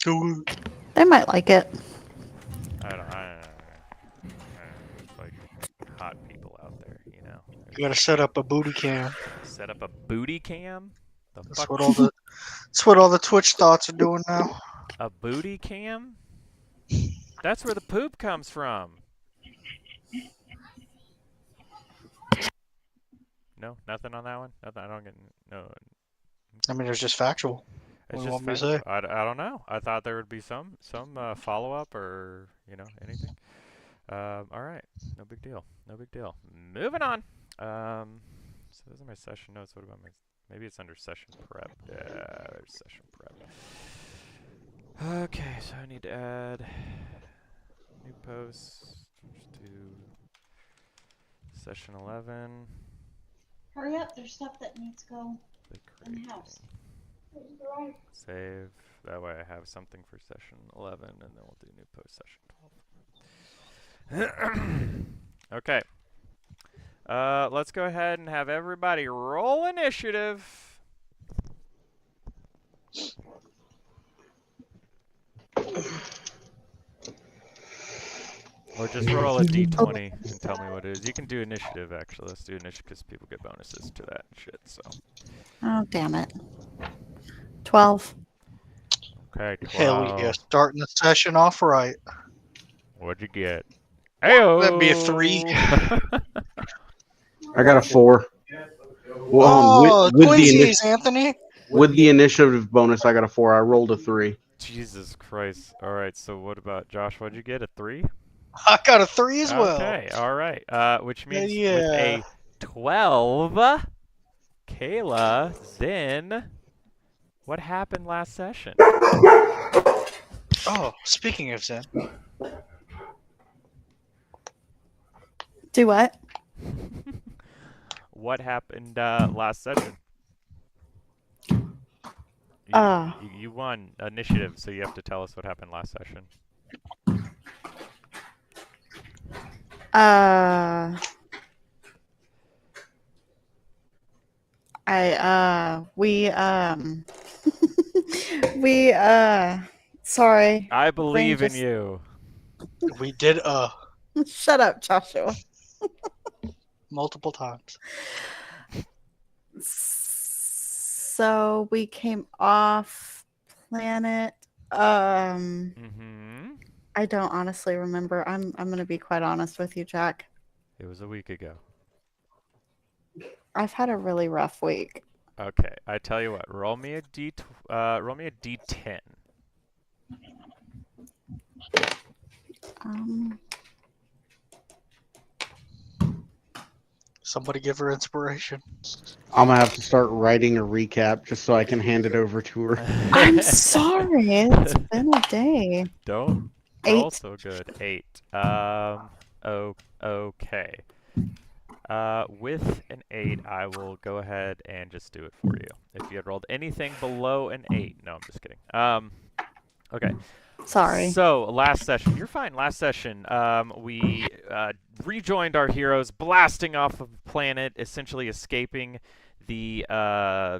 So They might like it. I don't it's like hot people out there, you know. you gotta set up a booty cam. Set up a booty cam? The That's fuck? what all the Twitch thoughts are doing now. A booty cam? That's where the poop comes from. No, nothing on that one. Nothing. I don't get no. I mean, it's just factual. It's What do you just want me to say? I don't know. I thought there would be some follow up or anything. All right, no big deal. No big deal. Moving on. So those are my session notes. What about my? Maybe it's under session prep. Yeah, there's session prep. Okay, so I need to add new posts to session 11. Hurry up, there's stuff that needs to go in the house. Save. That way I have something for session 11, and then we'll do new post session 12. Okay. Let's go ahead and have everybody roll initiative. Or just roll a d20 and tell me what it is. You can do initiative, actually. Let's do initiative because people get bonuses to that shit, so. Oh, damn it. 12. Okay, 12. Hell yeah, starting the session off right. What'd you get? Ayo! That'd be a 3. I got a 4. Well, with twinsies, Anthony. With the initiative bonus, I got a 4. I rolled a 3. Jesus Christ. All right, so what about Josh? What'd you get? A 3? I got a 3 as well. Okay, all right. Which means Yeah. with a 12, Kayla, Zen, what happened last session? Oh, speaking of Zen. Do what? What happened last session? You won initiative, so you have to tell us what happened last session. Sorry. I believe in you. We did Shut up, Joshua. multiple times. So we came off planet. I don't honestly remember. I'm gonna be quite honest with you, Jack. It was a week ago. I've had a really rough week. Okay, I tell you what. Roll me a d10. Somebody give her inspiration. I'm gonna have to start writing a recap just so I can hand it over to her. I'm sorry. It's been a day. Don't 8. roll so good. 8. Okay. With an 8, I will go ahead and just do it for you. If you had rolled anything below an 8, no, I'm just kidding. Okay. Sorry. So last session, you're fine. Last session, we rejoined our heroes, blasting off of the planet, essentially escaping the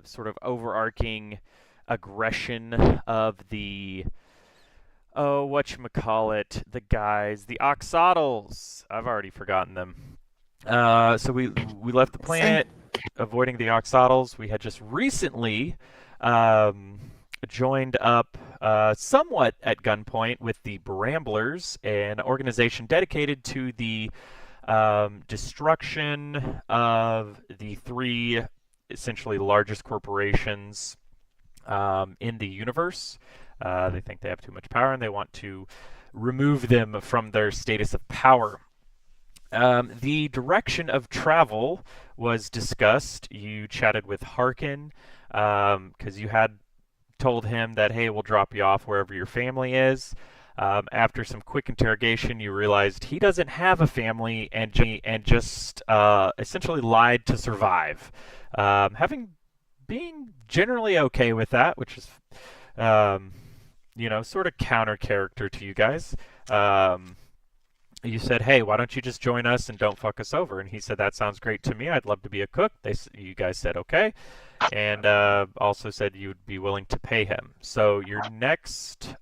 sort of overarching aggression of the whatchamacallit, the guys, the Oxodals. I've already forgotten them. So we left the planet, avoiding the Oxodals. We had just recently joined up somewhat at gunpoint with the Bramblers, an organization dedicated to the destruction of the 3 essentially largest corporations in the universe. They think they have too much power and they want to remove them from their status of power. The direction of travel was discussed. You chatted with Harkin because you had told him that, hey, we'll drop you off wherever your family is. After some quick interrogation, you realized he doesn't have a family and just essentially lied to survive. Being generally okay with that, which is, sort of counter character to you guys. you said, "Hey, why don't you just join us and don't fuck us over?" And he said, "That sounds great to me. I'd love to be a cook." You guys said okay, and also said you'd be willing to pay him. So your next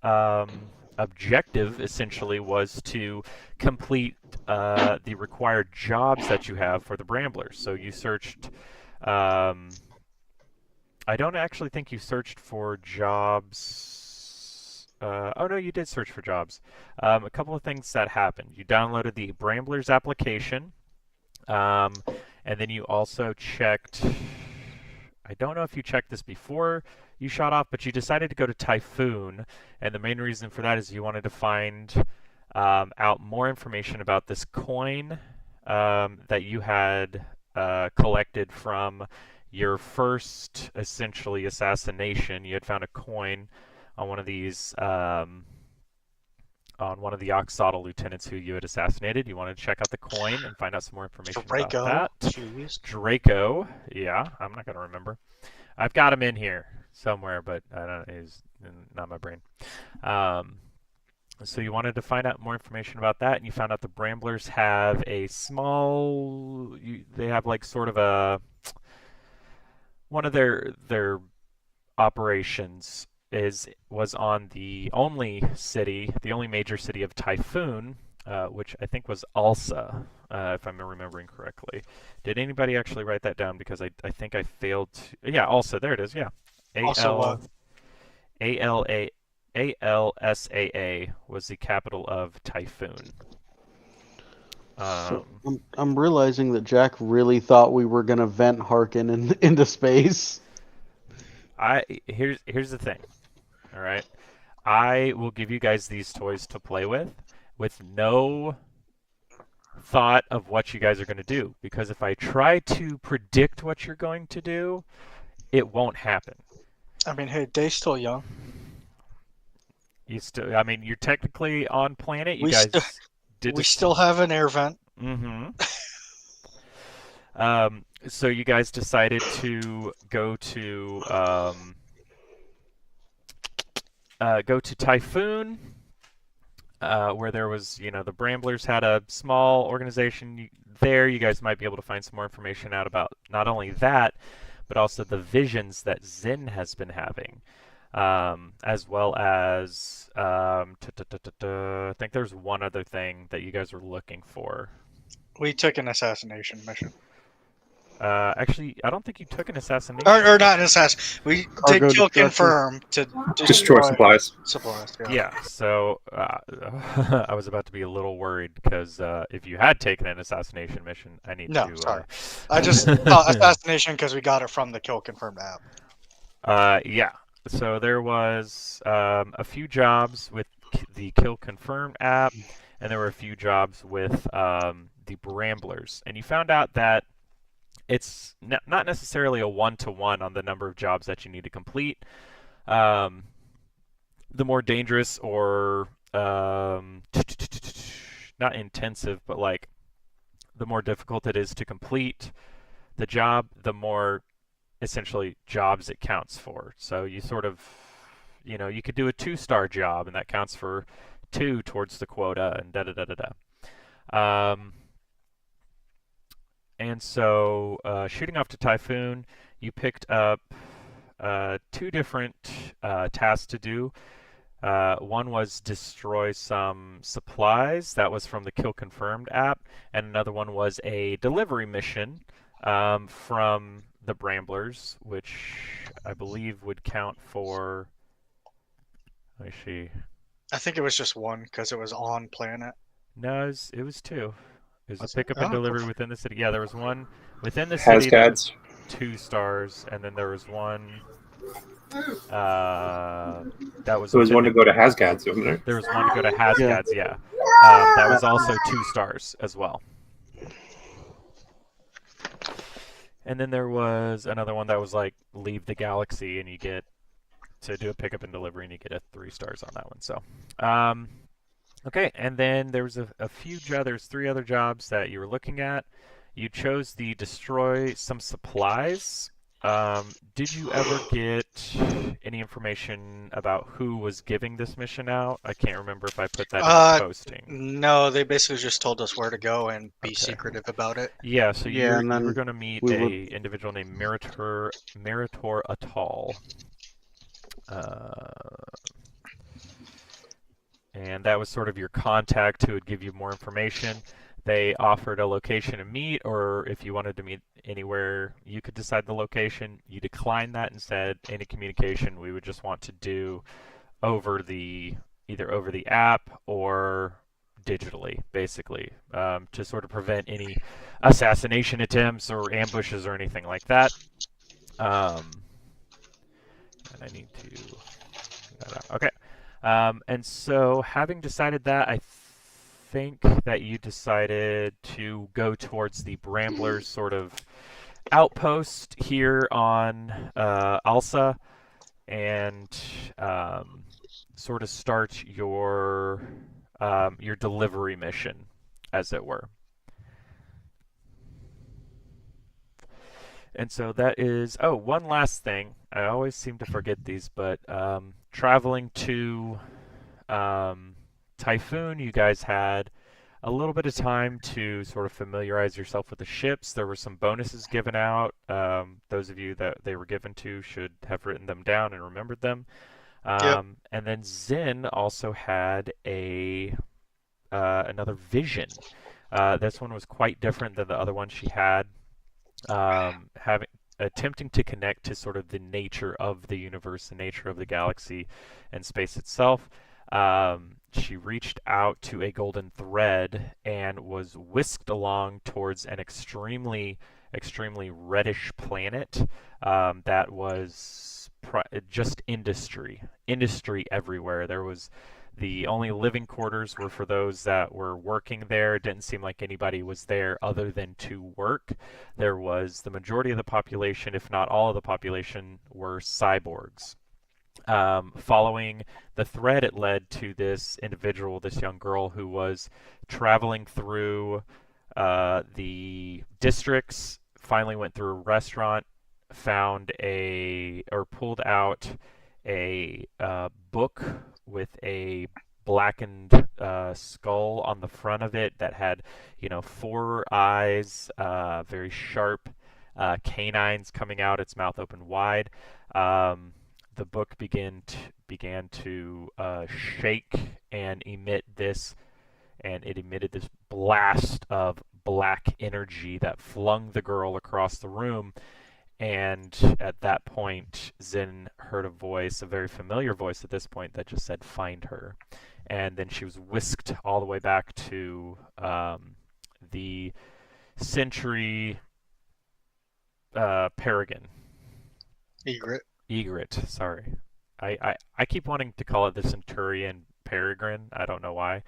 objective essentially was to complete the required jobs that you have for the Bramblers. So you searched. I don't actually think you searched for jobs. Oh no, you did search for jobs. A couple of things that happened. You downloaded the Bramblers application, and then you also checked. I don't know if you checked this before you shot off, but you decided to go to Typhoon, and the main reason for that is you wanted to find out more information about this coin that you had collected from your first, essentially, assassination. You had found a coin on one of these, on one of the Oxodal lieutenants who you had assassinated. You wanted to check out the coin and find out some more information about that. Jeez. Draco, yeah, I'm not gonna remember. I've got him in here somewhere, but I don't. He's not my brain. So you wanted to find out more information about that, and you found out the Bramblers have a small. They have like sort of a. One of their operations was on the only major city of Typhoon, which I think was Alsa, if I'm remembering correctly. Did anybody actually write that down? Because I think I failed to. Yeah, Alsa. There it is. Yeah. ALSAA was the capital of Typhoon. So I'm realizing that Jack really thought we were gonna vent Harkin into space. Here's the thing. All right, I will give you guys these toys to play with no thought of what you guys are going to do, because if I try to predict what you're going to do, it won't happen. I mean, hey, Dave's still young. I mean, you're technically on planet. We still have an air vent. Mm-hmm. So you guys decided to go to Typhoon, where there was, the Bramblers had a small organization there. You guys might be able to find some more information out about not only that, but also the visions that Zin has been having, as well as I think there's one other thing that you guys were looking for. We took an assassination mission. Actually, I don't think you took an assassination. Or not an assassin. We did kill confirm to destroy supplies. Yeah. So I was about to be a little worried because if you had taken an assassination mission, I need to. No, sorry. I just thought assassination because we got it from the kill confirmed app. Yeah. So there was a few jobs with the kill confirmed app, and there were a few jobs with the Bramblers, and you found out that it's not necessarily a one-to-one on the number of jobs that you need to complete. The more dangerous or not intensive, but like the more difficult it is to complete the job, the more essentially jobs it counts for. So you sort of, you could do a 2-star job, and that counts for 2 towards the quota, and da-da-da-da-da. And so, shooting off to Typhoon, you picked up 2 different tasks to do. One was destroy some supplies. That was from the Kill Confirmed app. And another one was a delivery mission from the Bramblers, which I believe would count for... Let me see. I think it was just 1 because it was on planet. No, it was 2. It was a pickup and delivery within the city. Yeah, there was one within the city. Hazgads. 2 stars, and then there was one. That was. There was one to go to Hazgads, wasn't there? There was one to go to Hazgads. Yeah. That was also 2 stars as well. And then there was another one that was like leave the galaxy, and you get to do a pickup and delivery, and you get a 3 stars on that one. So. Okay, and then there was there's 3 other jobs that you were looking at. You chose the destroy some supplies Did you ever get any information about who was giving this mission out? I can't remember if I put that in the posting. No, they basically just told us where to go and be Okay. secretive about it. Yeah, so Yeah, and you were then going to meet we a would- individual named Meritor Atoll. And that was sort of your contact who would give you more information. They offered a location to meet, or if you wanted to meet anywhere, you could decide the location. You declined that and said any communication we would just want to do over either over the app or digitally, basically, to sort of prevent any assassination attempts or ambushes or anything like that. And I need to... Okay. And so, having decided that, I think that you decided to go towards the Bramblers sort of outpost here on Alsa and sort of start your delivery mission, as it were. And so that is, oh, one last thing. I always seem to forget these, but traveling to Typhoon, you guys had a little bit of time to sort of familiarize yourself with the ships. There were some bonuses given out. Those of you that they were given to should have written them down and remembered them. Yep. And then Zin also had another vision. This one was quite different than the other one she had. Attempting to connect to sort of the nature of the universe, the nature of the galaxy and space itself. She reached out to a golden thread and was whisked along towards an extremely reddish planet that was just industry everywhere. There was the only living quarters were for those that were working there. It didn't seem like anybody was there other than to work. There was the majority of the population, if not all of the population, were cyborgs. Following the thread, it led to this individual, this young girl, who was traveling through the districts, finally went through a restaurant, pulled out a book with a blackened skull on the front of it that had, 4 eyes, very sharp canines coming out, its mouth open wide. The book began to shake and emit this, and it emitted this blast of black energy that flung the girl across the room. And at that point, Zin heard a voice, a very familiar voice at this point, that just said, "Find her." And then she was whisked all the way back to the Sentry Peregrine. Egret, sorry. I keep wanting to call it the Centurion Peregrine. I don't know why.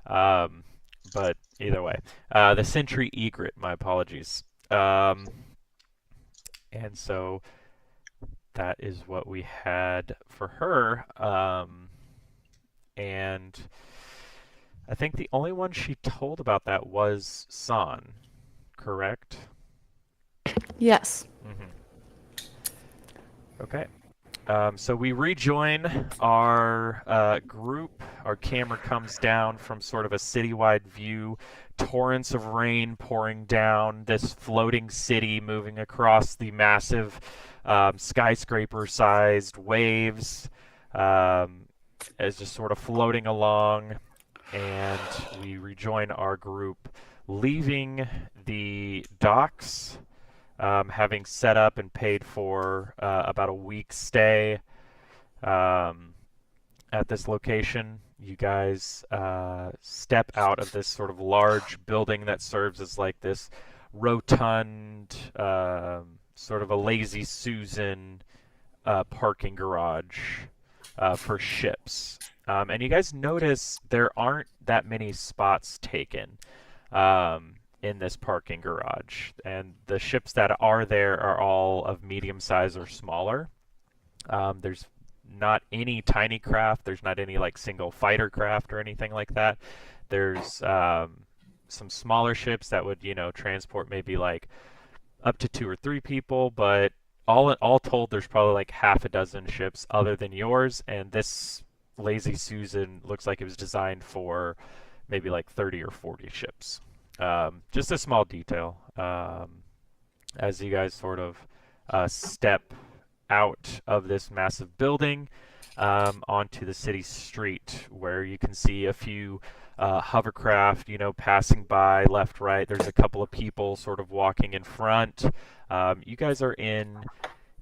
But either way. The Sentry Egret, my apologies. And so that is what we had for her. And I think the only one she told about that was San, correct? Yes. Mm-hmm. Okay. So we rejoin our group. Our camera comes down from sort of a citywide view. Torrents of rain pouring down, this floating city moving across the massive skyscraper-sized waves is just sort of floating along. And we rejoin our group, leaving the docks, having set up and paid for about a week's stay at this location. You guys step out of this sort of large building that serves as like this rotund, sort of a Lazy Susan parking garage for ships. And you guys notice there aren't that many spots taken in this parking garage. And the ships that are there are all of medium size or smaller. There's not any tiny craft. There's not any like single fighter craft or anything like that. There's some smaller ships that would, transport maybe like up to 2 or 3 people, but all told, there's probably like half a dozen ships other than yours, and this Lazy Susan looks like it was designed for maybe like 30 or 40 ships. Just a small detail. As you guys sort of step out of this massive building onto the city street, where you can see a few hovercraft, passing by left, right. There's a couple of people sort of walking in front. You guys are in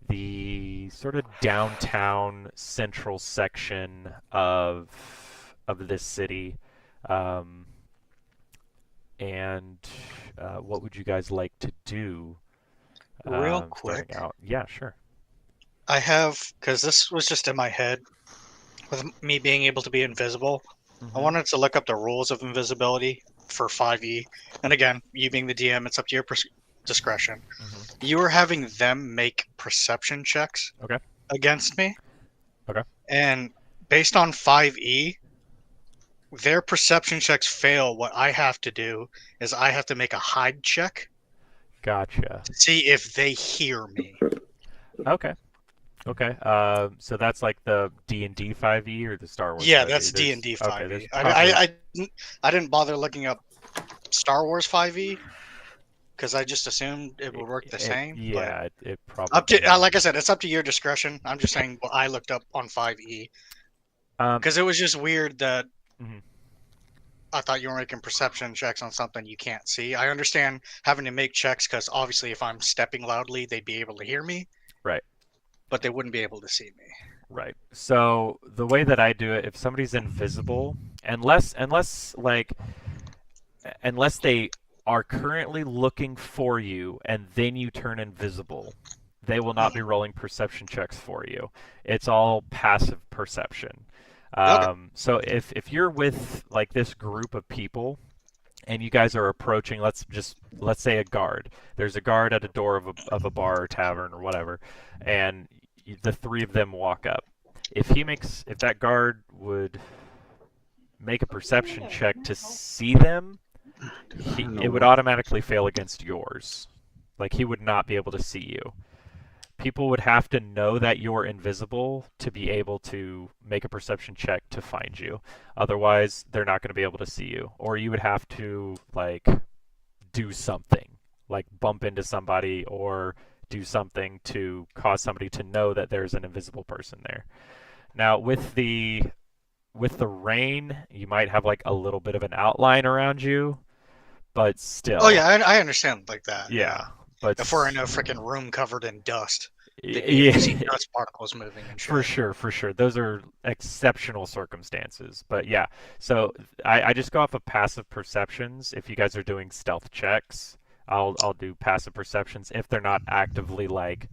the sort of downtown central section of this city. And what would you guys like to do? Real Starting quick, out. Yeah, sure. I have, because this was just in my head, with me being able to be invisible, I wanted to look up the rules of invisibility for 5e. And again, you being the DM, it's up to your discretion. You were having them make perception checks against me. Okay. And based on 5e, their perception checks fail. What I have to do is I have to make a hide check. Gotcha. To see if they hear me. Okay. So that's like the D&D 5e or the Star Wars? Yeah, 5e? that's D&D 5e. Okay, I didn't bother looking up Star Wars 5e because I just assumed it would work the same. Yeah, it probably. Up to like I said, it's up to your discretion. I'm just saying what I looked up on 5e because it was just weird that I thought you were making perception checks on something you can't see. I understand having to make checks because obviously if I'm stepping loudly, they'd be able to hear me. Right. But they wouldn't be able to see me. Right. So the way that I do it, if somebody's invisible, unless they are currently looking for you and then you turn invisible, they will not be rolling perception checks for you. It's all passive perception. So if you're with like this group of people and you guys are approaching, let's say a guard. There's a guard at a door of a bar or tavern or whatever, and the three of them walk up. If that guard would make a perception check to see them, it would automatically fail against yours. Like he would not be able to see you. People would have to know that you're invisible to be able to make a perception check to find you. Otherwise, they're not going to be able to see you. Or you would have to like do something, like bump into somebody or do something to cause somebody to know that there's an invisible person there. Now, with the rain, you might have like a little bit of an outline around you, but still. Oh yeah, I understand like that. Yeah. But if we're in a freaking room covered in dust, you see dust particles moving and shit. For sure. Those are exceptional circumstances. But yeah, so I just go off of passive perceptions. If you guys are doing stealth checks, I'll do passive perceptions if they're not actively like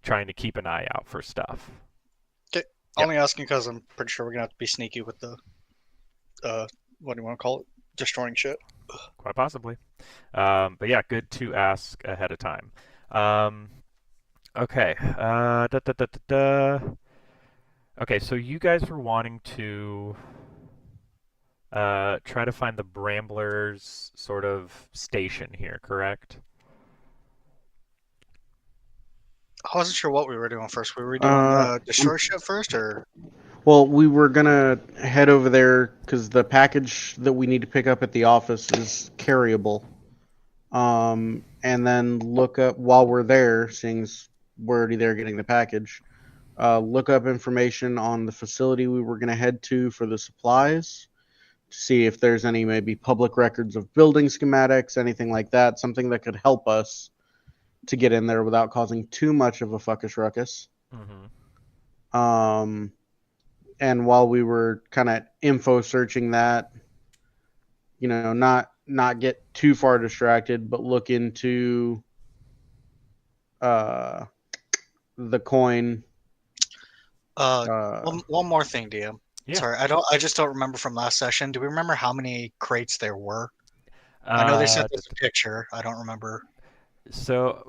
trying to keep an eye out for stuff. Okay, only asking because I'm pretty sure we're gonna have to be sneaky with the what do you want to call it? Destroying shit. Quite possibly. But yeah, good to ask ahead of time. Okay. Okay, so you guys were wanting to try to find the Bramblers sort of station here, correct? I wasn't sure what we were doing first. We were doing destroy ship first, or? Well, we were gonna head over there because the package that we need to pick up at the office is carryable. And then look up while we're there, seeing as we're already there getting the package. Look up information on the facility we were gonna head to for the supplies. To see if there's any maybe public records of building schematics, anything like that, something that could help us to get in there without causing too much of a fuckish ruckus. And while we were kind of info searching that, not get too far distracted, but look into the coin. One more thing, DM. Yeah. Sorry, I just don't remember from last session. Do we remember how many crates there were? I know they sent us a picture. I don't remember. So,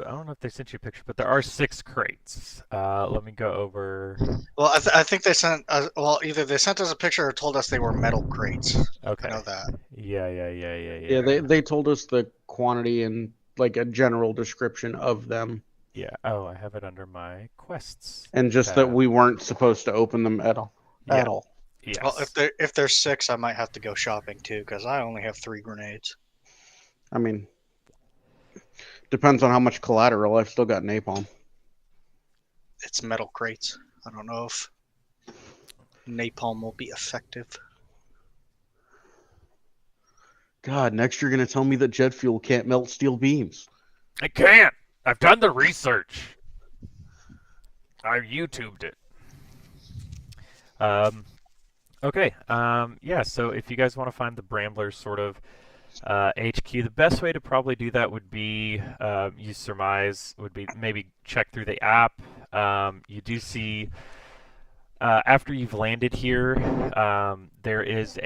I don't know if they sent you a picture, but there are 6 crates. Let me go over. Well, I think they sent either they sent us a picture or told us they were metal crates. Okay. I know that. Yeah. Yeah, they told us the quantity and like a general description of them. Yeah. Oh, I have it under my quests. And just that we weren't supposed to open them at all. Yeah. At all. Yes. Well, if there's 6, I might have to go shopping too, because I only have 3 grenades. I mean, depends on how much collateral. I've still got napalm. It's metal crates. I don't know if napalm will be effective. God, next you're going to tell me that jet fuel can't melt steel beams. It can't. I've done the research. I YouTubed it. Okay. Yeah, so if you guys want to find the Bramblers sort of HQ, the best way to probably do that would be, you surmise, would be maybe check through the app. You do see, after you've landed here, there is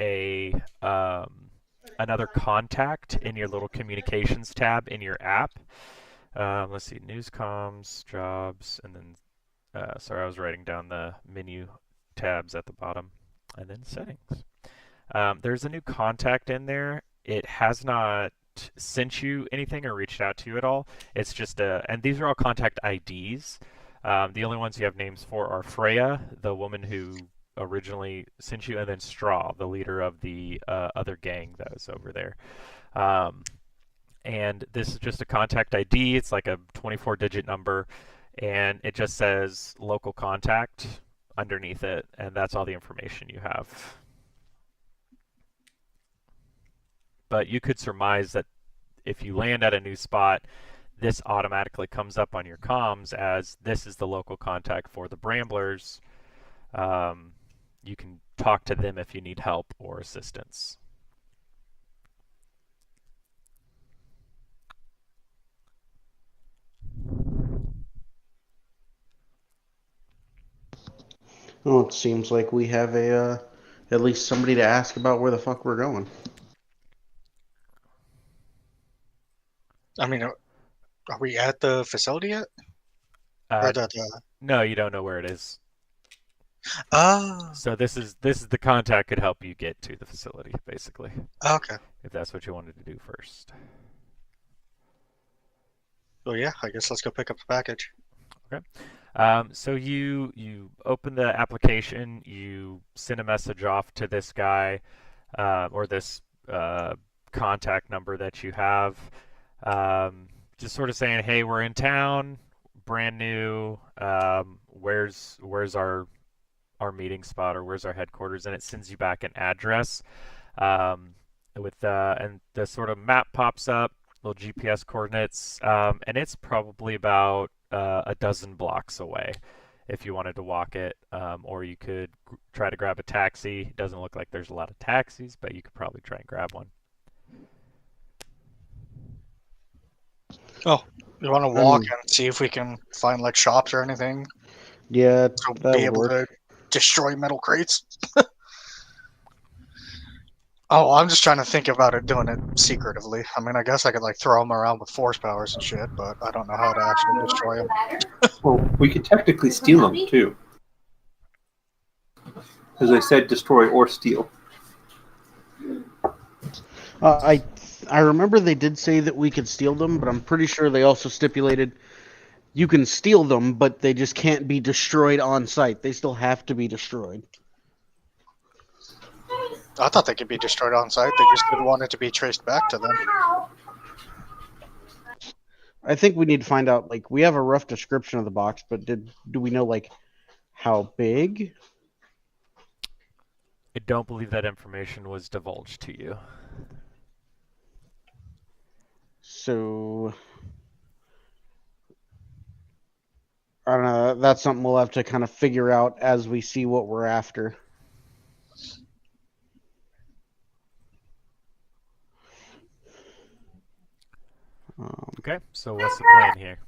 another contact in your little communications tab in your app. Let's see, news, comms, jobs, and then, sorry, I was writing down the menu tabs at the bottom, and then settings. There's a new contact in there. It has not sent you anything or reached out to you at all. It's just and these are all contact IDs. The only ones you have names for are Freya, the woman who originally sent you, and then Straw, the leader of the other gang that was over there. And this is just a contact ID. It's like a 24-digit number, and it just says local contact underneath it, and that's all the information you have. But you could surmise that if you land at a new spot, this automatically comes up on your comms as this is the local contact for the Bramblers. You can talk to them if you need help or assistance. Well, it seems like we have at least somebody to ask about where the fuck we're going. I mean, are we at the facility yet? No, you don't know where it is. Oh. So this is the contact could help you get to the facility, basically. Okay. If that's what you wanted to do first. Well, yeah, I guess let's go pick up the package. Okay. So you open the application, you send a message off to this guy, or this contact number that you have, just sort of saying, hey, we're in town, brand new, where's our meeting spot, or where's our headquarters, and it sends you back an address, and the sort of map pops up, little GPS coordinates, and it's probably about a dozen blocks away if you wanted to walk it, or you could try to grab a taxi. It doesn't look like there's a lot of taxis, but you could probably try and grab one. Oh, you want to walk and see if we can find like shops or anything? Yeah, to that be able would work. to destroy metal crates. Oh, I'm just trying to think about it doing it secretively. I mean, I guess I could like throw them around with force powers and shit, but I don't know how to actually destroy them. Well, we could technically steal them too. As I said, destroy or steal. I remember they did say that we could steal them, but I'm pretty sure they also stipulated you can steal them, but they just can't be destroyed on site. They still have to be destroyed. I thought they could be destroyed on site. They just didn't want it to be traced back to them. I think we need to find out, like, we have a rough description of the box, but do we know, like, how big? I don't believe that information was divulged to you. So, I don't know. That's something we'll have to kind of figure out as we see what we're after. Okay, so what's the plan here?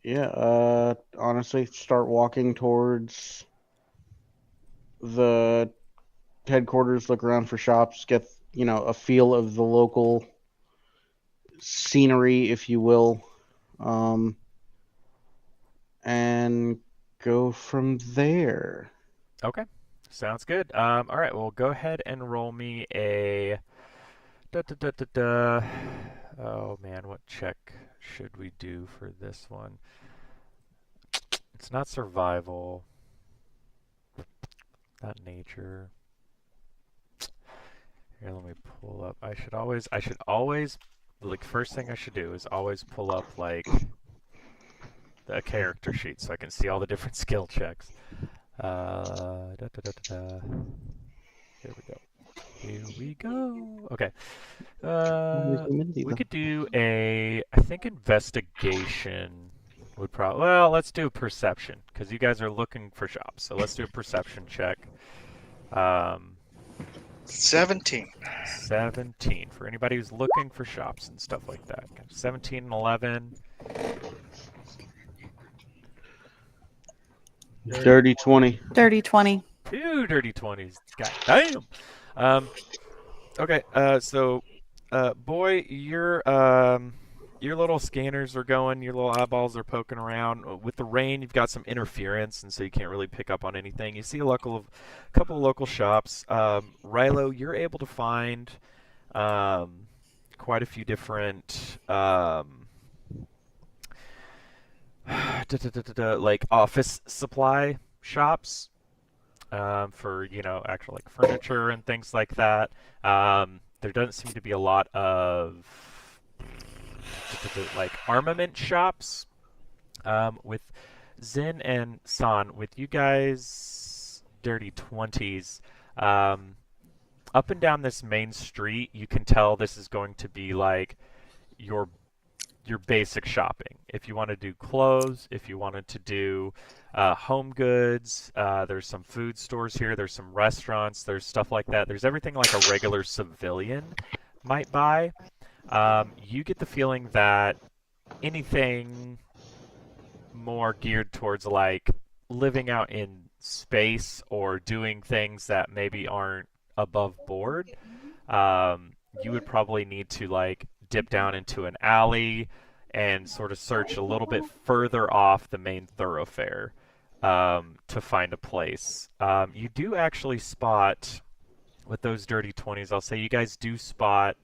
Yeah, honestly, start walking towards the headquarters, look around for shops, get, a feel of the local scenery, if you will, and go from there. Okay, sounds good. All right, well, go ahead and roll me a... Oh man, what check should we do for this one? It's not survival. Not nature. Here, let me pull up. I should always, like, first thing I should do is always pull up, like, the character sheet so I can see all the different skill checks. Here we go. Here we go. Okay. We could do I think investigation would probably, well, let's do perception, because you guys are looking for shops. So let's do a perception check. 17. 17 for anybody who's looking for shops and stuff like that. 17 and 11. Dirty 20. Dirty 20. 2 dirty 20s. God damn. Okay. So, boy, your little scanners are going. Your little eyeballs are poking around. With the rain, you've got some interference, and so you can't really pick up on anything. You see a couple of local shops. Rilo, you're able to find quite a few different like office supply shops for, you know, actual like furniture and things like that. There doesn't seem to be a lot of like armament shops. With Zin and San, with you guys dirty 20s, up and down this main street, you can tell this is going to be like your basic shopping. If you want to do clothes, if you wanted to do home goods, there's some food stores here, there's some restaurants, there's stuff like that. There's everything like a regular civilian might buy. You get the feeling that anything more geared towards like living out in space or doing things that maybe aren't above board, you would probably need to like dip down into an alley and sort of search a little bit further off the main thoroughfare to find a place. You do actually spot, with those dirty 20s, I'll say you guys do spot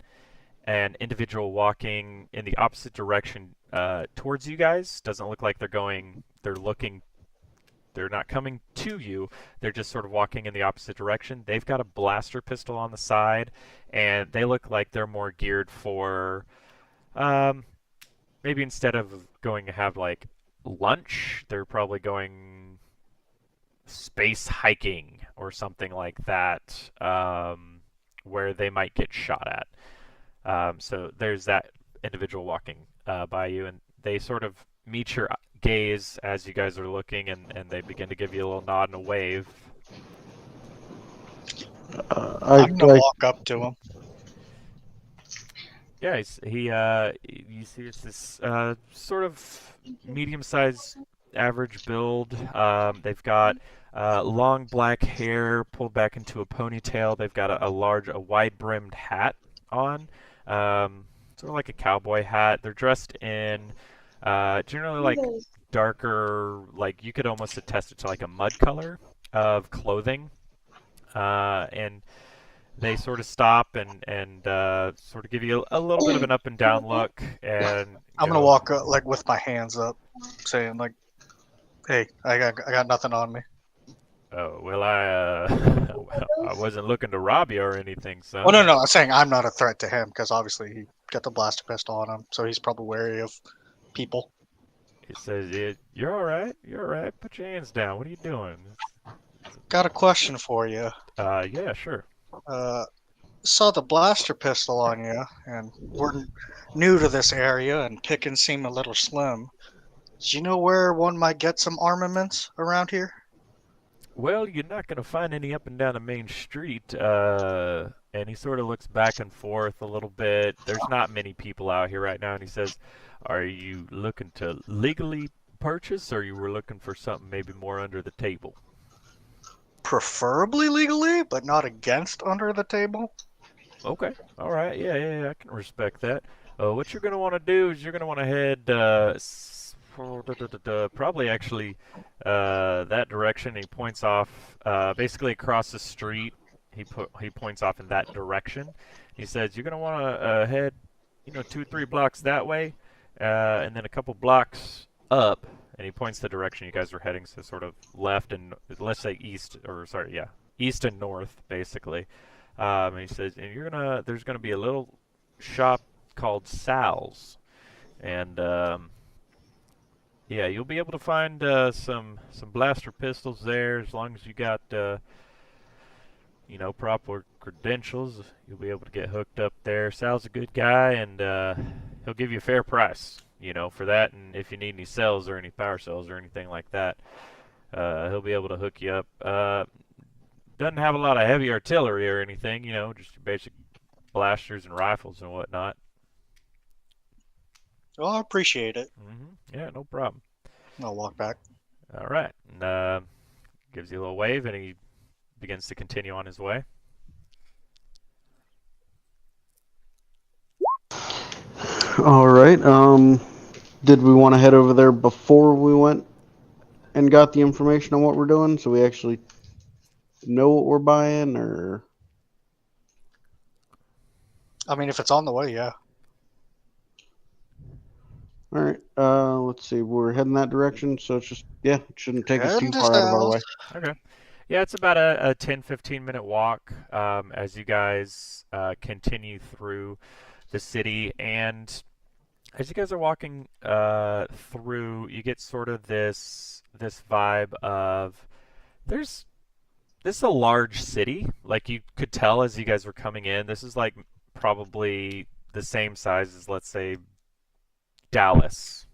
an individual walking in the opposite direction towards you guys. Doesn't look like they're not coming to you. They're just sort of walking in the opposite direction. They've got a blaster pistol on the side, and they look like they're more geared for maybe instead of going to have like lunch, they're probably going space hiking or something like that, where they might get shot at. So there's that individual walking by you, and they sort of meet your gaze as you guys are looking, and they begin to give you a little nod and a wave. I'm gonna walk up to him. Yeah, you see it's this sort of medium-sized, average build. They've got long black hair pulled back into a ponytail. They've got a wide-brimmed hat on, sort of like a cowboy hat. They're dressed in generally like darker, like you could almost attest it to like a mud color of clothing, and they sort of stop and sort of give you a little bit of an up and down look. And I'm gonna walk like with my hands up, saying like, "Hey, I got nothing on me." Oh well, I wasn't looking to rob you or anything, son. Oh no, I'm saying I'm not a threat to him because obviously he got the blaster pistol on him, so he's probably wary of people. He says, "You're all right. You're all right. Put your hands down. What are you doing?" Got a question for you. Yeah, sure. Saw the blaster pistol on you, and we're new to this area, and pickings seem a little slim. Do you know where one might get some armaments around here? Well, you're not going to find any up and down the main street, and he sort of looks back and forth a little bit. There's not many people out here right now, and he says, "Are you looking to legally purchase, or you were looking for something maybe more under the table?" Preferably legally, but not against under the table. Okay, all right, yeah, I can respect that. What you're going to want to do is you're going to want to head probably actually that direction. He points off basically across the street. He points off in that direction. He says you're going to want to head 2-3 blocks that way, And then a couple blocks up, and he points the direction you guys are heading, so sort of left and, let's say east, or sorry, yeah, east and north, basically. And he says, and there's gonna be a little shop called Sal's, and yeah, you'll be able to find some blaster pistols there as long as you got proper credentials. You'll be able to get hooked up there. Sal's a good guy, and he'll give you a fair price, for that. And if you need any cells or any power cells or anything like that, he'll be able to hook you up. Doesn't have a lot of heavy artillery or anything, just your basic blasters and rifles and whatnot. Well, I appreciate it. Yeah, no problem. I'll walk back. All right. And gives you a little wave, and he begins to continue on his way. All right. Did we want to head over there before we went and got the information on what we're doing, so we actually know what we're buying, or? I mean, if it's on the way, yeah. All right. Let's see. We're heading that direction, so it's just it shouldn't take us too far out of our way. Okay. Yeah, it's about a 10-15 minute walk as you guys continue through the city, and as you guys are walking through, you get sort of this vibe of this is a large city. Like, you could tell as you guys were coming in, this is like probably the same size as, let's say, Dallas.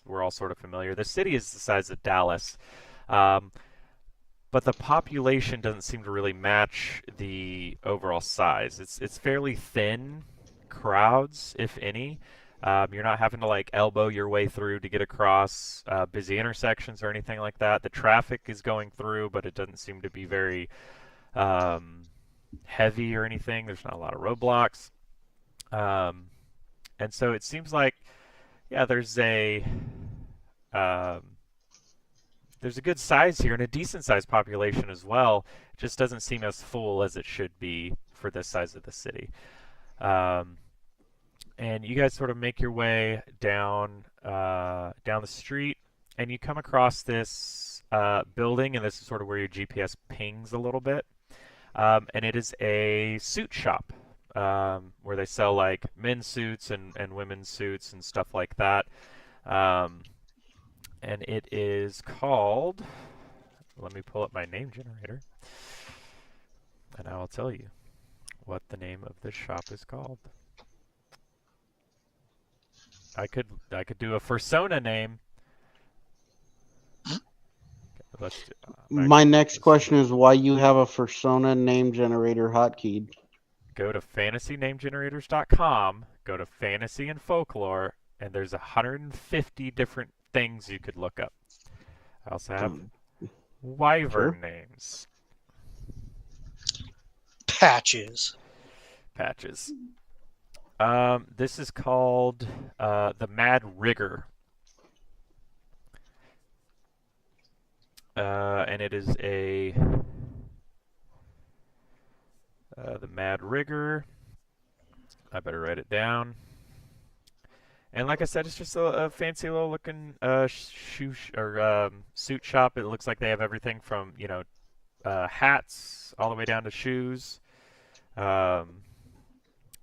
We're all sort of familiar. The city is the size of Dallas. But the population doesn't seem to really match the overall size. It's fairly thin crowds, if any. You're not having to elbow your way through to get across busy intersections or anything like that. The traffic is going through, but it doesn't seem to be very heavy or anything. There's not a lot of roadblocks. And so it seems like, yeah, there's a good size here and a decent sized population as well. It just doesn't seem as full as it should be for this size of the city. And you guys sort of make your way down the street, and you come across this building, and this is sort of where your GPS pings a little bit. And it is a suit shop where they sell men's suits and women's suits and stuff like that. And it is called, let me pull up my name generator, and I will tell you what the name of this shop is called. I could do a persona name. My next question is why you have a persona name generator hotkeyed. Go to fantasynamegenerators.com, go to fantasy and folklore, and there's 150 different things you could look up. I also have wyvern names. Patches. This is called the Mad Rigger. And it is the Mad Rigger. I better write it down. And like I said, it's just a fancy little looking suit shop. It looks like they have everything from hats all the way down to shoes.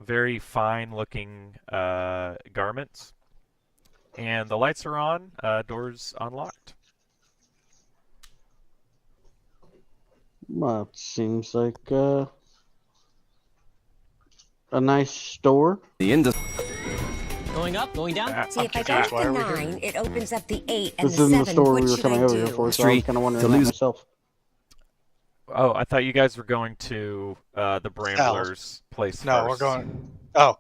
Very fine looking garments. And the lights are on, doors unlocked. Well, it seems like a nice store. Going up, going down. See, if I go to the 9, it opens up the 8 and This the isn't 7. the store What we were should coming I over do? here for, so I was kind of wondering that myself. Oh, I thought you guys were going to the Bramblers place No, first. we're going... Oh.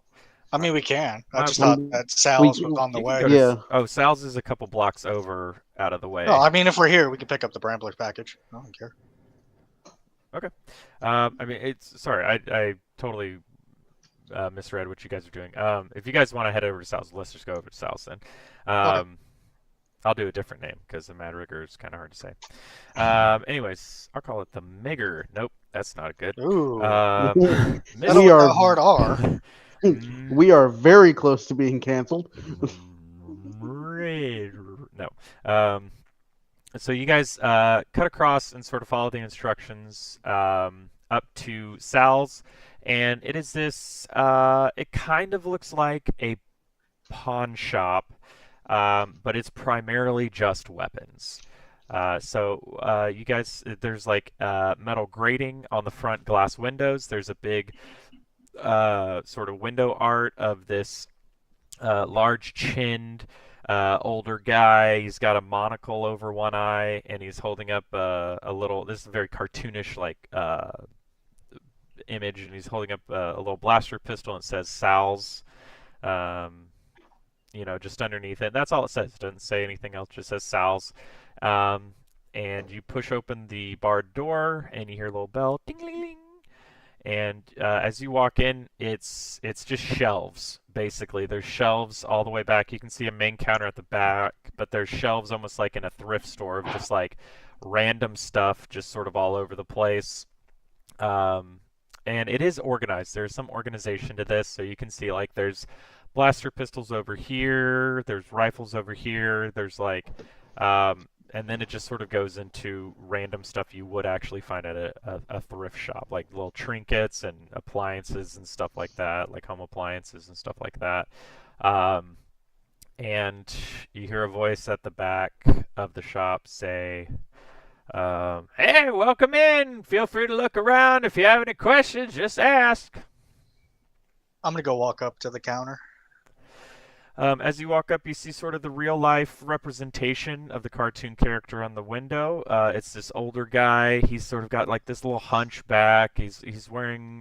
I mean, we can. I just thought that Sal's was on the way. Oh, Sal's is a couple blocks over out of the way. No, I mean, if we're here, we can pick up the Bramblers package. I don't care. Okay. I mean, sorry, I totally misread what you guys are doing. If you guys want to head over to Sal's, let's just go over to Sal's then. Okay. I'll do a different name because the Mad Rigger is kind of hard to say. Anyways, I'll call it the Migger. Nope, that's not good. Ooh. We are hard R. We are very close to being canceled. No. So you guys cut across and sort of follow the instructions up to Sal's, and it is this. It kind of looks like a pawn shop, but it's primarily just weapons. So you guys, there's like metal grating on the front glass windows. There's a big sort of window art of this large-chinned older guy. He's got a monocle over one eye, and he's holding up a little. This is a very cartoonish like image, and he's holding up a little blaster pistol, and it says Sal's. Just underneath it. That's all it says. It doesn't say anything else. It just says Sal's. And you push open the barred door, and you hear a little bell, ding, ding, ding. And as you walk in, it's just shelves, basically. There's shelves all the way back. You can see a main counter at the back, but there's shelves almost like in a thrift store of just like random stuff just sort of all over the place. And it is organized. There's some organization to this, so you can see like there's blaster pistols over here, there's rifles over here, there's like and then it just sort of goes into random stuff you would actually find at a thrift shop, like little trinkets and appliances and stuff like that, like home appliances and stuff like that. And you hear a voice at the back of the shop say, hey, welcome in. Feel free to look around. If you have any questions, just ask. I'm going to go walk up to the counter. As you walk up, you see sort of the real-life representation of the cartoon character on the window. It's this older guy. He's sort of got like this little hunchback. He's wearing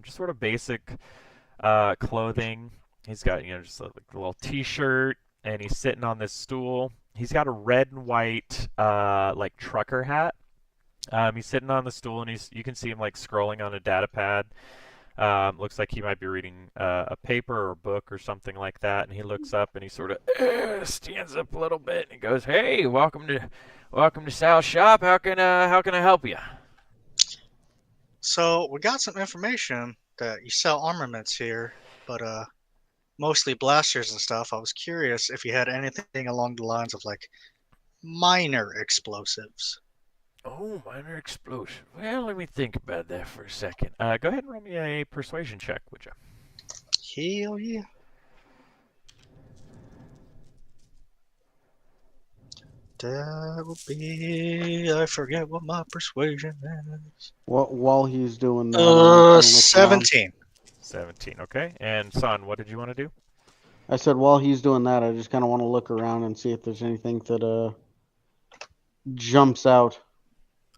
just sort of basic clothing. He's got just like a little T-shirt, and he's sitting on this stool. He's got a red and white like trucker hat. He's sitting on the stool, and you can see him like scrolling on a data pad. Looks like he might be reading a paper or a book or something like that, and he looks up and he sort of stands up a little bit and he goes, "Hey, welcome to Sal's shop. How can I help you?" So we got some information that you sell armaments here, but mostly blasters and stuff. I was curious if you had anything along the lines of like minor explosives. Oh, minor explosion. Well, let me think about that for a second. Go ahead and roll me a persuasion check, would you? Hell yeah. That would be... I forget what my persuasion is. While he's doing that... 17. 17, okay. And Son, what did you want to do? I said while he's doing that, I just kind of want to look around and see if there's anything that jumps out.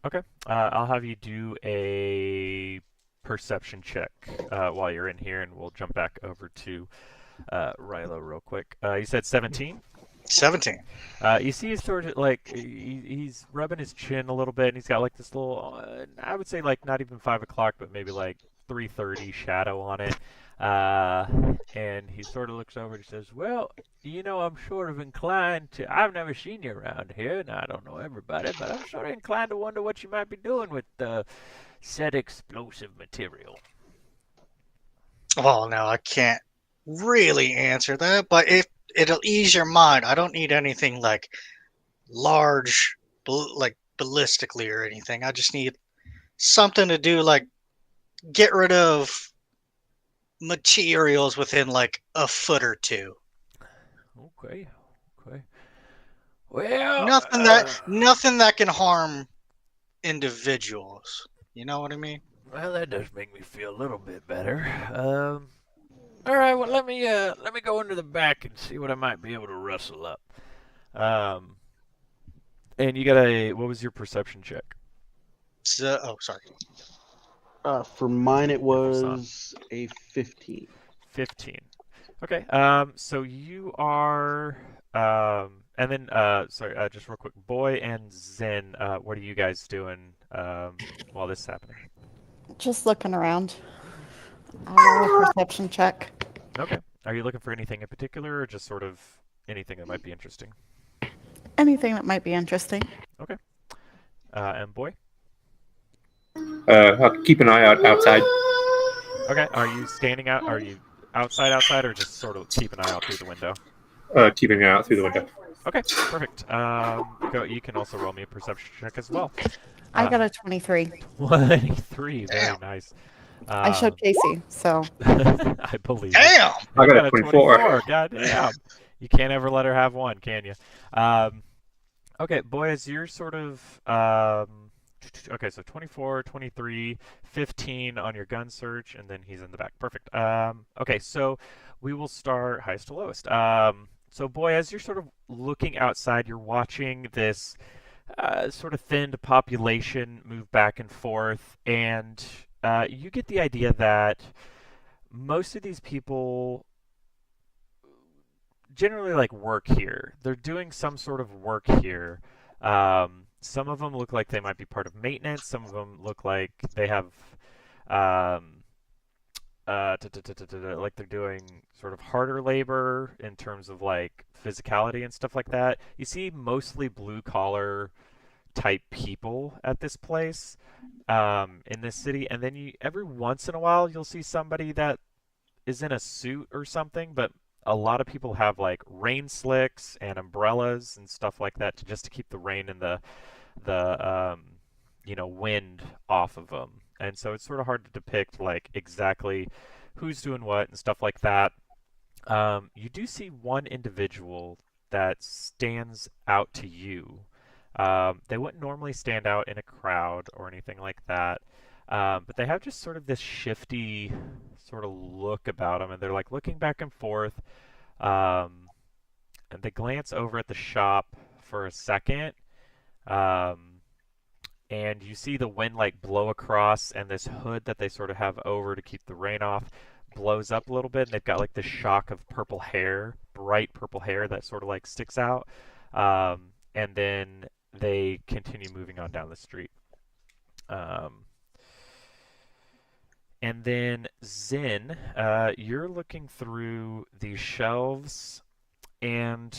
Okay. I'll have you do a perception check while you're in here, and we'll jump back over to Rilo real quick. You said 17? 17. You see he's sort of like, he's rubbing his chin a little bit, and he's got like this little, I would say like not even 5 o'clock, but maybe like 3:30 shadow on it. And he sort of looks over and he says, "Well, I'm sort of inclined to, I've never seen you around here, and I don't know everybody, but I'm sort of inclined to wonder what you might be doing with said explosive material." Well, now I can't really answer that, but if it'll ease your mind, I don't need anything like large, like ballistically or anything. I just need something to do like get rid of materials within like a foot or two. Okay. Well, nothing that can harm individuals. You know what I mean? Well, that does make me feel a little bit better. All right. Well, let me go into the back and see what I might be able to rustle up. And you got what was your perception check? Oh, sorry. For mine, it was a 15. 15. Okay. So you are, and then, sorry, just real quick, Boy and Zen, what are you guys doing while this is happening? Just looking around. I'll roll a perception check. Okay. Are you looking for anything in particular, or just sort of anything that might be interesting? Anything that might be interesting. Okay. And Boy? I'll keep an eye out outside. Okay. Are you standing out? Are you outside, or just sort of keep an eye out through the window? keeping an eye out through the window. Okay, perfect. You can also roll me a perception check as well. I got a 23. 23, very nice. I showed Casey, so. I believe it. Damn! I got a 24. God damn. You can't ever let her have one, can you? Okay, boys, you're sort of... okay, so 24, 23, 15 on your gun search, and then he's in the back. Perfect. Okay, so we will start highest to lowest. So, boy, as you're sort of looking outside, you're watching this sort of thinned population move back and forth, and you get the idea that most of these people generally like work here. They're doing some sort of work here. Some of them look like they might be part of maintenance. Some of them look like they have like they're doing sort of harder labor in terms of like physicality and stuff like that. You see mostly blue collar type people at this place in this city, and then every once in a while you'll see somebody that is in a suit or something, but a lot of people have like rain slicks and umbrellas and stuff like that just to keep the rain and the wind off of them. And so it's sort of hard to depict like exactly who's doing what and stuff like that. You do see one individual that stands out to you. They wouldn't normally stand out in a crowd or anything like that, but they have just sort of this shifty sort of look about them, and they're like looking back and forth, and they glance over at the shop for a second, and you see the wind like blow across, and this hood that they sort of have over to keep the rain off blows up a little bit, and they've got like this shock of purple hair, bright purple hair that sort of like sticks out, and then they continue moving on down the street. And then Zin, you're looking through these shelves, and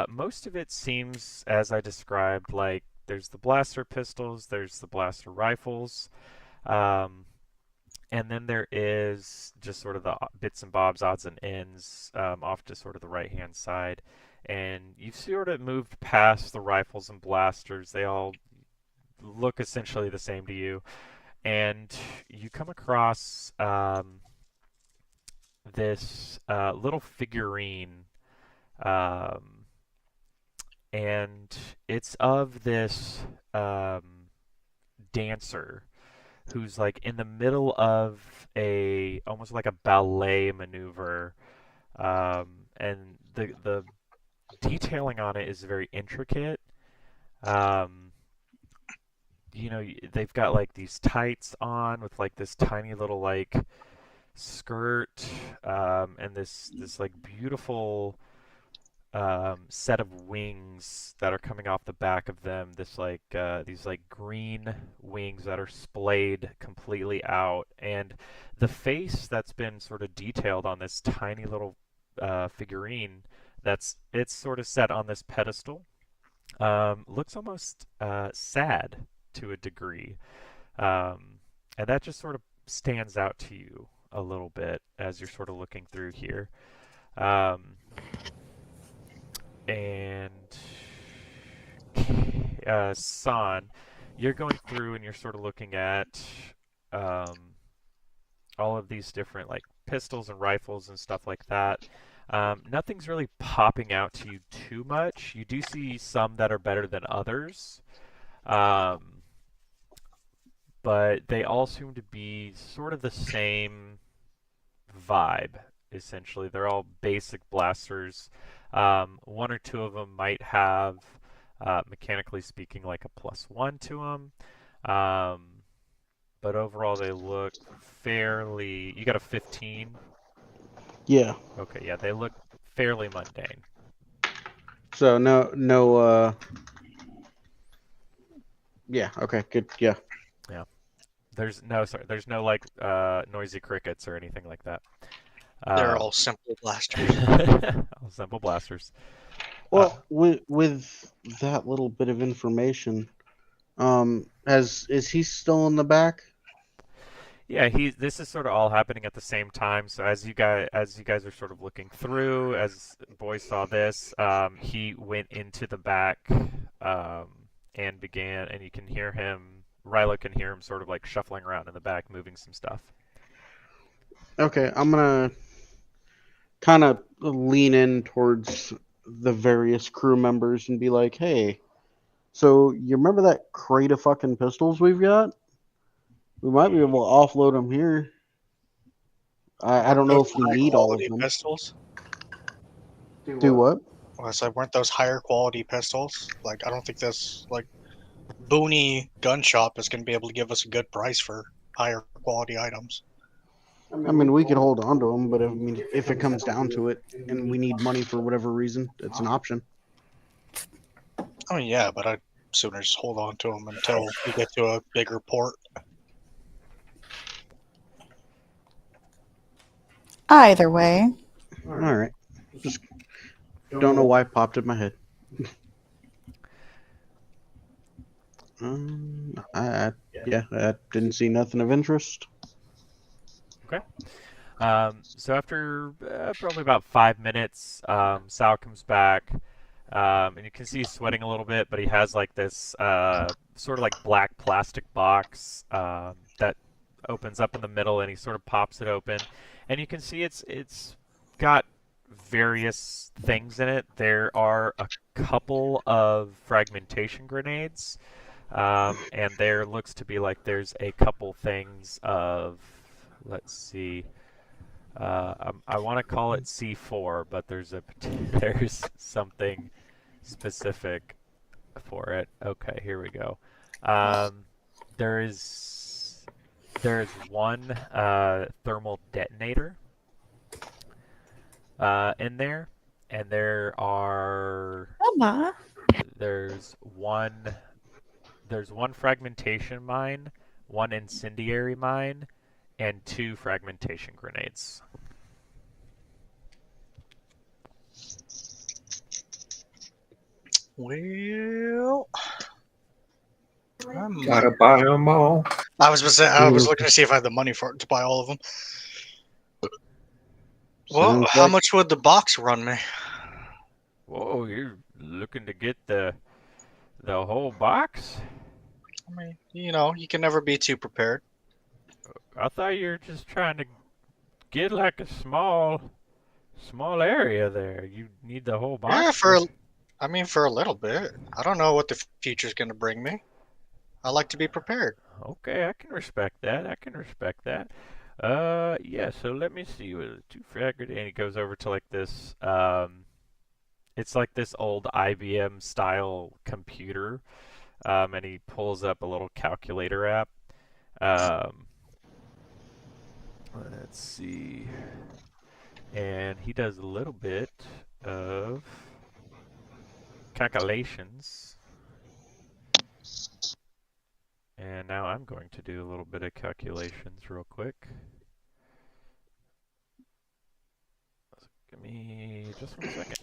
most of it seems, as I described, like there's the blaster pistols, there's the blaster rifles, and then there is just sort of the bits and bobs, odds and ends off to sort of the right-hand side. And you've sort of moved past the rifles and blasters. They all look essentially the same to you. And you come across this little figurine, and it's of this dancer who's like in the middle of almost like a ballet maneuver, and the detailing on it is very intricate. They've got like these tights on with like this tiny little like skirt, and this like beautiful set of wings that are coming off the back of them. This like these like green wings that are splayed completely out, and the face that's been sort of detailed on this tiny little figurine it's sort of set on this pedestal looks almost sad to a degree, and that just sort of stands out to you a little bit as you're sort of looking through here. And San, you're going through and you're sort of looking at all of these different like pistols and rifles and stuff like that. Nothing's really popping out to you too much. You do see some that are better than others. But they all seem to be sort of the same vibe, essentially. They're all basic blasters. One or two of them might have, mechanically speaking, like a +1 to them. But overall, they look fairly... You got a 15? Yeah. Okay, yeah, they look fairly mundane. So no yeah, okay, good, yeah. Yeah. There's no like noisy crickets or anything like that. They're all simple blasters. All simple blasters. Well, with that little bit of information, is he still in the back? Yeah, this is sort of all happening at the same time. So as you guys are sort of looking through, as Boy saw this, he went into the back and began, and you can hear him. Rilo can hear him sort of like shuffling around in the back, moving some stuff. Okay, I'm gonna kind of lean in towards the various crew members and be like, "Hey, so you remember that crate of fucking pistols we've got? We might be able to offload them here. I don't know Those if we high need all of quality them." pistols. Do what? Well, I said, weren't those higher quality pistols? Like, I don't think this like Booney gun shop is going to be able to give us a good price for higher quality items. I mean, we could hold on to them, but I mean, if it comes down to it, and we need money for whatever reason, it's an option. I mean, yeah, but I'd sooner just hold on to them until we get to a bigger port. Either way. All right. Just don't know why it popped in my head. I didn't see nothing of interest. Okay. So after probably about 5 minutes, Sal comes back, and you can see he's sweating a little bit, but he has like this sort of like black plastic box that opens up in the middle, and he sort of pops it open, and you can see it's got various things in it. There are a couple of fragmentation grenades, and there looks to be like there's a couple things of, let's see. I want to call it C4, but there's something specific for it. Okay, here we go. There's one thermal detonator in there, and there's one fragmentation mine, one incendiary mine, and 2 fragmentation grenades. Well, gotta buy them all. I was looking to see if I had the money to buy all of them. Well, how much would the box run me? Whoa, you're looking to get the whole box? I mean, you can never be too prepared. I thought you were just trying to get like a small area there. You need the whole box? Yeah, for a little bit. I don't know what the future's going to bring me. I like to be prepared. Okay, I can respect that. Yeah, so let me see. With 2 fragment, and he goes over to like this, it's like this old IBM style computer, and he pulls up a little calculator app. Let's see. And he does a little bit of calculations. And now I'm going to do a little bit of calculations real quick. Give me just 1 second.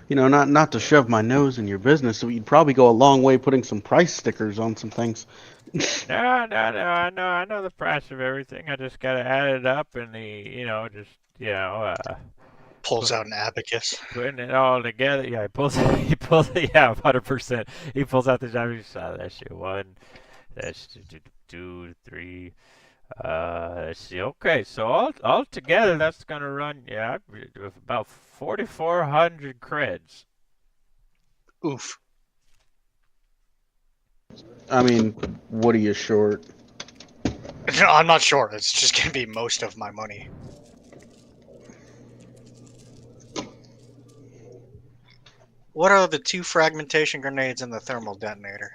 Not to shove my nose in your business, but you'd probably go a long way putting some price stickers on some things. No. I know the price of everything. I just gotta add it up, and pulls out an abacus. Putting it all together. Yeah, he pulls it. Yeah, 100%. He pulls out the abacus. That's your 1. That's 2, 3. Let's see. Okay, so all together, that's gonna run about 4,400 creds. Oof. I mean, what are you short? No, I'm not short. It's just gonna be most of my money. What are the 2 fragmentation grenades and the thermal detonator?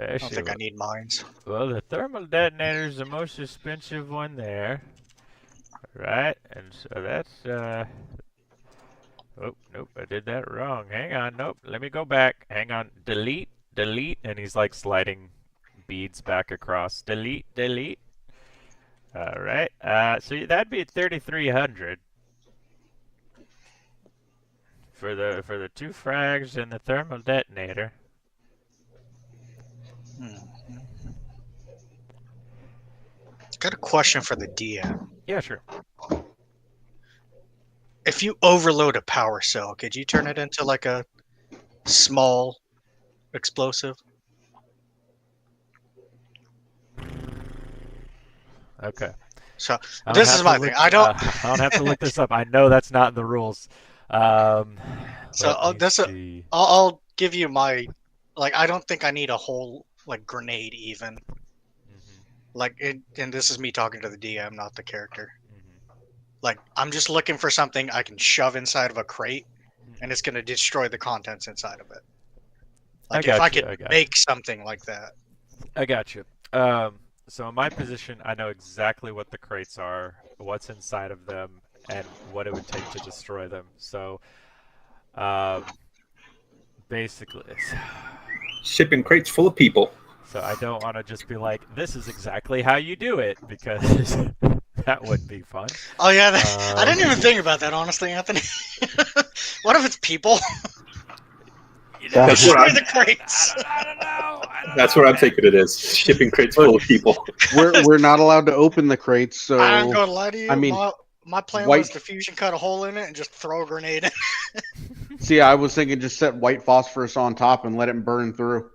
I don't think I need mines. Well, the thermal detonator is the most expensive one there. Right? And so that's, oh, nope, I did that wrong. Hang on, nope, let me go back. Hang on, delete, and he's like sliding beads back across. Delete. Alright, so that'd be 3,300. For the 2 frags and the thermal detonator. Got a question for the DM. Yeah, sure. If you overload a power cell, could you turn it into like a small explosive? Okay. So this is my thing. I don't. I don't have to look this up. I know that's not in the rules. So Let me see. I'll give you my. Like, I don't think I need a whole like grenade even. Like, and this is me talking to the DM, not the character. Like, I'm just looking for something I can shove inside of a crate, and it's gonna destroy the contents inside of it. Like, if I could make something like that. I got you. So in my position, I know exactly what the crates are, what's inside of them, and what it would take to destroy them. So, basically, shipping crates full of people. So I don't want to just be like, this is exactly how you do it, because that wouldn't be fun. Oh yeah, I didn't even think about that, honestly, Anthony. What if it's people? That's what the crates. I don't know. That's what I'm thinking it is. Shipping crates full of people. We're not allowed to open the crates, so I'm gonna lie to you. I mean, my plan was to fusion cut a hole in it and just throw a grenade in. See, I was thinking just set white phosphorus on top and let it burn through.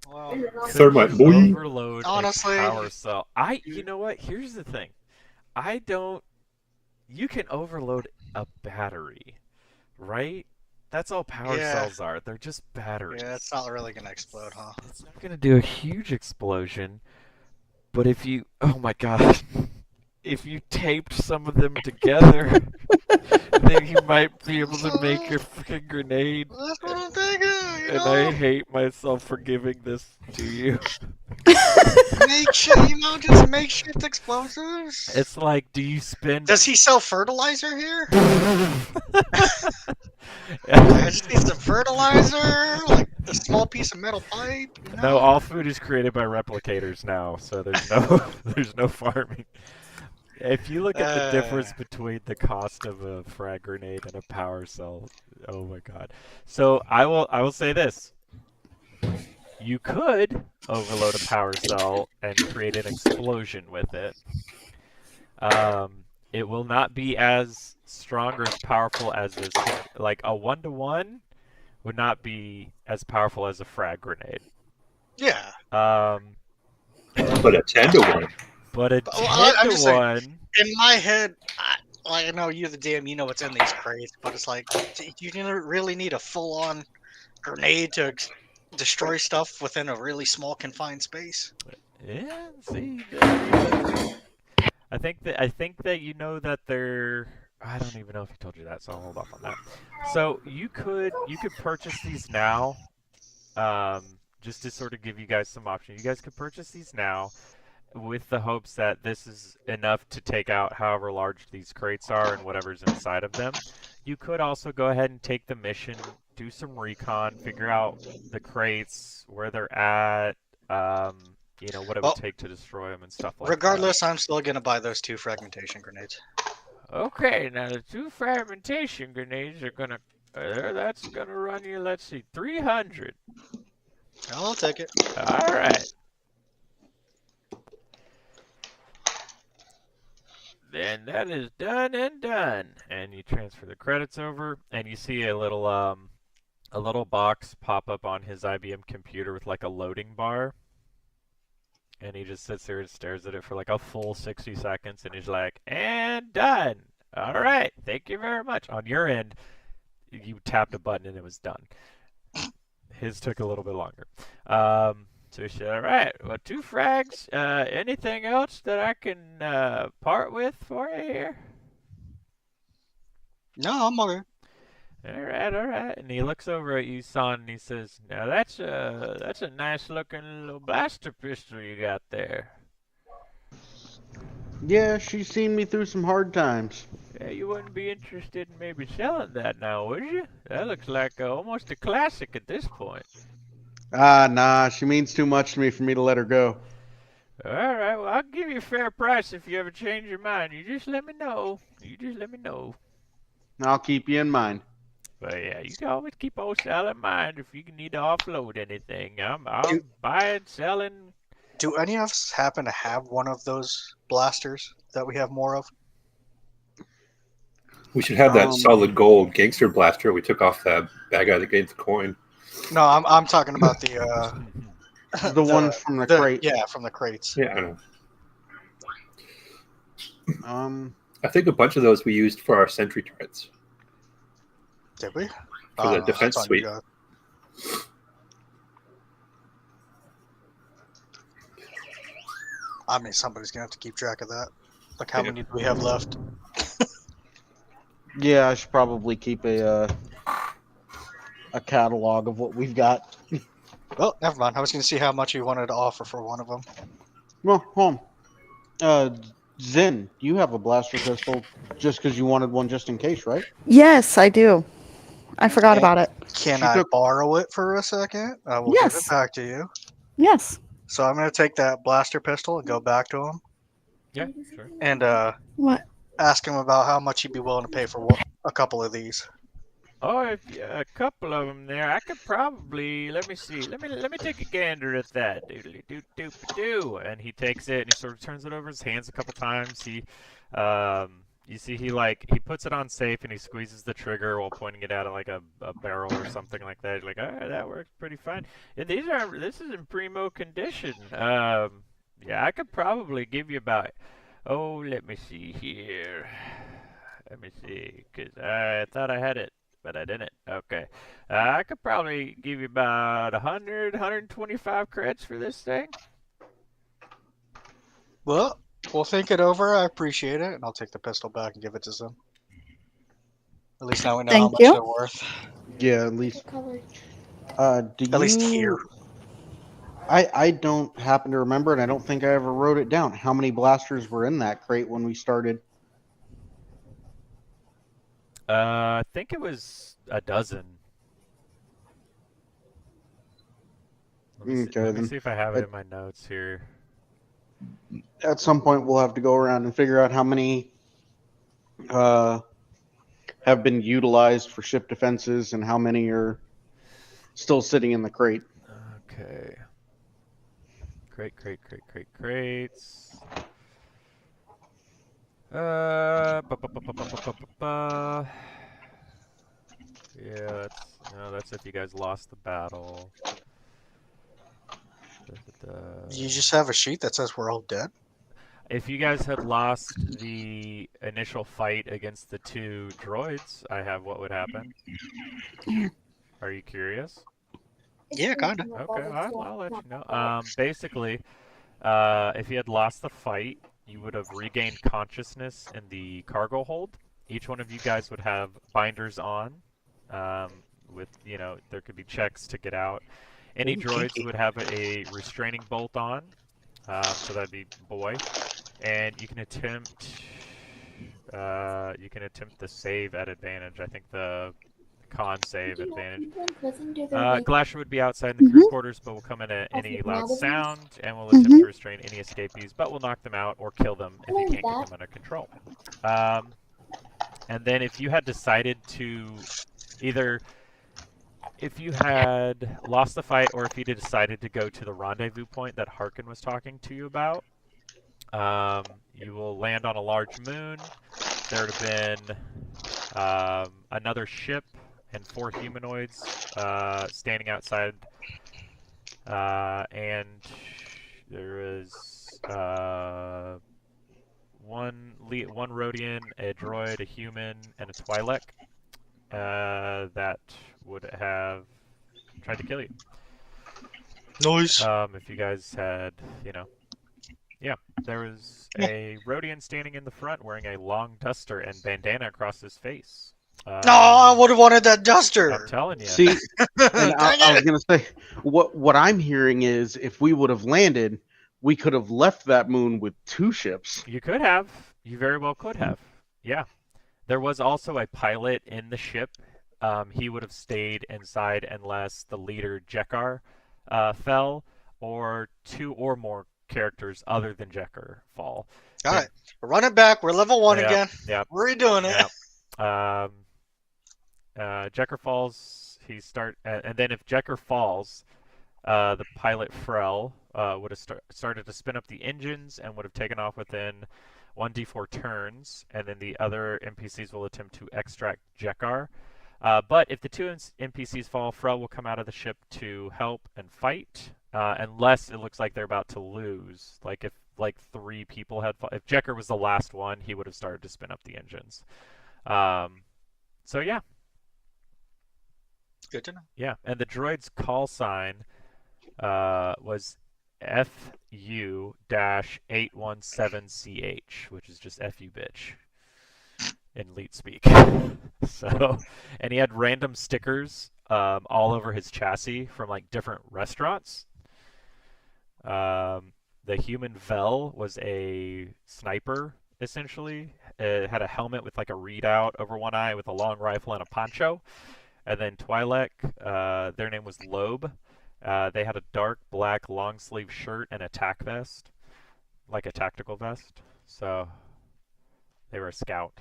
Well, Thermite boy. Overload honestly, a power cell. You know what? Here's the thing. You can overload a battery, right? That's all power cells are. They're just batteries. Yeah, it's not really gonna explode, huh? It's not gonna do a huge explosion, but if you, oh my god, if you taped some of them together, then you might be able to make your freaking grenade. That's what I'm thinking. And I hate myself for giving this to you. Just makeshift explosives. It's like, do you spend? Does he sell fertilizer here? I just need some fertilizer, like a small piece of metal pipe. You know? No, all food is created by replicators now, so there's no farming. If you look at the difference between the cost of a frag grenade and a power cell, oh my god. So I will say this. You could overload a power cell and create an explosion with it. It will not be as strong or as powerful as this. Like a 1-to-1 would not be as powerful as a frag grenade. Yeah. But a 10-to-1. But a 10-to-1. In my head, I know you're the DM, you know what's in these crates, but it's like, you really need a full-on grenade to destroy stuff within a really small confined space. Yeah, see, I think that you know that they're. I don't even know if he told you that, so I'll hold off on that. So you could purchase these now, just to sort of give you guys some options. You guys could purchase these now, with the hopes that this is enough to take out however large these crates are and whatever's inside of them. You could also go ahead and take the mission, do some recon, figure out the crates, where they're at, what it would take to destroy them and stuff like regardless, I'm still going to buy those 2 fragmentation grenades. Okay, now the 2 fragmentation grenades are going to... that's going to run you, let's see, 300. I'll take it. All right. Then that is done and done. And you transfer the credits over, and you see a little box pop up on his IBM computer with like a loading bar. And he just sits there and stares at it for like a full 60 seconds, and he's like, and done. All right, thank you very much. On your end, you tapped a button and it was done. His took a little bit longer. So he said, all right, well, 2 frags. Anything else that I can part with for you here? No, I'm okay. All right. And he looks over at you, son, and he says, now that's a nice looking little blaster pistol you got there. Yeah, she's seen me through some hard times. Yeah, you wouldn't be interested in maybe selling that now, would you? That looks like almost a classic at this point. Nah, she means too much to me for me to let her go. All right, well, I'll give you a fair price if you ever change your mind. You just let me know. I'll keep you in mind. But yeah, you can always keep old Sal in mind if you need to offload anything. I'm buying, selling. Do any of us happen to have one of those blasters that we have more of? We should have that solid gold gangster blaster we took off that bad guy that gave the coin. No, I'm talking about the the one from the crate. Yeah, from the crates. Yeah, I know. I think a bunch of those we used for our sentry turrets. Did we? For the defense suite. I mean, somebody's gonna have to keep track of that. Like, how many do we have left? Yeah, I should probably keep a catalog of what we've got. Well, never mind. I was gonna see how much you wanted to offer for one of them. Well, hold on. Zen, you have a blaster pistol just because you wanted one just in case, right? Yes, I do. I forgot about it. Can I borrow it for a second? I will give it back to you. Yes. So I'm going to take that blaster pistol and go back to him. Yeah, sure. And what? Ask him about how much he'd be willing to pay for a couple of these. Oh, a couple of them there. I could probably, let me see. Let me take a gander at that. Doodly doo doo doo. And he takes it and he sort of turns it over his hands a couple times. You see he puts it on safe and he squeezes the trigger while pointing it at like a barrel or something like that. He's like, oh, that works pretty fine. And this is in primo condition. Yeah, I could probably give you about, let me see here. Let me see, because I thought I had it, but I didn't. Okay. I could probably give you about 100, 125 creds for this thing. Well, we'll think it over. I appreciate it, and I'll take the pistol back and give it to Zim. At least now we know how much they're worth. Yeah, at least. At least here. I don't happen to remember, and I don't think I ever wrote it down. How many blasters were in that crate when we started? I think it was a dozen. Let me see if I have it in my notes here. At some point, we'll have to go around and figure out how many have been utilized for ship defenses and how many are still sitting in the crate. Okay. Crates. Yeah, that's if you guys lost the battle. You just have a sheet that says we're all dead? If you guys had lost the initial fight against the two droids, I have what would happen. Are you curious? Yeah, kinda. Okay, I'll let you know. Basically, if you had lost the fight, you would have regained consciousness in the cargo hold. Each one of you guys would have binders on, with, there could be checks to get out. Any droids would have a restraining bolt on, so that'd be boy. And you can attempt the save at advantage. I think the con save advantage. Glasher would be outside in the crew quarters, but will come in at any loud sound and will attempt to restrain any escapees, but will knock them out or kill them if he can't keep them under control. And then if you had decided to if you had lost the fight or if you decided to go to the rendezvous point that Harkin was talking to you about, you will land on a large moon. There would have been another ship and 4 humanoids standing outside, and there is one Rhodian, a droid, a human, and a Twi'lek that would have tried to kill you. Nice. If you guys had, yeah, there was a Rhodian standing in the front wearing a long duster and bandana across his face. I would have wanted that duster. I'm telling you. See, and I was gonna say, what I'm hearing is if we would have landed, we could have left that moon with 2 ships. You could have. You very well could have. Yeah. There was also a pilot in the ship. He would have stayed inside unless the leader, Gearscore, fell, or 2 or more characters other than Gearscore fall. All right. Run it back. We're level 1 again. Yeah. We're redoing it. Yep. Jekker falls. And then if Jekker falls, the pilot Frel would have started to spin up the engines and would have taken off within 1d4 turns, and then the other NPCs will attempt to extract Jekkar. But if the two NPCs fall, Frel will come out of the ship to help and fight, unless it looks like they're about to lose. Like if 3 people if Jekker was the last one, he would have started to spin up the engines. So yeah. Good to know. Yeah, and the droid's call sign was FU-817CH, which is just FU bitch in Leet speak. So, and he had random stickers all over his chassis from like different restaurants. The human Vel was a sniper, essentially. It had a helmet with like a readout over one eye with a long rifle and a poncho. And then Twi'lek, their name was Loeb. They had a dark black long sleeve shirt and a tac vest, like a tactical vest. So they were a scout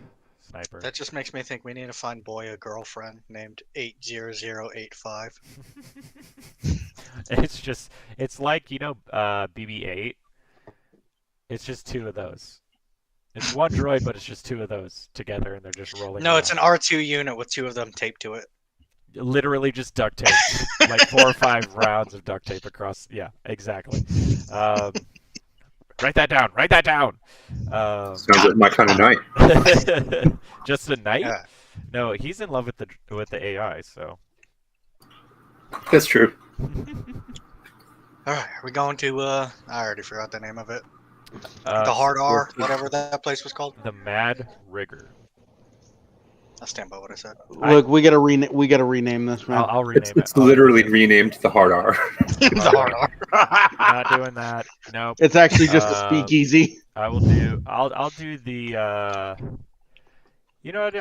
sniper. That just makes me think we need to find Boy a girlfriend named 80085. It's like, BB-8. It's just 2 of those. It's one droid, but it's just 2 of those together, and they're just rolling. No, around. It's an R2 unit with 2 of them taped to it. Literally just duct tape, like 4 or 5 rounds of duct tape across. Yeah, exactly. Write that down. Write that down. Sounds like my kind of night. Just a night? Yeah. No, he's in love with the AI. So That's true. All right, are we going to? I already forgot the name of it. the The Hard R, whatever that place was called. The Mad Rigger. I'll stand by what I said. Look, we gotta rename this, man. I'll rename it. It's literally renamed the Hard R. The Hard R. Not doing that. Nope. It's actually just a speakeasy. I'll do the. You know what?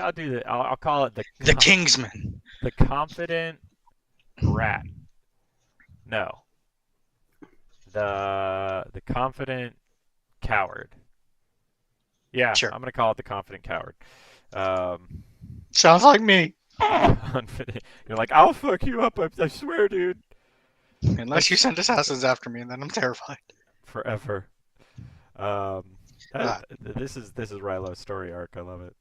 I'll call it the Kingsman. The Confident Rat. No. The Confident Coward. Yeah, Sure. I'm gonna call it the Confident Coward. Sounds like me. You're like, I'll fuck you up. I swear, dude. Unless you send assassins after me, and then I'm terrified. Forever. This is Rylo's story arc. I love it.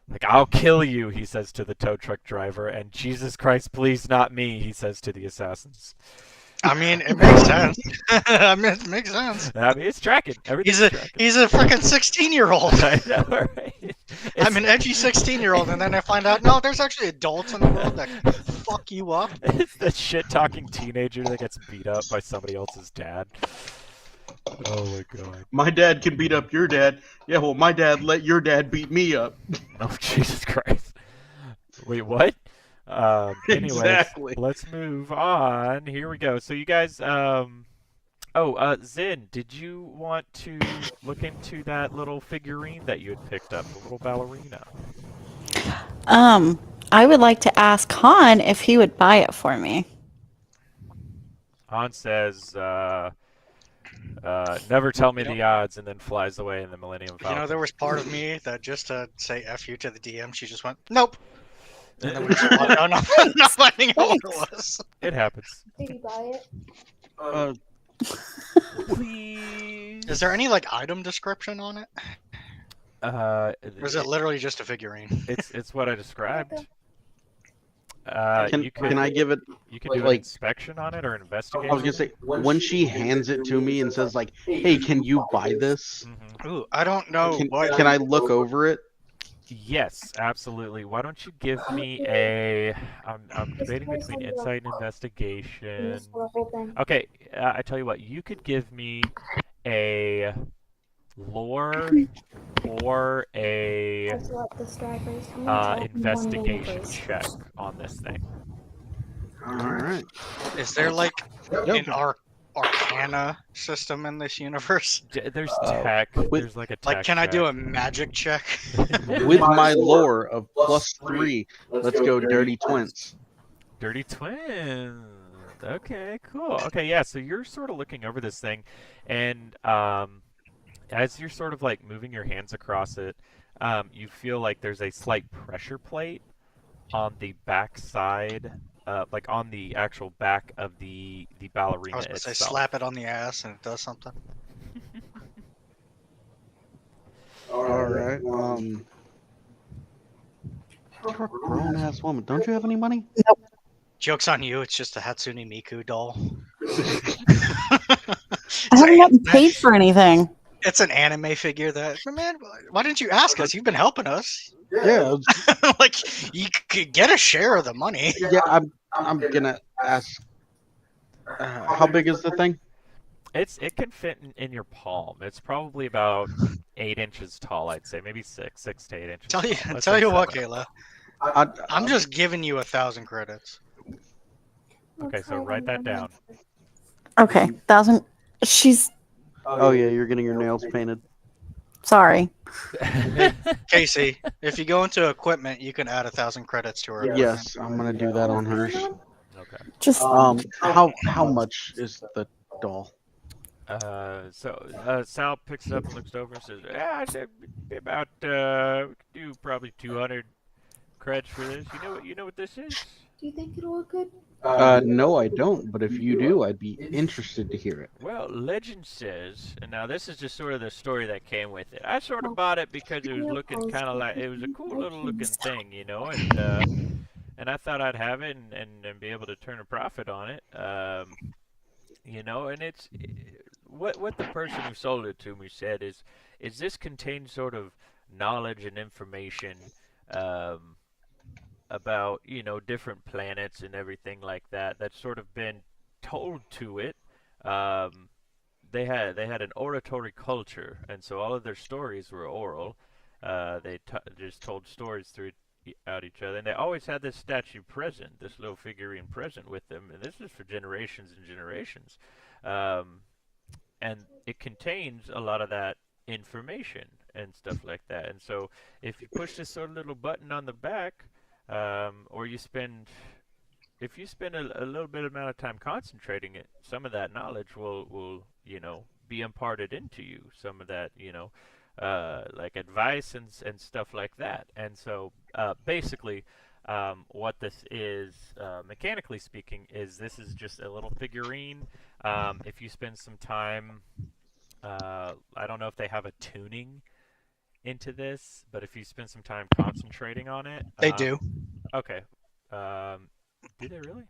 Like, I'll kill you, he says to the tow truck driver, and Jesus Christ, please not me, he says to the assassins. I mean, it makes sense. It makes sense. I mean, it's tracking. He's a freaking 16-year-old. I know, right? I'm an edgy 16-year-old, and then I find out, no, there's actually adults in the world that can fuck you up. It's the shit-talking teenager that gets beat up by somebody else's dad. Oh my god. My dad can beat up your dad. Yeah, well, my dad let your dad beat me up. Oh, Jesus Christ. Wait, what? Anyways, exactly. Let's move on. Here we go. So you guys, Zin, did you want to look into that little figurine that you had picked up, the little ballerina? I would like to ask Han if he would buy it for me. Han says, never tell me the odds, and then flies away in the Millennium Falcon. You know, there was part of me that just to say F you to the DM, she just went, nope. And then we just walked out, not finding out what it was. It happens. Did you buy it? Please. Is there any, like, item description on it? Or is it literally just a figurine? It's what I described. Can I give it? You can do an inspection on it or investigation. I was gonna say when she hands it to me and says like, "Hey, can you buy this?" Mm-hmm. Ooh, I don't know. Can I look over it? Yes, absolutely. Why don't you give me a? I'm debating between insight and investigation. Okay, I tell you what. You could give me a lore or a investigation check on this thing. All right. Is there like an arcana system in this universe? There's tech. There's like a tech. Like, can I do a magic check? With my lore of +3, let's go Dirty Twins. Dirty Twins. Okay, cool. Okay, yeah. So you're sort of looking over this thing, and as you're sort of like moving your hands across it, you feel like there's a slight pressure plate on the back side, like on the actual back of the ballerina I was gonna say itself. slap it on the ass and it does something. All right. Grown ass woman. Don't you have any money? Nope. Joke's on you. It's just a Hatsune Miku doll. I haven't gotten paid for anything. It's an anime figure that, man, why didn't you ask us? You've been helping us. Yeah. Like, you could get a share of the money. Yeah. I'm gonna ask. How big is the thing? It can fit in your palm. It's probably about 8 inches tall, I'd say, maybe 6 to 8 inches. Tell you what, Kayla. I'm just giving you 1,000 credits. Okay, so write that down. Okay, 1,000. She's. Oh yeah, you're getting your nails painted. Sorry. Casey, if you go into equipment, you can add 1,000 credits to her equipment. Yes, I'm gonna do that on hers. Okay. Just. How much is the doll? Sal picks it up and looks over and says, "Yeah, I said about we could do probably 200 creds for this. You know what this is?" Do you think it'll look good? No, I don't. But if you do, I'd be interested to hear it. Well, legend says, and now this is just sort of the story that came with it. I sort of bought it because it was looking kind of like, it was a cool little looking thing, you know, and I thought I'd have it and be able to turn a profit on it. You know, and it's what the person who sold it to me said is this contains sort of knowledge and information about, you know, different planets and everything like that that's sort of been told to it. They had an oratory culture, and so all of their stories were oral. They just told stories through out each other, and they always had this statue present, this little figurine present with them, and this is for generations and generations. And it contains a lot of that information and stuff like that. And so if you push this sort of little button on the back, or if you spend a little bit amount of time concentrating it, some of that knowledge will you know, be imparted into you. Some of that, you know, like advice and stuff like that. And so basically, what this is, mechanically speaking, is this is just a little figurine. If you spend some time, I don't know if they have a tuning into this, but if you spend some time concentrating on it, They do. Okay. Do they really?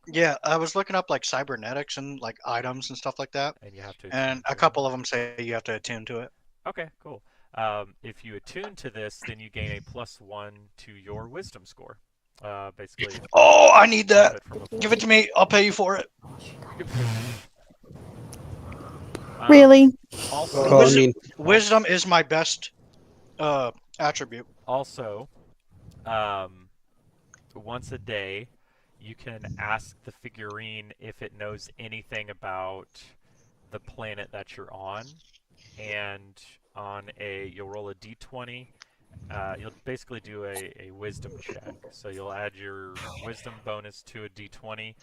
Yeah, I was looking up like cybernetics and like items and stuff like that. And you have to. And a couple of them say you have to attune to it. Okay, cool. If you attune to this, then you gain a +1 to your wisdom score. Basically. Oh, I need that. Give it to me. I'll pay you for it. Really? Also, wisdom is my best attribute. Also, once a day, you can ask the figurine if it knows anything about the planet that you're on, and you'll roll a d20. You'll basically do a wisdom check. So you'll add your wisdom bonus to a d20.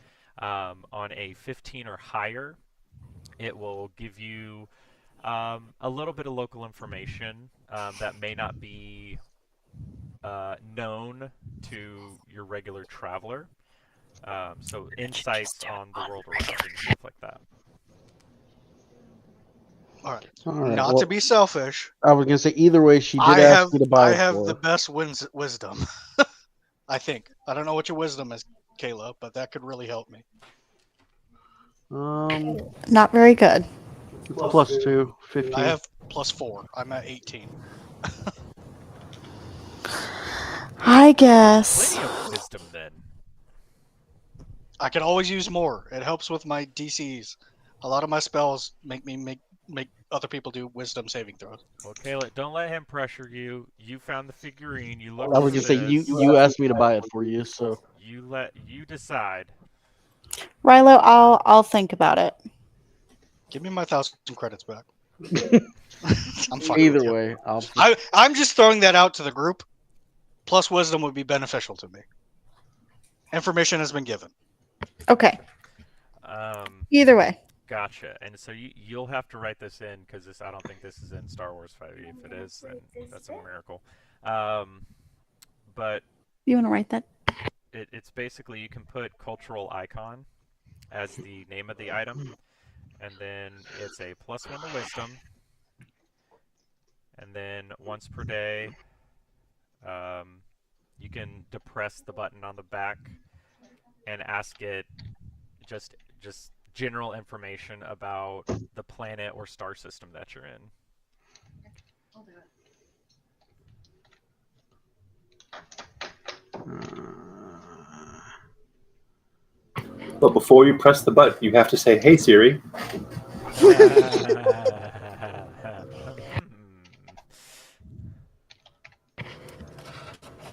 On a 15 or higher, it will give you a little bit of local information that may not be known to your regular traveler. So insights on the world around you and stuff like that. All right. Not to be selfish. I was gonna say either way, she did ask me to buy it. I have the best wisdom. I think. I don't know what your wisdom is, Kayla, but that could really help me. Not very good. +2, 15. I have +4. I'm at 18. I guess. Plenty of wisdom then. I can always use more. It helps with my DCs. A lot of my spells make me make other people do wisdom saving throws. Well, Kayla, don't let him pressure you. You found the figurine. You looked. I was gonna say you asked me to buy it for you, so you decide. Rilo, I'll think about it. Give me my 1,000 credits back. I'm fine. Either way, I'm just throwing that out to the group. Plus wisdom would be beneficial to me. Information has been given. Okay. Either way. Gotcha. And so you'll have to write this in because I don't think this is in Star Wars 5e. If it is, then that's a miracle. But You want to write that? It's basically you can put cultural icon as the name of the item, and then it's a +1 to wisdom, and then once per day, you can depress the button on the back and ask it just general information about the planet or star system that you're in. But before you press the button, you have to say, "Hey Siri."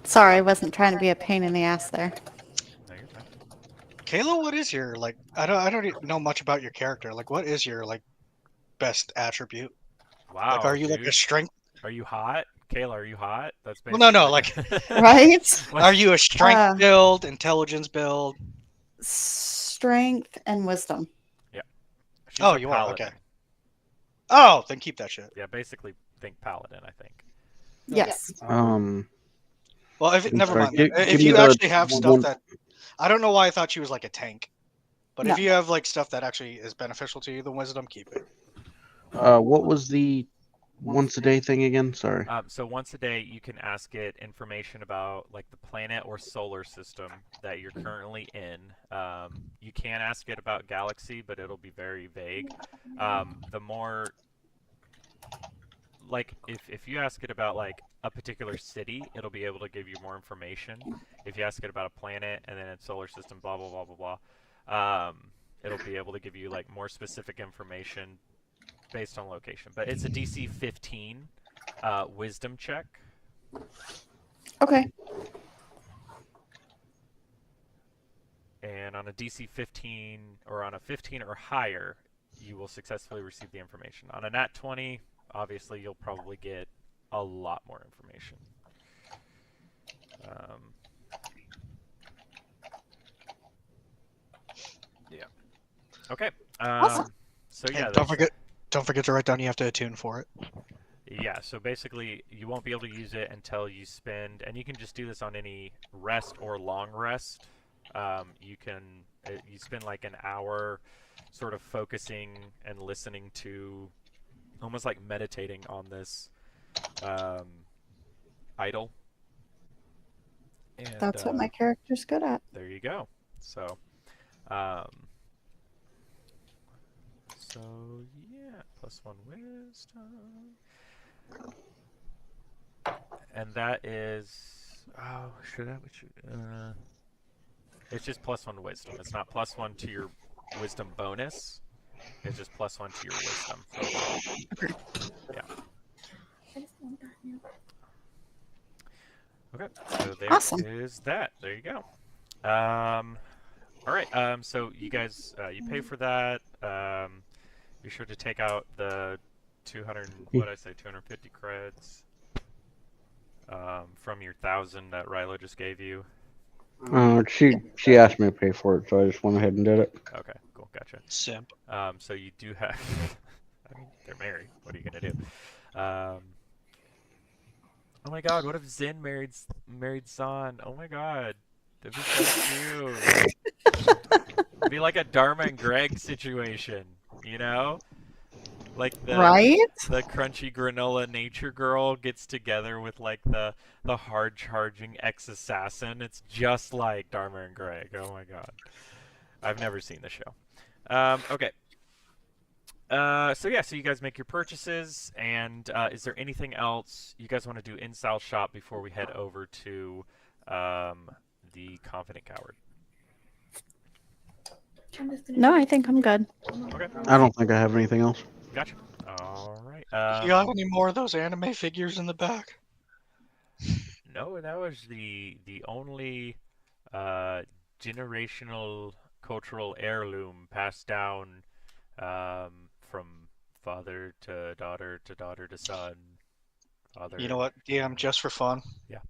Sorry, I wasn't trying to be a pain in the ass there. No, you're fine. Kayla, what is your like? I don't know much about your character. Like, what is your like best attribute? Wow. Like, are you dude. like a strength? Are you hot, Kayla? Are you hot? That's basically. Well, no, like, right? Are you a strength build, intelligence build? Strength and wisdom. Yeah. She's oh, a you paladin. are okay. Oh, then keep that shit. Yeah, basically think paladin, I think. Yes. Well, if never sorry, mind. give If me you the actually have stuff one- that, I don't know why I thought she was like a tank, but No. if you have like stuff that actually is beneficial to you, then wisdom, keep it. What was the once a day thing again? Sorry. So once a day, you can ask it information about like the planet or solar system that you're currently in. You can ask it about galaxy, but it'll be very vague. The more like if you ask it about like a particular city, it'll be able to give you more information. If you ask it about a planet and then its solar system, blah blah blah blah blah, it'll be able to give you like more specific information based on location. But it's a DC 15 wisdom check. Okay. And on a DC 15 or on a 15 or higher, you will successfully receive the information. On a nat 20, obviously you'll probably get a lot more information. Yeah. Okay. Awesome. So yeah. Hey, don't forget to write down. You have to attune for it. Yeah. So basically, you won't be able to use it until you spend, and you can just do this on any rest or long rest. You spend like an hour, sort of focusing and listening to, almost like meditating on this idol. And, that's what my character's good at. There you go. So, yeah, +1 wisdom, and that is it's just +1 wisdom. It's not +1 to your wisdom bonus. It's just +1 to your wisdom. Okay. Yeah. Okay, so there Awesome. is that. There you go. All right. So you guys, you pay for that. Be sure to take out the 250 creds from your 1,000 that Rilo just gave you. She asked me to pay for it, so I just went ahead and did it. Okay, cool, gotcha. Simp. So you do have. I mean, they're married. What are you gonna do? Oh my God! What if Zin married San? Oh my God, that'd be so cute. It'd be like a Dharma and Greg situation, you know? Like the crunchy granola nature girl gets together with like the hard charging ex-assassin. It's just like Dharma and Greg. Oh my God. I've never seen the show. Okay. So yeah, so you guys make your purchases, and is there anything else you guys want to do in South Shop before we head over to the Confident Coward? No, I think I'm good. Okay. I don't think I have anything else. Gotcha. All right. You got any more of those anime figures in the back? No, that was the only generational cultural heirloom passed down from father to daughter to son. Father. You know what, DM, just for fun. Yeah.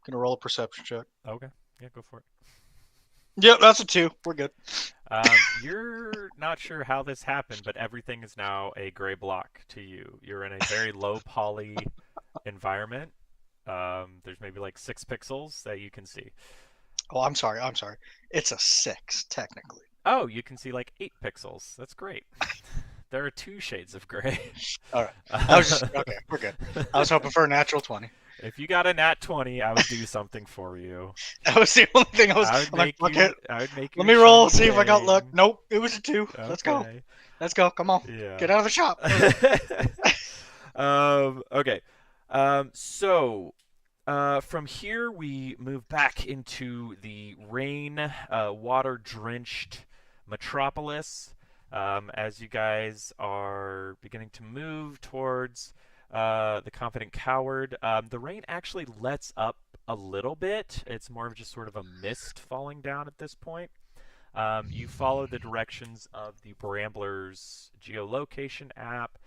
Gonna roll a perception check. Okay. Yeah, go for it. Yep, that's a 2. We're good. You're not sure how this happened, but everything is now a gray block to you. You're in a very low poly environment. There's maybe like 6 pixels that you can see. Oh, I'm sorry. It's a 6, technically. Oh, you can see like 8 pixels. That's great. There are 2 shades of gray. All right. I was just okay. We're good. I was hoping for a natural 20. If you got a nat 20, I would do something for you. That was the only thing I was. I would make Let you me roll. shiny See if I got luck. thing. Nope, it was a 2. Okay. Let's go. Let's go. Come on. Yeah. Get out of the shop. Okay. So from here we move back into the rain, water-drenched metropolis. As you guys are beginning to move towards the Confident Coward, the rain actually lets up a little bit. It's more of just sort of a mist falling down at this point. You follow the directions of the Bramblers geolocation app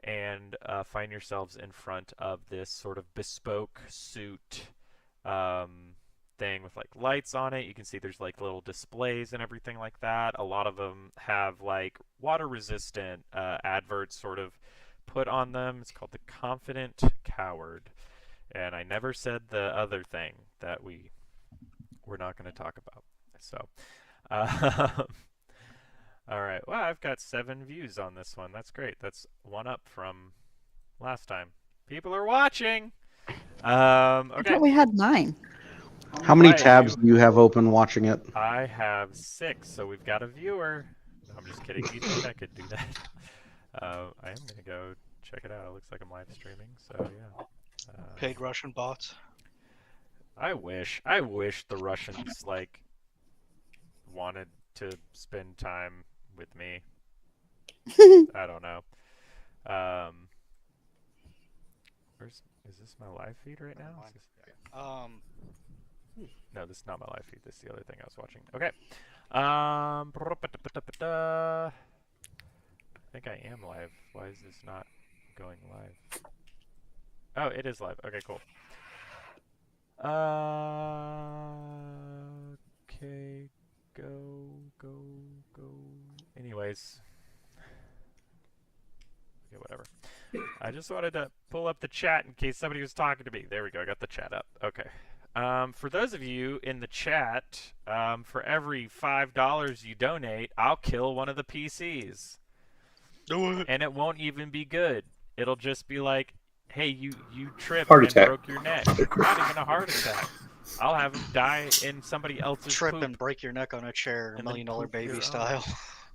and find yourselves in front of this sort of bespoke suit thing with like lights on it. You can see there's like little displays and everything like that. A lot of them have like water resistant adverts sort of put on them. It's called the Confident Coward. And I never said the other thing that we're not going to talk about. So, all right. Well, I've got 7 views on this one. That's great. That's 1 up from last time. People are watching. Okay. I thought we had 9. How many tabs do you have open watching it? I have 6, so we've got a viewer. I'm just kidding. You think I could do that? I am going to go check it out. It looks like I'm live streaming, so yeah. Paid Russian bots. I wish the Russians like wanted to spend time with me. I don't know. Is this my live feed right now? No, this is not my live feed. This is the other thing I was watching. Okay. I think I am live. Why is this not going live? Oh, it is live. Okay, cool. Okay, go. Anyways. Okay, whatever. I just wanted to pull up the chat in case somebody was talking to me. There we go. I got the chat up. Okay. For those of you in the chat, for every $5 you donate, I'll kill one of the PCs. Do it. And it won't even be good. It'll just be like, hey, you tripped Heart and attack. broke your neck. Not even a heart attack. I'll have him die in somebody else's Trip poop. and break your neck on a chair, And $1 Million then poop Baby your style.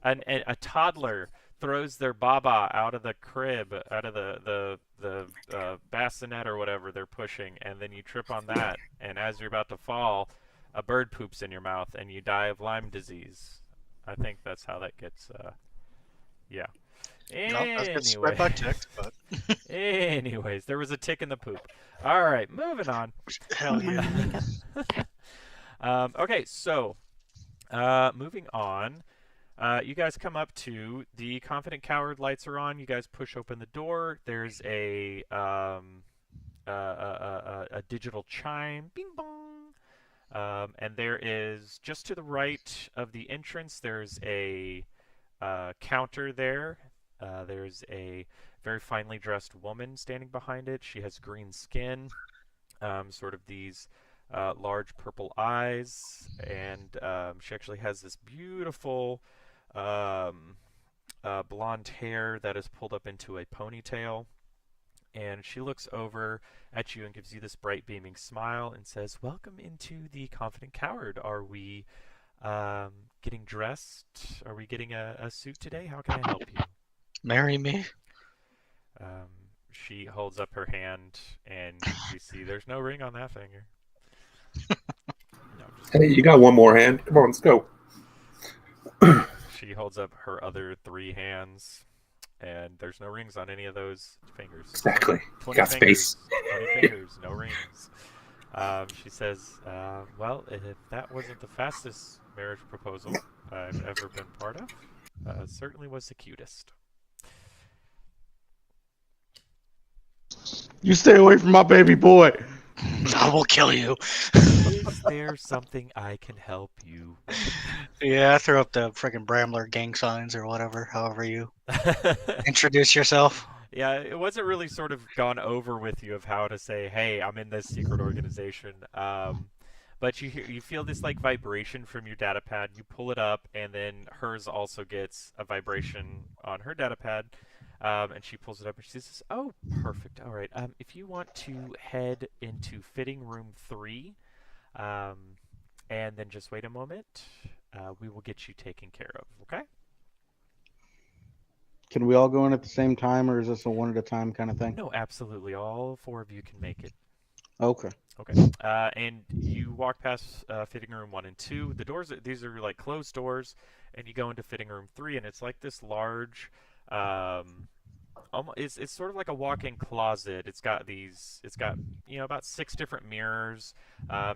And a toddler throws their baba out of the crib, out of the bassinet or whatever they're pushing, and then you trip on that, and as you're about to fall, a bird poops in your mouth, and you die of Lyme disease. I think that's how that gets, yeah. That's right by ticked, but... Anyways, there was a tick in the poop. All right, moving on. Hell yeah. Okay, so moving on. You guys come up to the Confident Coward. Lights are on. You guys push open the door. There's a digital chime, bing bong, and there is just to the right of the entrance. There's a counter there. There's a very finely dressed woman standing behind it. She has green skin, sort of these large purple eyes, and she actually has this beautiful blonde hair that is pulled up into a ponytail. And she looks over at you and gives you this bright beaming smile and says, "Welcome into the Confident Coward. Are we getting dressed? Are we getting a suit today? How can I help you?" Marry me? She holds up her hand, and you see there's no ring on that finger. No, Hey, you got one more hand. Come on, let's go. She holds up her other 3 hands, and there's no rings on any of those fingers. Exactly. 20 Got fingers, space. 20 fingers, no rings. She says, well, if that wasn't the fastest marriage proposal I've ever been part of, it certainly was the cutest. You stay away from my baby boy. I will kill you. Is there something I can help you with? Yeah, I threw up the friggin' Brambler gang signs or whatever, however you introduce yourself. Yeah, it wasn't really sort of gone over with you of how to say, "Hey, I'm in this secret organization." But you feel this like vibration from your data pad. You pull it up, and then hers also gets a vibration on her data pad. And she pulls it up and she says, "Oh, perfect. All right. If you want to head into fitting room 3, um, and then just wait a moment, we will get you taken care of. Okay?" Can we all go in at the same time, or is this a one at a time kind of thing? No, absolutely. All 4 of you can make it. Okay. Okay. And you walk past fitting room 1 and 2. The doors, these are like closed doors, and you go into fitting room 3, and it's like this large, it's sort of like a walk-in closet. It's got about 6 different mirrors.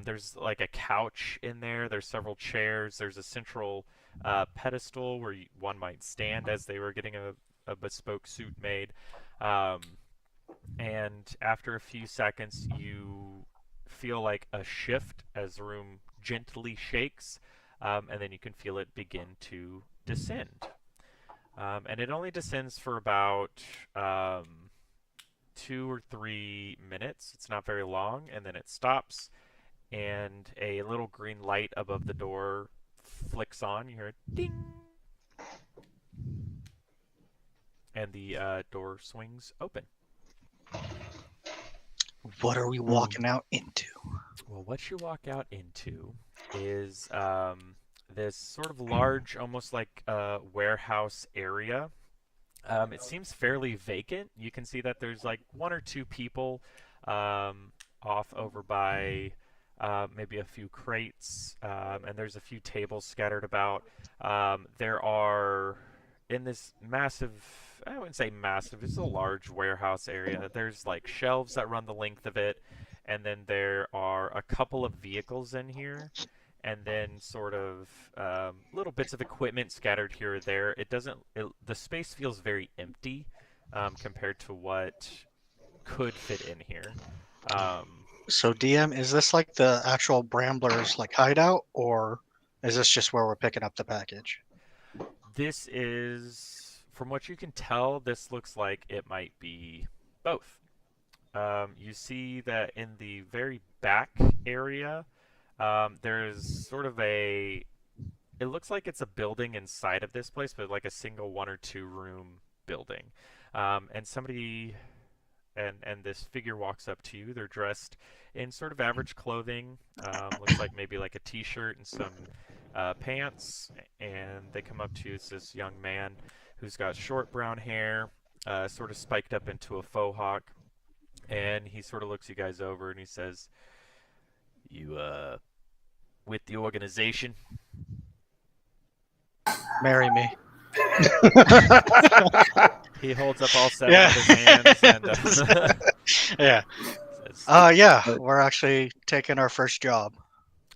There's like a couch in there. There's several chairs. There's a central pedestal where one might stand as they were getting a bespoke suit made. And after a few seconds, you feel like a shift as the room gently shakes, and then you can feel it begin to descend. And it only descends for about 2 or 3 minutes. It's not very long, and then it stops, and a little green light above the door flicks on. You hear a ding, and the door swings open. What are we walking out into? Well, what you walk out into is this sort of large, almost like warehouse area. It seems fairly vacant. You can see that there's like 1 or 2 people off over by maybe a few crates, and there's a few tables scattered about. There are, in this massive, I wouldn't say massive, it's a large warehouse area. There's like shelves that run the length of it, and then there are a couple of vehicles in here, and then sort of little bits of equipment scattered here or there. The space feels very empty compared to what could fit in here. So DM, is this like the actual Bramblers like hideout, or is this just where we're picking up the package? This is, from what you can tell, this looks like it might be both. You see that in the very back area, there's sort of it looks like it's a building inside of this place, but like a single 1 or 2 room building. And somebody, and this figure walks up to you. They're dressed in sort of average clothing. Looks like maybe like a t-shirt and some pants. And they come up to you. It's this young man who's got short brown hair, sort of spiked up into a faux hawk. And he sort of looks you guys over and he says, "You, with the organization?" Marry me. He holds up all 7 of his hands and yeah. Says, yeah, we're actually taking our first job.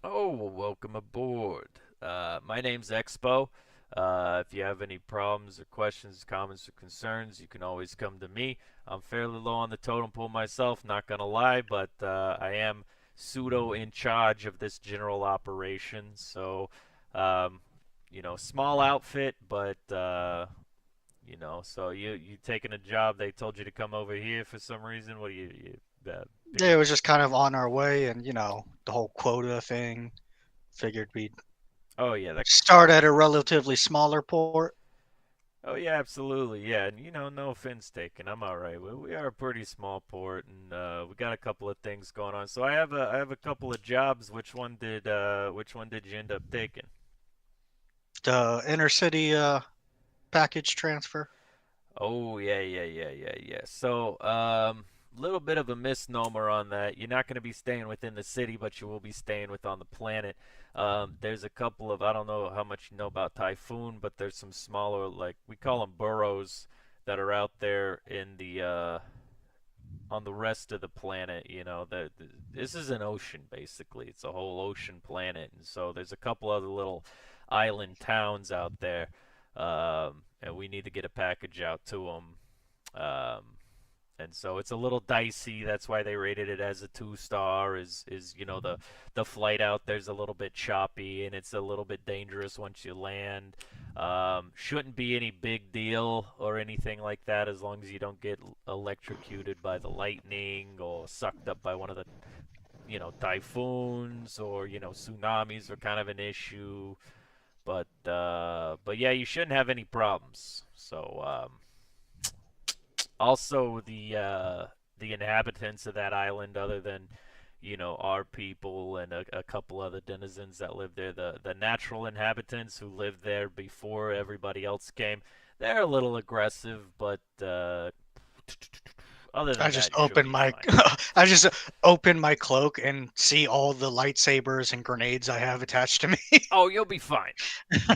"Oh, well, welcome aboard. My name's Expo. If you have any problems or questions, comments, or concerns, you can always come to me. I'm fairly low on the totem pole myself, not gonna lie, but I am pseudo in charge of this general operation. So, small outfit, but so you taking a job. They told you to come over here for some reason. What do you Yeah, it was just kind of on our way, and the whole quota thing. Figured we'd start at a relatively smaller port. Oh yeah, absolutely, yeah. And no offense taken, I'm all right. We are a pretty small port, and we got a couple of things going on. So I have a couple of jobs. Which one did you end up taking? The intercity package transfer. Oh yeah. So little bit of a misnomer on that. You're not going to be staying within the city, but you will be staying on the planet. There's a couple of, I don't know how much you know about Typhoon, but there's some smaller, like we call them boroughs, that are out there in the on the rest of the planet. This is an ocean basically. It's a whole ocean planet, and so there's a couple other little island towns out there, and we need to get a package out to them. And so it's a little dicey. That's why they rated it as a 2-star. Is the flight out there's a little bit choppy and it's a little bit dangerous once you land. Shouldn't be any big deal or anything like that as long as you don't get electrocuted by the lightning or sucked up by one of the typhoons or tsunamis are kind of an issue. But yeah, you shouldn't have any problems. So also the inhabitants of that island, other than our people and a couple other denizens that live there, the natural inhabitants who lived there before everybody else came, they're a little aggressive, but other than I that, just you should open be my fine. I just open my cloak and see all the lightsabers and grenades I have attached to me. Oh, you'll be fine.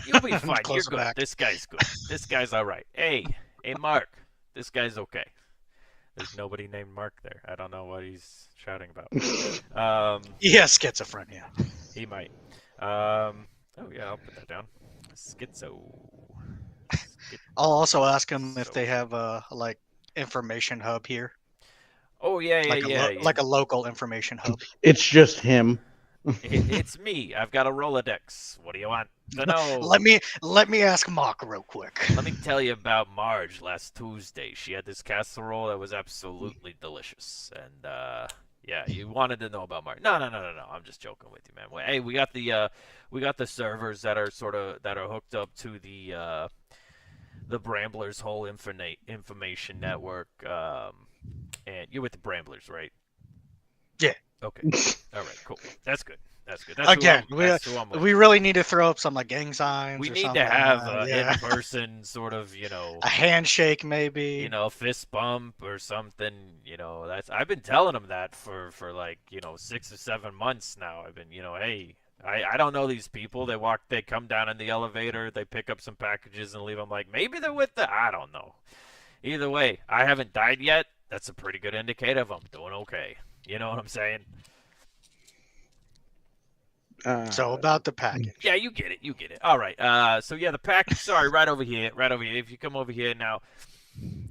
You'll be fine. You're Close it good. back. This guy's good. This guy's all right. Hey, Mark. This guy's okay. There's nobody named Mark there. I don't know what he's shouting about. He has schizophrenia. He might. Oh yeah, I'll put that down. Schizo. I'll also ask him if they have a information hub here. Oh yeah. Like a local information hub. It's just him. It's me. I've got a Rolodex. What do you want to know? Let me ask Mark real quick. Let me tell you about Marge last Tuesday. She had this casserole that was absolutely delicious. And yeah, you wanted to know about Marge. No. I'm just joking with you, man. Hey, we got the servers that are hooked up to the Bramblers whole information network. And you're with the Bramblers, right? Yeah. Okay. All right. Cool. That's good. That's Again, we really need to throw up some gang signs. We or need something. to have in-person sort of, a handshake maybe. Fist bump or something. I've been telling them that for 6 or 7 months now. I've been, hey, I don't know these people. They come down in the elevator, they pick up some packages and leave them. Like maybe they're I don't know. Either way, I haven't died yet. That's a pretty good indicator of I'm doing okay. You know what I'm saying? So about the package. Yeah, you get it. All right. So yeah, the package. Sorry, right over here. If you come over here now,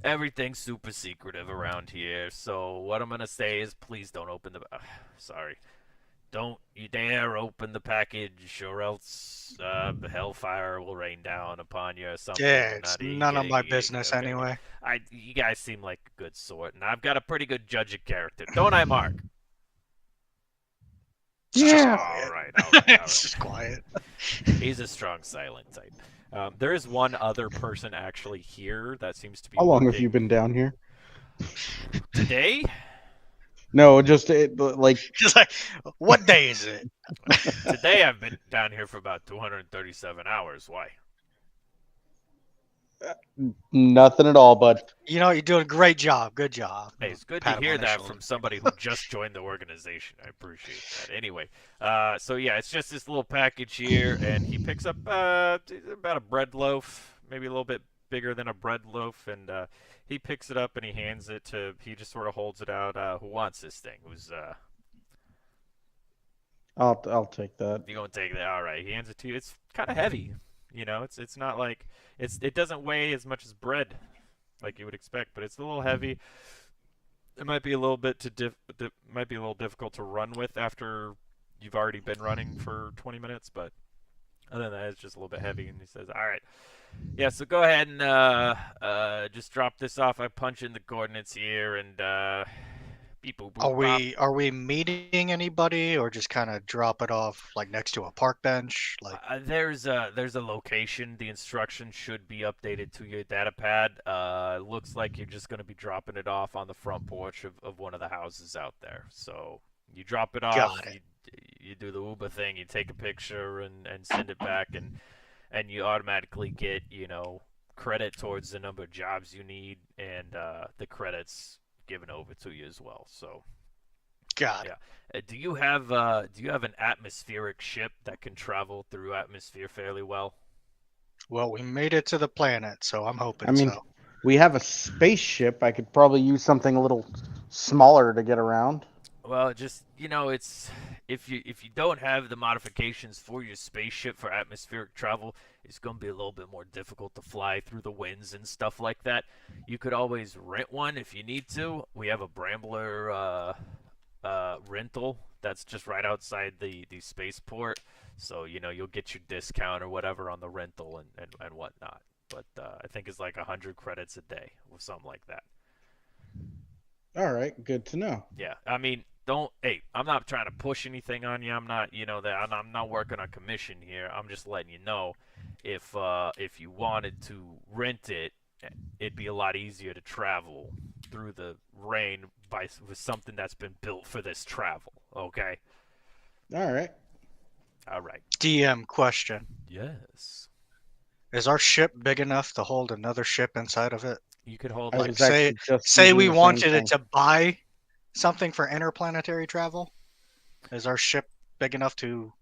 everything's super secretive around here. So what I'm gonna say is, please don't open the. Sorry, don't you dare open the package, or else hellfire will rain down upon you or something. Yeah, it's none of my business anyway. You guys seem like a good sort, and I've got a pretty good judge of character, don't I, Mark? Yeah. All right. It's just quiet. He's a strong silent type. There is one other person actually here that seems to be. How long have you been down here? Today? No, just what day is it? Today I've been down here for about 237 hours. Why? Nothing at all, bud. You're doing a great job. Good job. Hey, it's good to hear that from somebody who just joined the organization. I appreciate that. Anyway, so yeah, it's just this little package here, and he picks up about a bread loaf, maybe a little bit bigger than a bread loaf, and he picks it up and he just sort of holds it out. Who wants this thing? I'll take that. You gonna take that? All right. He hands it to you. It's kind of heavy. It's not like it doesn't weigh as much as bread, like you would expect, but it's a little heavy. It might be a little bit might be a little difficult to run with after you've already been running for 20 minutes, but other than that, it's just a little bit heavy. And he says, "All right, yeah, so go ahead and just drop this off. I punch in the coordinates here, and beep boop boop." Are we meeting anybody, or just kind of drop it off like next to a park bench? There's a location. The instructions should be updated to your data pad. Looks like you're just going to be dropping it off on the front porch of one of the houses out there. So you drop it off. Got it. You do the Uber thing. You take a picture and send it back, and you automatically get credit towards the number of jobs you need, and the credits given over to you as well. So got it. Yeah. Do you have an atmospheric ship that can travel through atmosphere fairly well? Well, we made it to the planet, so I'm hoping so. We have a spaceship. I could probably use something a little smaller to get around. Well, just if you don't have the modifications for your spaceship for atmospheric travel, it's going to be a little bit more difficult to fly through the winds and stuff like that. You could always rent one if you need to. We have a Brambler rental that's just right outside the spaceport, so you'll get your discount or whatever on the rental and whatnot. But I think it's like 100 credits a day or something like that. All right, good to know. Yeah, I mean, I'm not trying to push anything on you. I'm not, I'm not working on commission here. I'm just letting you know, if you wanted to rent it, it'd be a lot easier to travel through the rain with something that's been built for this travel. Okay. All right. All right. DM question. Yes. Is our ship big enough to hold another ship inside of it? You could hold like say we wanted it to buy something for interplanetary travel. Is our ship big enough to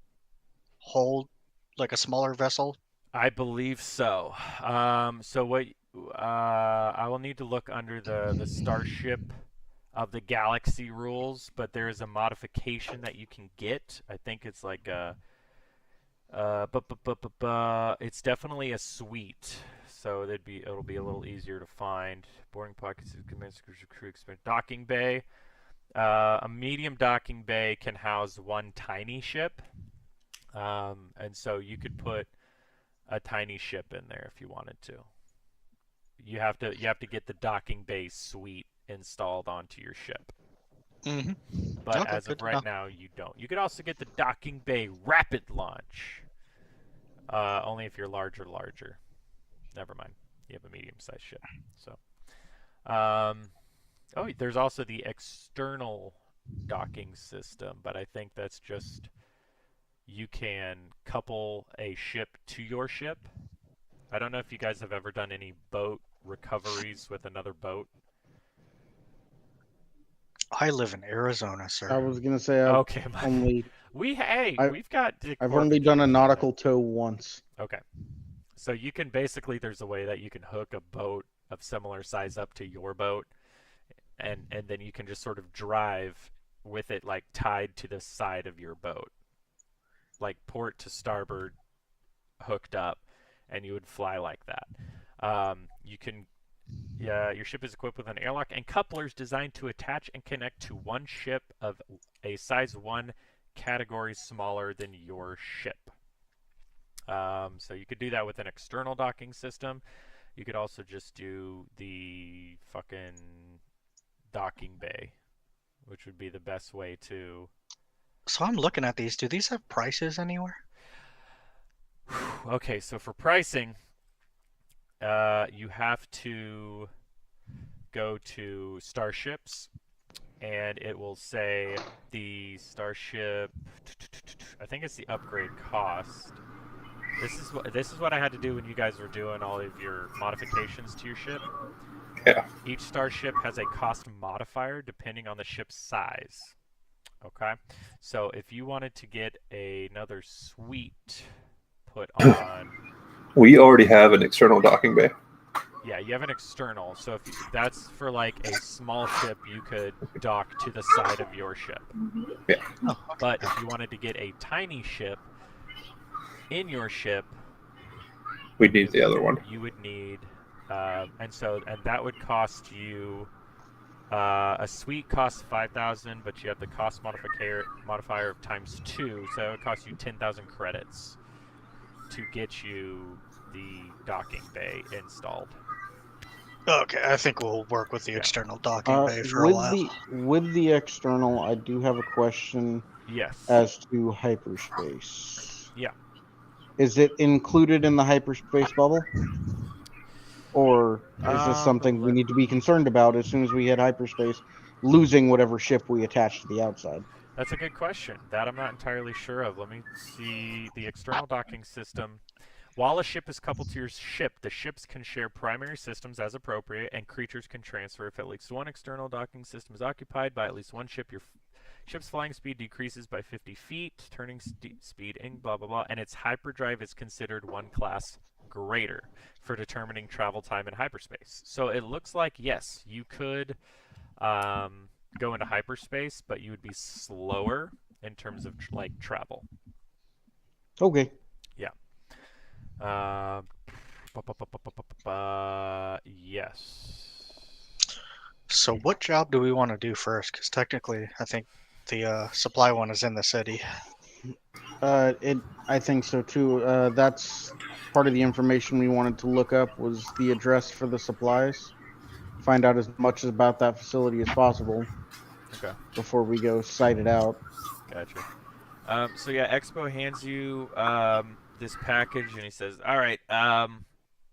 hold like a smaller vessel? I believe so. So what? I will need to look under the Starship of the Galaxy rules, but there is a modification that you can get. I think it's like it's definitely a suite, so it'll be a little easier to find. Boarding pockets, crew experience. Docking bay. A medium docking bay can house one tiny ship, and so you could put a tiny ship in there if you wanted to. You have to get the docking bay suite installed onto your ship. Mm-hmm. But as of right now, you don't. You could also get the docking bay rapid launch. Only if you're larger. Never mind. You have a medium-sized ship. So, there's also the external docking system, but I think that's just you can couple a ship to your ship. I don't know if you guys have ever done any boat recoveries with another boat. I live in Arizona, sir. I was gonna say okay. I've got. I've only done a nautical tow once. Okay, so you can basically there's a way that you can hook a boat of similar size up to your boat, and then you can just sort of drive with it like tied to the side of your boat, like port to starboard, hooked up, and you would fly like that. Your ship is equipped with an airlock and couplers designed to attach and connect to one ship of a size 1 category smaller than your ship. So you could do that with an external docking system. You could also just do the fucking docking bay, which would be the best way to... So I'm looking at these. Do these have prices anywhere? Okay, so for pricing, you have to go to Starships, and it will say the Starship. I think it's the upgrade cost. This is what I had to do when you guys were doing all of your modifications to your ship. Yeah. Each Starship has a cost modifier depending on the ship's size. Okay, so if you wanted to get another suite put on. We already have an external docking bay. Yeah, you have an external, so if that's for like a small ship, you could dock to the side of your ship. Yeah. Oh, okay. But if you wanted to get a tiny ship in your ship, we'd need the other one. You would need, and that would cost you. A suite costs 5,000, but you have the cost modifier of ×2, so it would cost you 10,000 credits to get you the docking bay installed. Okay, I think we'll work with the external docking bay for a while. With the external, I do have a question. Yes. As to hyperspace. Yeah. Is it included in the hyperspace bubble? Or is this something we need to be concerned about as soon as we hit hyperspace, losing whatever ship we attach to the outside? That's a good question. That I'm not entirely sure of. Let me see the external docking system. While a ship is coupled to your ship, the ships can share primary systems as appropriate, and creatures can transfer. If at least one external docking system is occupied by at least one ship, your ship's flying speed decreases by 50 feet, turning speed, and blah, blah, blah, and its hyperdrive is considered one class greater for determining travel time in hyperspace. So it looks like, yes, you could go into hyperspace, but you would be slower in terms of like travel. Okay. Yeah. Yes. So what job do we want to do first? Because technically, I think the supply one is in the city. I think so too. That's part of the information we wanted to look up was the address for the supplies. Find out as much about that facility as possible Okay. before we go site it out. Gotcha. So yeah, Expo hands you this package, and he says, "All right,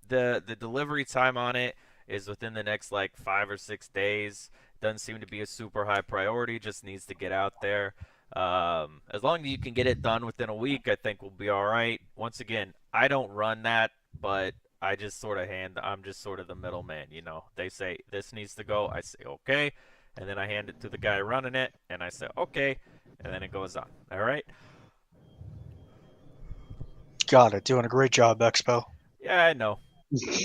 the delivery time on it is within the next like 5 or 6 days. Doesn't seem to be a super high priority. Just needs to get out there. As long as you can get it done within a week, I think we'll be all right. Once again, I don't run that, but I just sort of I'm just sort of the middleman, you know. They say this needs to go, I say okay, and then I hand it to the guy running it, and I say okay, and then it goes on. All right. Got it. Doing a great job, Expo. Yeah, I know.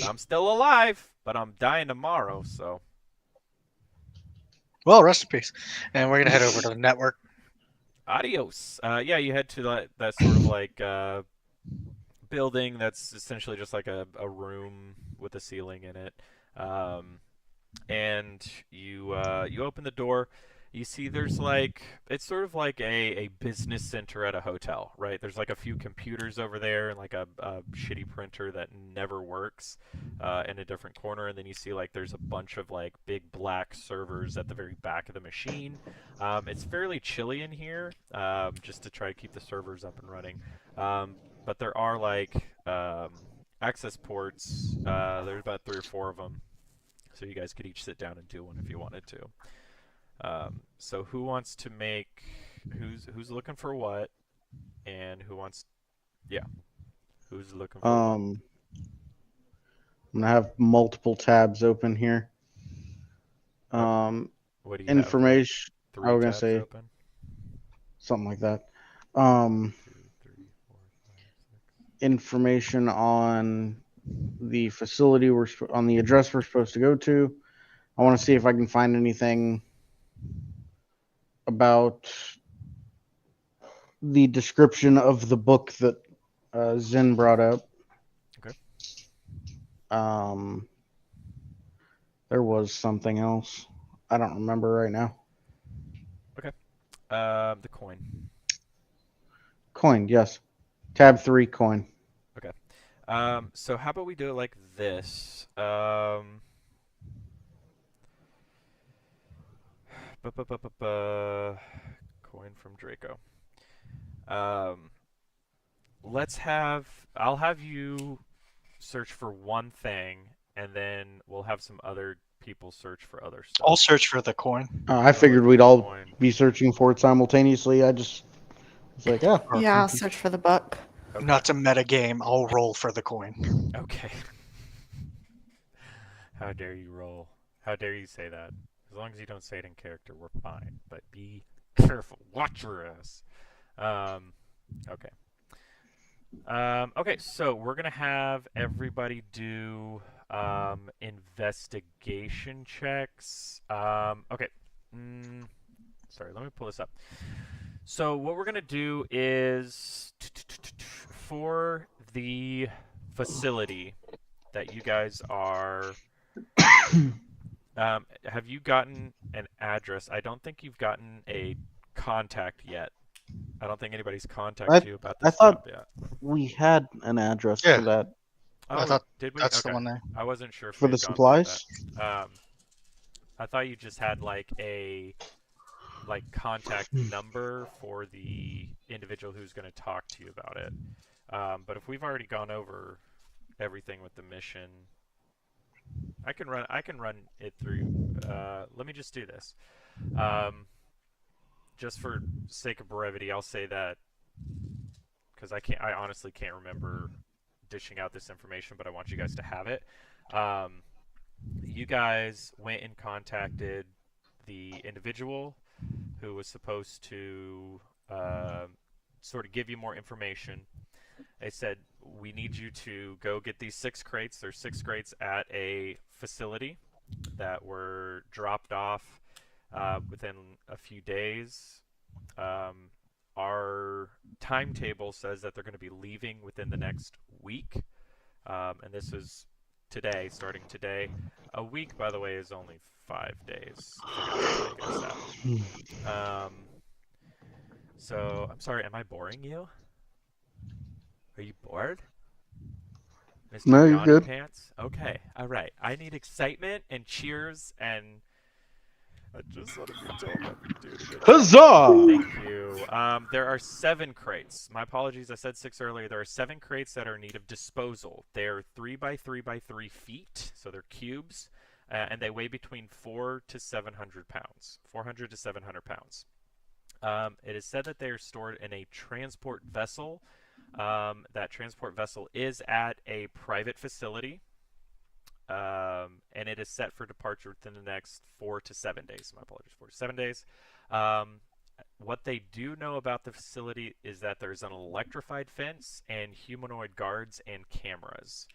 I'm still alive, but I'm dying tomorrow, so. Well, rest in peace. And we're gonna head over to the network. Adios. Yeah, you head to that sort of like building that's essentially just like a room with a ceiling in it. And you open the door. You see there's like it's sort of like a business center at a hotel, right? There's like a few computers over there and like a shitty printer that never works in a different corner, and then you see like there's a bunch of like big black servers at the very back of the machine. It's fairly chilly in here, just to try to keep the servers up and running. But there are like access ports. There's about 3 or 4 of them. So you guys could each sit down and do one if you wanted to. So who wants to make? Who's looking for what? And who wants? Yeah, who's looking for what? I'm gonna have multiple tabs open here. What do you information. have? Like I was gonna tabs say open? something like that. 2, 3, 4, 5, 6. Information on the facility on the address we're supposed to go to. I want to see if I can find anything about the description of the book that Zen brought up. Okay. There was something else. I don't remember right now. Okay. The coin. Coin, yes. Tab 3, coin. Okay. So how about we do it like this? Coin from Draco. I'll have you search for one thing, and then we'll have some other people search for other stuff. I'll search for the coin. I figured we'd all be searching for it simultaneously. It's like, yeah, I'll search for the book. Okay. Not to meta game, I'll roll for the coin. Okay. How dare you roll? How dare you say that? As long as you don't say it in character, we're fine. But be careful. Watch your ass. Okay. Okay, so we're going to have everybody do investigation checks. Okay. Sorry, let me pull this up. So what we're going to do is for the facility that you guys are have you gotten an address? I don't think you've gotten a contact yet. I don't think anybody's contacted you about this job yet. We had an address for that. Oh, I thought did we? that's okay. the one there. I wasn't sure if for we the had gone supplies. through that. I thought you just had like a contact number for the individual who's going to talk to you about it. But if we've already gone over everything with the mission, I can run it through. Let me just do this. Just for sake of brevity, I'll say that because I honestly can't remember dishing out this information, but I want you guys to have it. You guys went and contacted the individual who was supposed to sort of give you more information. They said, we need you to go get these 6 crates. There's 6 crates at a facility that were dropped off within a few days. our timetable says that they're going to be leaving within the next week. And this is today, starting today. A week, by the way, is only 5 days. I forgot to tell you guys that. So, I'm sorry, am I boring you? Are you bored? Mr. No, you're Yawny good. Pants? Okay, alright. I need excitement and cheers and... I just want to be told that we did a good job. Huzzah! Thank you. There are 7 crates. My apologies, I said 6 earlier. There are 7 crates that are in need of disposal. They're 3 by 3 by 3 feet, so they're cubes, and they weigh between 400 to 700 pounds. 400 to 700 pounds. It is said that they are stored in a transport vessel. That transport vessel is at a private facility. And it is set for departure within the next 4 to 7 days. My apologies, 4 to 7 days. What they do know about the facility is that there's an electrified fence and humanoid guards and cameras.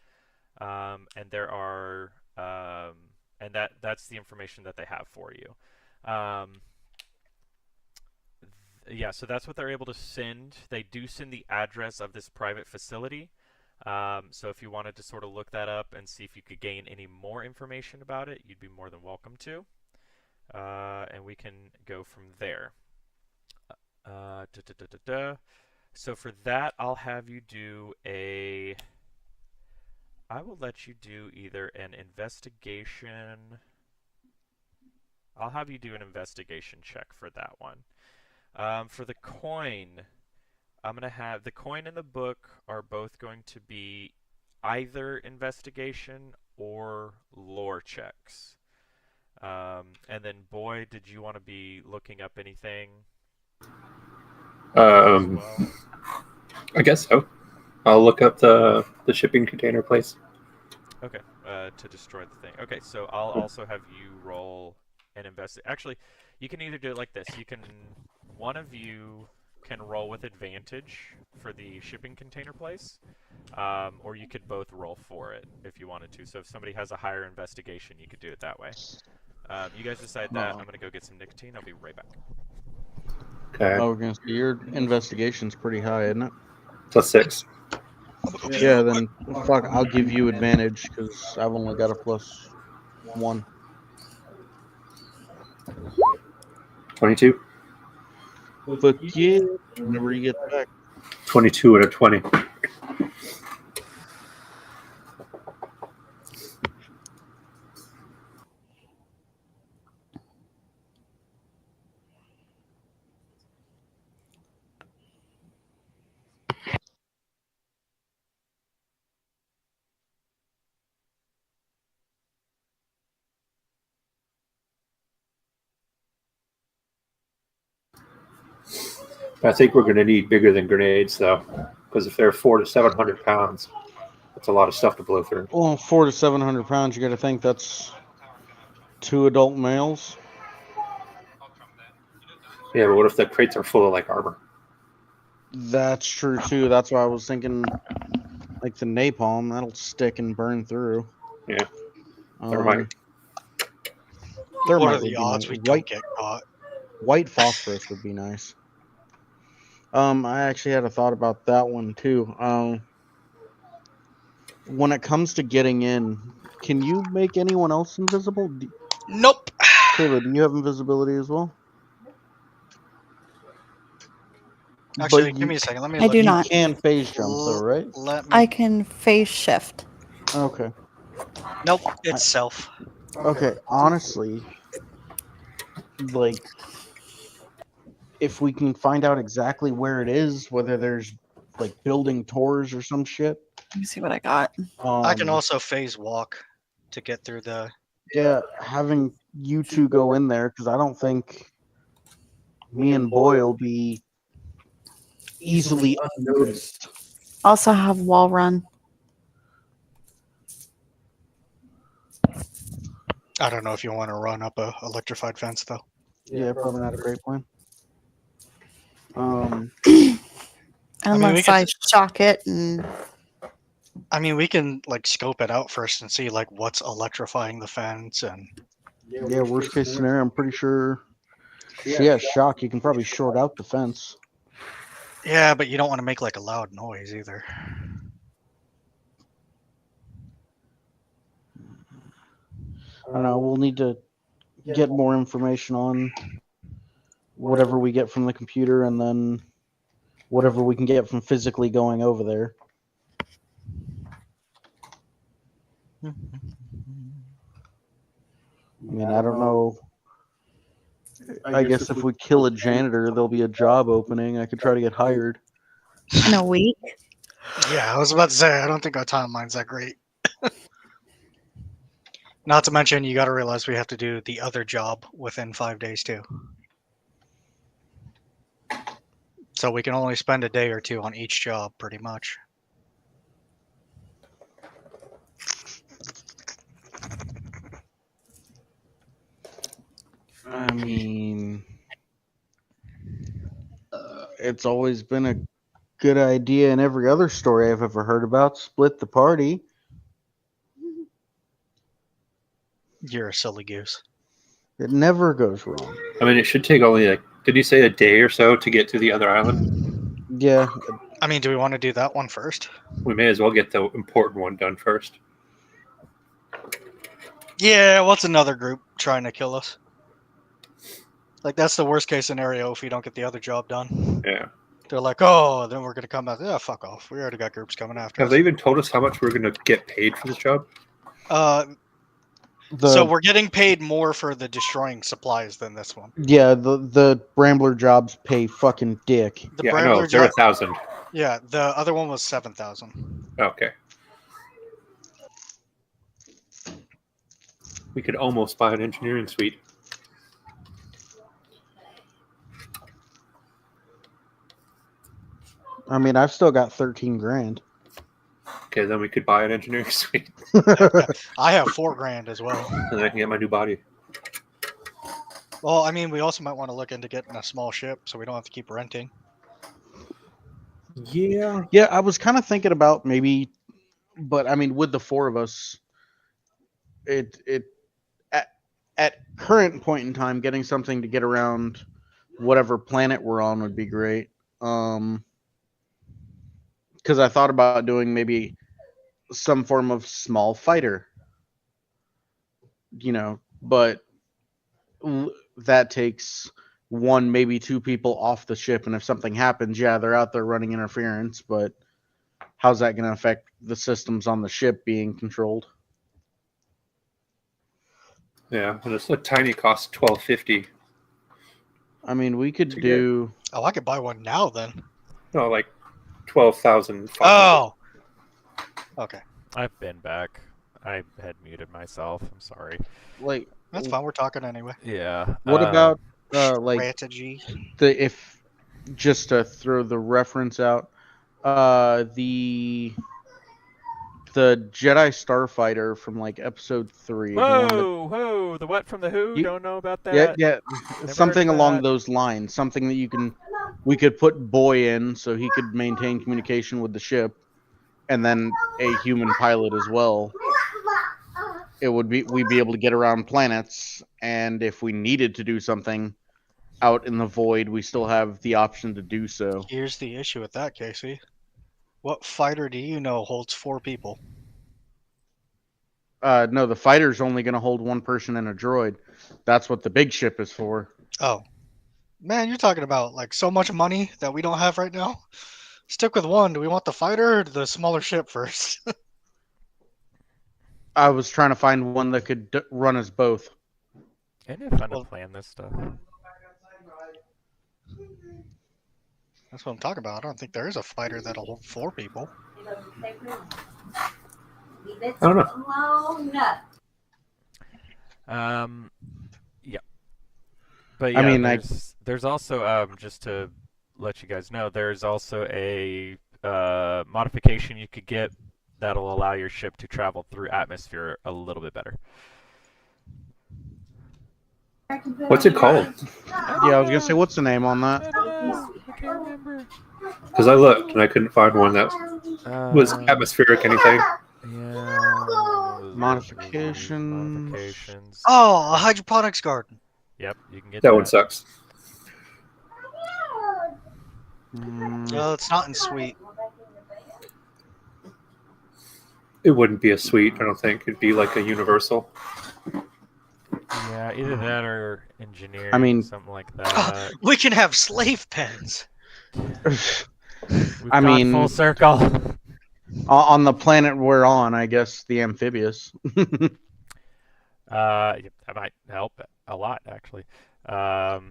And there are, and that's the information that they have for you. Yeah, so that's what they're able to send. They do send the address of this private facility. So if you wanted to sort of look that up and see if you could gain any more information about it, you'd be more than welcome to. And we can go from there. So for that, I'll have you do a... I will let you do either an investigation... I'll have you do an investigation check for that one. For the coin... I'm going to have the coin and the book are both going to be either investigation or lore checks. And then, Boy, did you want to be looking up anything? I guess so. I'll look up the shipping container place. Okay, to destroy the thing. Okay, so I'll also have you roll an Actually, you can either do it like this. You can, one of you can roll with advantage for the shipping container place, or you could both roll for it if you wanted to. So if somebody has a higher investigation, you could do it that way. You guys decide that. I'm going to go get some nicotine. I'll be right back. Okay. I was gonna say your investigation's pretty high, isn't it? +6. Yeah, then fuck, I'll give you advantage because I've only got a +1. 22. Fuck yeah! Whenever you get back. 22 out of 20. I think we're going to need bigger than grenades, though, because if they're 400 to 700 pounds, that's a lot of stuff to blow through. Well, 400 to 700 pounds, you got to think that's 2 adult males. Yeah, but what if the crates are full of like armor? That's true too. That's why I was thinking, like the napalm, that'll stick and burn through. Yeah, never mind. What are the odds we don't get caught? White phosphorus would be nice. I actually had a thought about that one too. When it comes to getting in, can you make anyone else invisible? Nope. Taylor, do you have invisibility as well? Actually, give me a second. Let me I look. do not. You can phase jump though, right? I can phase shift. Okay. Nope, it's self. Okay, honestly, like, if we can find out exactly where it is, whether there's like building tours or some shit. Let me see what I got. I can also phase walk to get through the... Yeah, having you two go in there, because I don't think me and Boy will be easily unnoticed. Also have wall run. I don't know if you want to run up a electrified fence, though. Yeah, probably not a great plan. Unless I shock it and... I mean, we can like scope it out first and see like what's electrifying the fence and... Yeah, worst case scenario, I'm pretty sure she has shock. You can probably short out the fence. Yeah, but you don't want to make like a loud noise either. I don't know. We'll need to get more information on whatever we get from the computer, and then whatever we can get from physically going over there. I mean, I don't know. I guess if we kill a janitor, there'll be a job opening. I could try to get hired. In a week. Yeah, I was about to say, I don't think our timeline's that great. Not to mention, you got to realize we have to do the other job within 5 days too. So we can only spend a day or two on each job, pretty much. I mean, it's always been a good idea in every other story I've ever heard about. Split the party. You're a silly goose. It never goes wrong. I mean, it should take only like, did you say a day or so to get to the other island? Yeah. I mean, do we want to do that one first? We may as well get the important one done first. Yeah, what's another group trying to kill us? Like, that's the worst case scenario if we don't get the other job done. Yeah. They're like, oh, then we're going to come back. Yeah, fuck off. We already got groups coming after us. Have they even told us how much we're going to get paid for this job? So we're getting paid more for the destroying supplies than this one. Yeah, the Brambler jobs pay fucking dick. The Yeah, I Brambler know. They're 1,000. Yeah, the other one was 7,000. Okay. We could almost buy an engineering suite. I mean, I've still got 13 grand. Okay, then we could buy an engineering suite. I have 4 grand as well. And then I can get my new body. Well, I mean, we also might want to look into getting a small ship so we don't have to keep renting. Yeah. Yeah, I was kind of thinking about maybe, but I mean, with the 4 of us, at current point in time, getting something to get around whatever planet we're on would be great. Because I thought about doing maybe some form of small fighter, but that takes 1, maybe 2 people off the ship, and if something happens, yeah, they're out there running interference, but how's that going to affect the systems on the ship being controlled? Yeah, and it's a tiny cost, $12.50. I mean, we could do. Oh, I could buy one now then. No, like 12,000. Oh. Okay. I've been back. I had muted myself. I'm sorry. Like, that's fine. We're talking anyway. Yeah. What about like strategy? if just to throw the reference out, the Jedi Starfighter from like episode 3. Whoa, the what from the Who? Don't know about that. Yeah, something along those lines. Something that we could put Boy in so he could maintain communication with the ship, and then a human pilot as well. We'd be able to get around planets, and if we needed to do something out in the void, we still have the option to do so. Here's the issue with that, Casey. What fighter do you know holds 4 people? No, the fighter's only going to hold 1 person and a droid. That's what the big ship is for. Oh. Man, you're talking about like so much money that we don't have right now. Stick with 1. Do we want the fighter or the smaller ship first? I was trying to find one that could run as both. Isn't it fun to plan this stuff? That's what I'm talking about. I don't think there is a fighter that'll hold 4 people. I don't know. Yeah. But yeah, I mean, there's also just to let you guys know, there's also a modification you could get that'll allow your ship to travel through atmosphere a little bit better. What's it called? Yeah, I was gonna say, what's the name on that? I can't remember. Because I looked and I couldn't find one that was atmospheric anything. Yeah. Modifications. Oh, a hydroponics garden. Yep, you can get That one sucks. Well, it's not in suite. It wouldn't be a suite, I don't think. It'd be like a universal. Yeah, either that or engineering, I mean, something like that. We can have slave pens. We've I gone mean, full circle. on the planet we're on, I guess the amphibious. That might help a lot, actually. I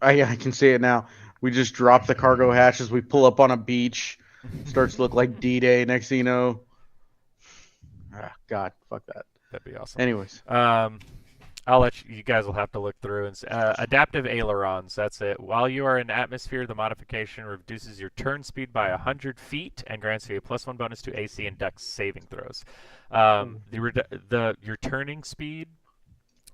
can see it now. We just drop the cargo hatches. We pull up on a beach. Starts to look like D-Day. Next thing you know, God, fuck that. That'd be awesome. Anyways, I'll let you guys will have to look through and adaptive ailerons. That's it. While you are in atmosphere, the modification reduces your turn speed by 100 feet and grants you a +1 bonus to AC and Dex saving throws. Your turning speed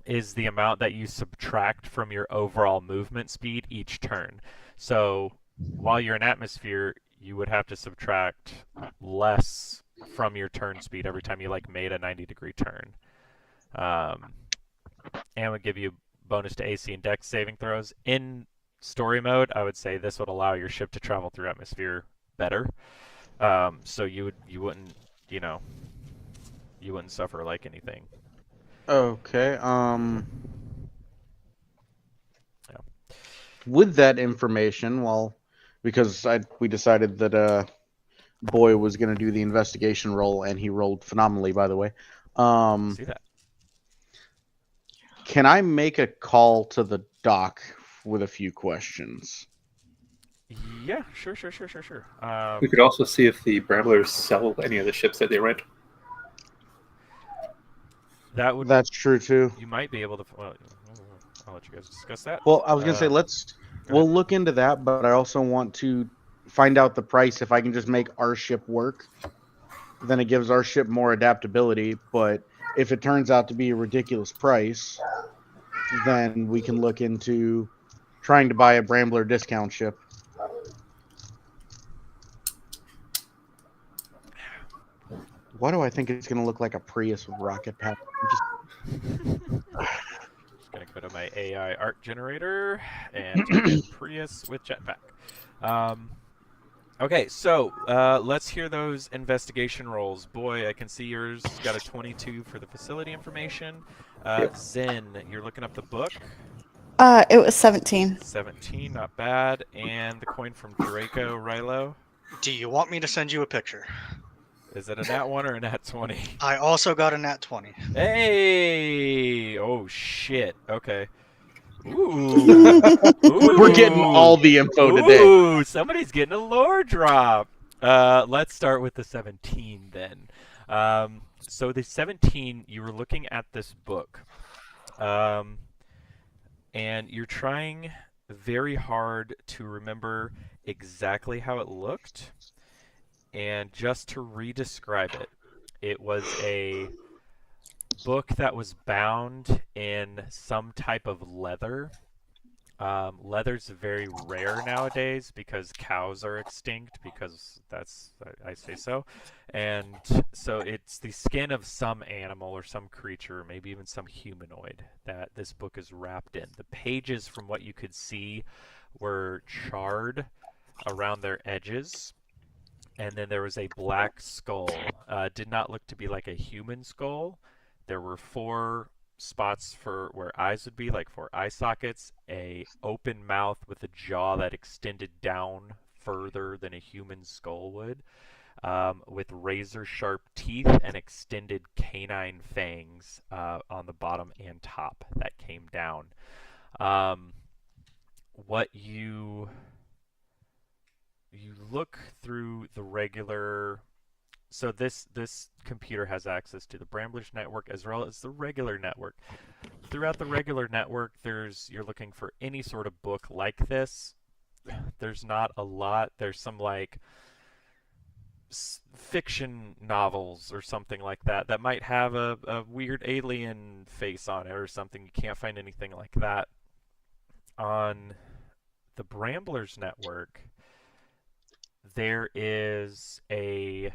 is the amount that you subtract from your overall movement speed each turn. So while you're in atmosphere, you would have to subtract less from your turn speed every time you made a 90-degree turn. And would give you bonus to AC and Dex saving throws. In story mode, I would say this would allow your ship to travel through atmosphere better. So you wouldn't suffer anything. okay. Yeah. With that information, because we decided that Boy was going to do the investigation roll, and he rolled phenomenally, by the way. See that? Can I make a call to the dock with a few questions? Yeah, sure. We could also see if the Bramblers sell any of the ships that they rent. That's true too. You might be able to. Well, I'll let you guys discuss that. Well, I was gonna say we'll look into that, but I also want to find out the price. If I can just make our ship work, then it gives our ship more adaptability. But if it turns out to be a ridiculous price, then we can look into trying to buy a Brambler discount ship. Why do I think it's going to look like a Prius with rocket pack? Just going to go to my AI art generator and type in Prius with jetpack. Okay, so let's hear those investigation rolls. Boy, I can see yours got a 22 for the facility information. Yep. Zen, you're looking up the book. It was 17. 17, not bad. And the coin from Draco, Rilo. Do you want me to send you a picture? Is it a nat 1 or a nat 20? I also got a nat 20. Hey! Oh, shit. Okay. Ooh. We're getting all the info today. Ooh, somebody's getting a lore drop. Let's start with the 17 then. So the 17, you were looking at this book. And you're trying very hard to remember exactly how it looked. And just to re-describe it, it was a book that was bound in some type of leather. Leather's very rare nowadays because cows are extinct, because I say so. And so it's the skin of some animal or some creature, maybe even some humanoid, that this book is wrapped in. The pages, from what you could see, were charred around their edges. And then there was a black skull. Did not look to be like a human skull. There were 4 spots for where eyes would be, like 4 eye sockets, a open mouth with a jaw that extended down further than a human skull would, with razor sharp teeth and extended canine fangs on the bottom and top that came down. What you look through the regular, so this computer has access to the Bramblers network as well as the regular network. Throughout the regular network, you're looking for any sort of book like this. There's not a lot. There's some fiction novels or something like that might have a weird alien face on it or something. You can't find anything like that. On the Bramblers network, there is a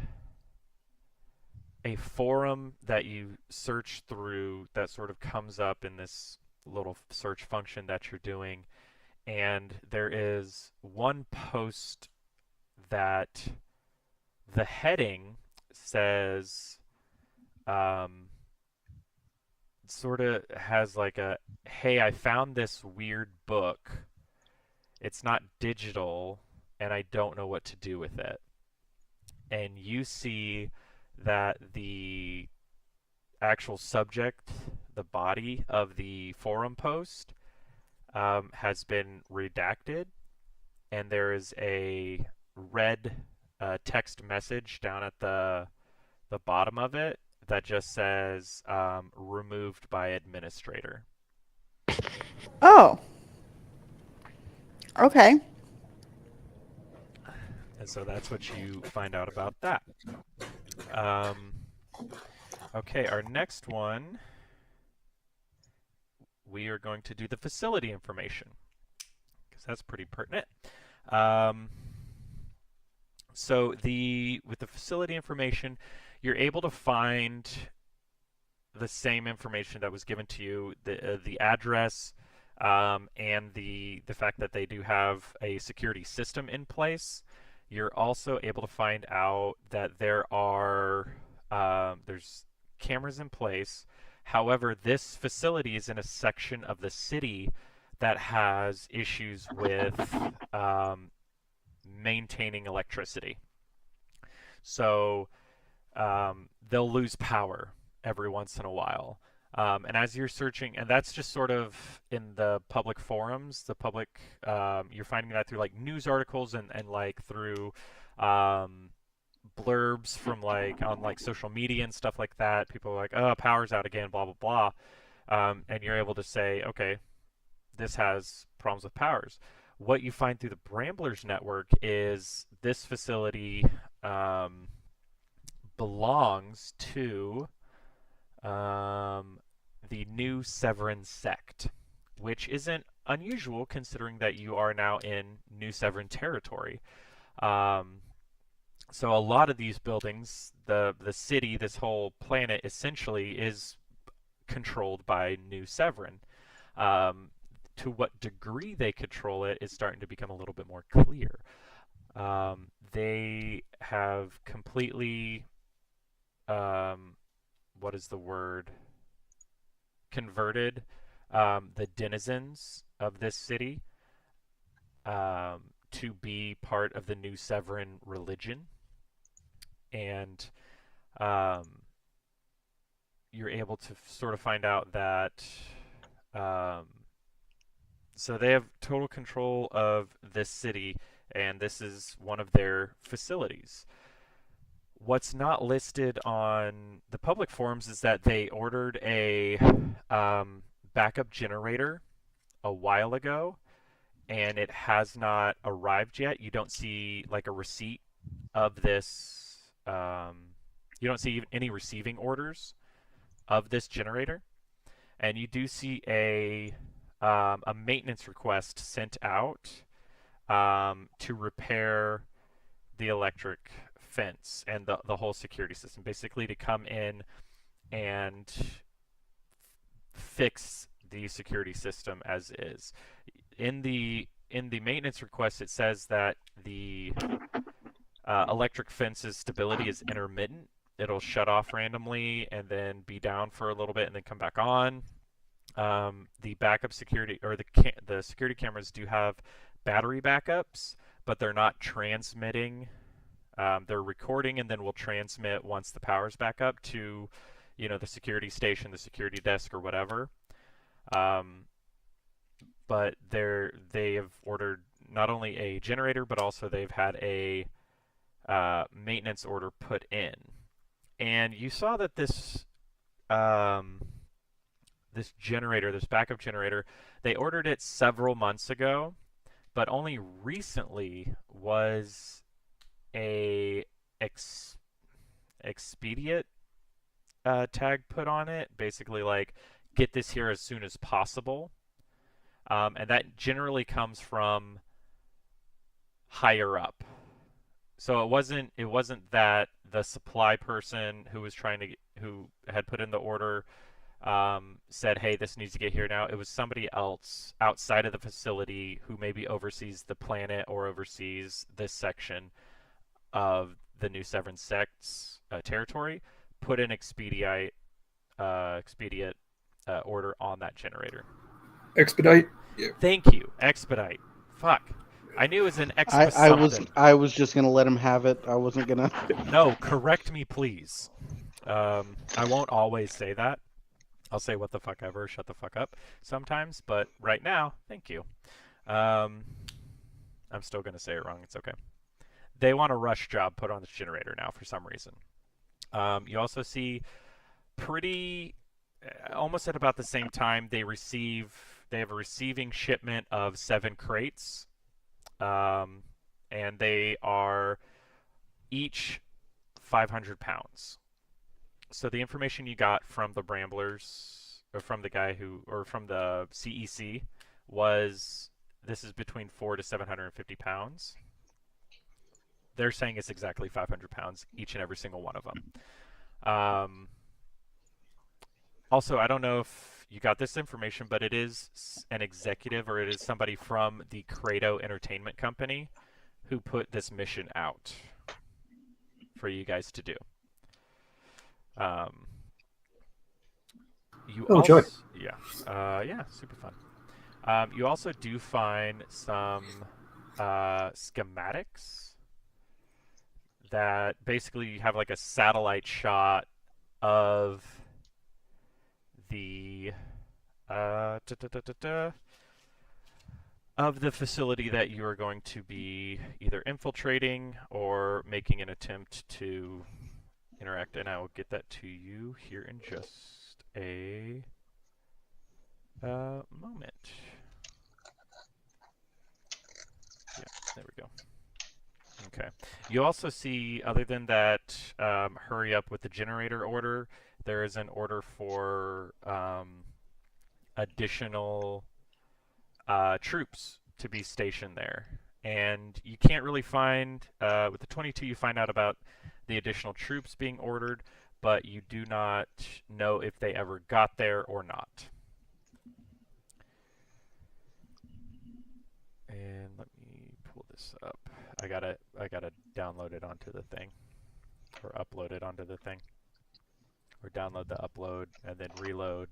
forum that you search through that sort of comes up in this little search function that you're doing, and there is one post that the heading says, sort of has like a, hey, I found this weird book. It's not digital, and I don't know what to do with it. And you see that the actual subject, the body of the forum post, has been redacted, and there is a red text message down at the bottom of it that just says removed by administrator. Oh. Okay. And so that's what you find out about that. Okay, our next one, we are going to do the facility information, because that's pretty pertinent. So with the facility information, you're able to find the same information that was given to you, the address, and the fact that they do have a security system in place. You're also able to find out that there's cameras in place. However, this facility is in a section of the city that has issues with maintaining electricity. So they'll lose power every once in a while. And as you're searching, and that's just sort of in the public forums, you're finding that through like news articles and like through blurbs from like on like social media and stuff like that. People are like, oh, power's out again, blah, blah, blah. And you're able to say, okay, this has problems with powers. What you find through the Bramblers network is this facility belongs to the New Severin sect, which isn't unusual considering that you are now in New Severin territory. So a lot of these buildings, the city, this whole planet essentially is controlled by New Severin. To what degree they control it is starting to become a little bit more clear. They have completely, what is the word? Converted the denizens of this city to be part of the New Severin religion. And you're able to sort of find out that so they have total control of this city, and this is one of their facilities. What's not listed on the public forums is that they ordered a backup generator a while ago, and it has not arrived yet. You don't see like a receipt of this. You don't see any receiving orders of this generator, and you do see a maintenance request sent out to repair the electric fence and the whole security system, basically to come in and fix the security system as is. In the maintenance request, it says that the electric fence's stability is intermittent. It'll shut off randomly and then be down for a little bit and then come back on. The backup security, or the security cameras do have battery backups, but they're not transmitting. They're recording and then will transmit once the power's back up to, the security station, the security desk, or whatever. But they have ordered not only a generator, but also they've had a maintenance order put in. And you saw that this generator, this backup generator, they ordered it several months ago, but only recently was a expedient tag put on it, basically like get this here as soon as possible. And that generally comes from higher up. So it wasn't that the supply person who had put in the order said, hey, this needs to get here now. It was somebody else outside of the facility who maybe oversees the planet or oversees this section of the New Severin Sect's territory, put an expedite order on that generator. Expedite. Yeah. Thank you. Expedite. Fuck. I knew it was an Xmas something. I was just gonna let him have it. I wasn't gonna. No, correct me, please. I won't always say that. I'll say what the fuck ever, shut the fuck up sometimes, but right now, thank you. I'm still gonna say it wrong. It's okay. They want a rush job put on this generator now for some reason. You also see almost at about the same time, they have a receiving shipment of 7 crates, and they are each 500 pounds. So the information you got from the Bramblers, or from the guy from the CEC, was this is between 400 to 750 pounds. They're saying it's exactly 500 pounds, each and every single one of them. Also, I don't know if you got this information, but it is an executive, or it is somebody from the Credo Entertainment Company who put this mission out for you guys to do. Joy. Yeah, super fun. You also do find some schematics that basically you have like a satellite shot of the of the facility that you are going to be either infiltrating or making an attempt to interact, and I will get that to you here in just a moment. Yeah, there we go. Okay. You also see, other than that, hurry up with the generator order, there is an order for additional troops to be stationed there. And you can't really find, with the 22, you find out about the additional troops being ordered, but you do not know if they ever got there or not. And let me pull this up. I gotta download it onto the thing, or upload it onto the thing, or download the upload and then reload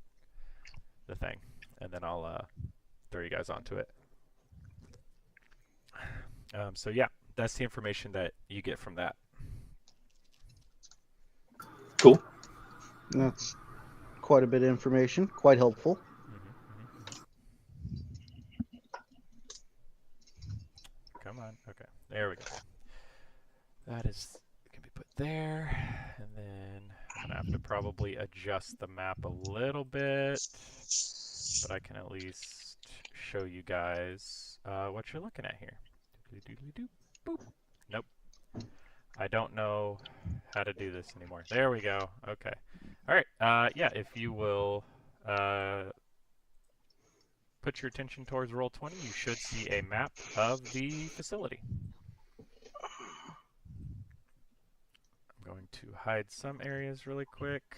the thing, and then I'll throw you guys onto it. So yeah, that's the information that you get from that. Cool. That's quite a bit of information. Quite helpful. Come on. Okay. There we go. That is can be put there, and then I'm gonna have to probably adjust the map a little bit, but I can at least show you guys what you're looking at here. Boop. Nope. I don't know how to do this anymore. There we go. Okay. All right. Yeah, if you will put your attention towards roll 20, you should see a map of the facility. I'm going to hide some areas really quick.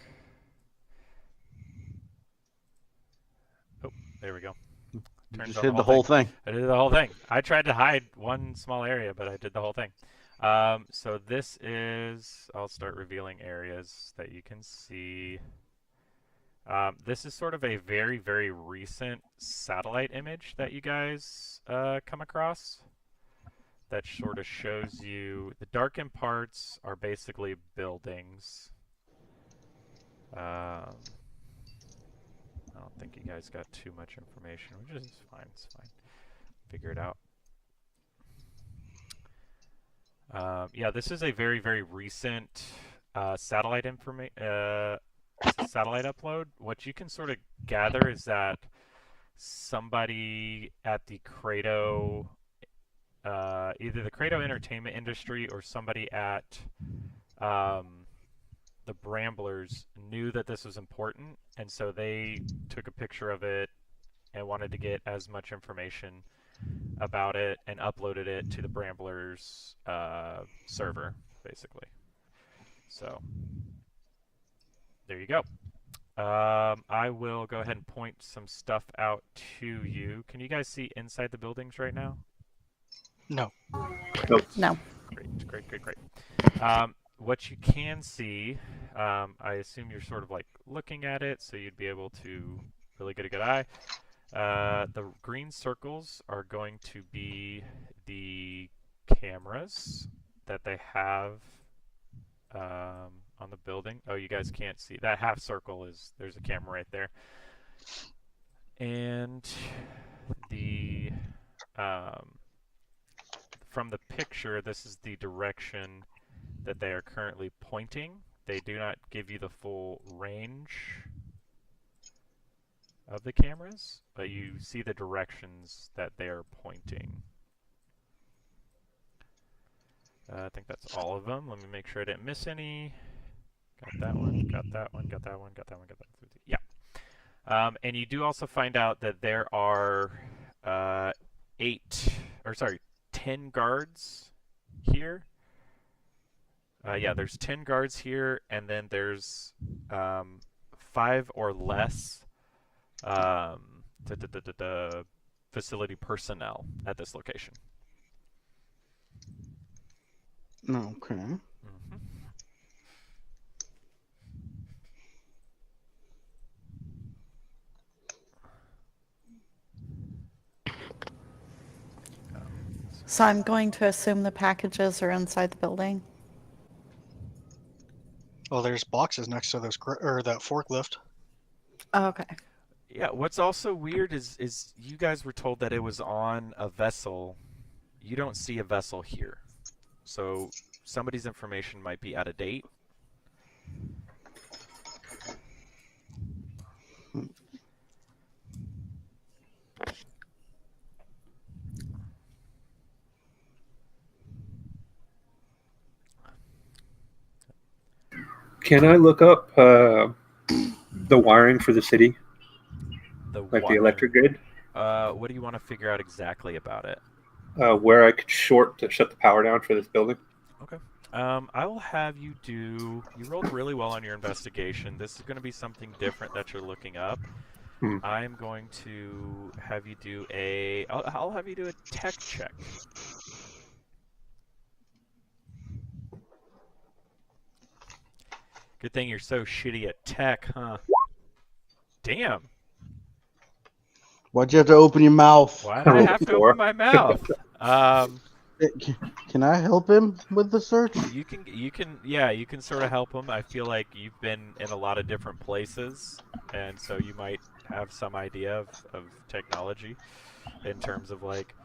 Oh, there we go. You just did the whole thing. I did the whole thing. I tried to hide one small area, but I did the whole thing. So this is, I'll start revealing areas that you can see. This is sort of a very, very recent satellite image that you guys come across that sort of shows you the darkened parts are basically buildings. I don't think you guys got too much information, which is fine. It's fine. Figure it out. Yeah, this is a very, very recent satellite satellite upload. What you can sort of gather is that somebody at the Credo, either the Credo entertainment industry or somebody at the Bramblers knew that this was important, and so they took a picture of it and wanted to get as much information about it and uploaded it to the Bramblers server, basically. So there you go. I will go ahead and point some stuff out to you. Can you guys see inside the buildings right now? No. Nope. No. Great. What you can see, I assume you're sort of like looking at it, so you'd be able to really get a good eye. The green circles are going to be the cameras that they have on the building. Oh, you guys can't see. That half circle there's a camera right there. And the from the picture, this is the direction that they are currently pointing. They do not give you the full range of the cameras, but you see the directions that they are pointing. I think that's all of them. Let me make sure I didn't miss any. Got that one, got that one, got that one, got that one, got that one. Yeah. And you do also find out that there are 10 guards here. Yeah, there's 10 guards here, and then there's 5 or less facility personnel at this location. Okay. So I'm going to assume the packages are inside the building. Well, there's boxes next to those that forklift. Oh, okay. Yeah, what's also weird is you guys were told that it was on a vessel. You don't see a vessel here. So somebody's information might be out of date. Can I look up the wiring for the city? The electric grid? What do you want to figure out exactly about it? Where I could shut the power down for this building. Okay. I will have you do... You rolled really well on your investigation. This is going to be something different that you're looking up. I'm going to have you do a... I'll have you do a tech check. Good thing you're so shitty at tech, huh? Damn. Why'd you have to open your mouth? Why did I have to open my mouth? Can I help him with the search? You can sort of help him. I feel like you've been in a lot of different places, and so you might have some idea of technology in terms of like,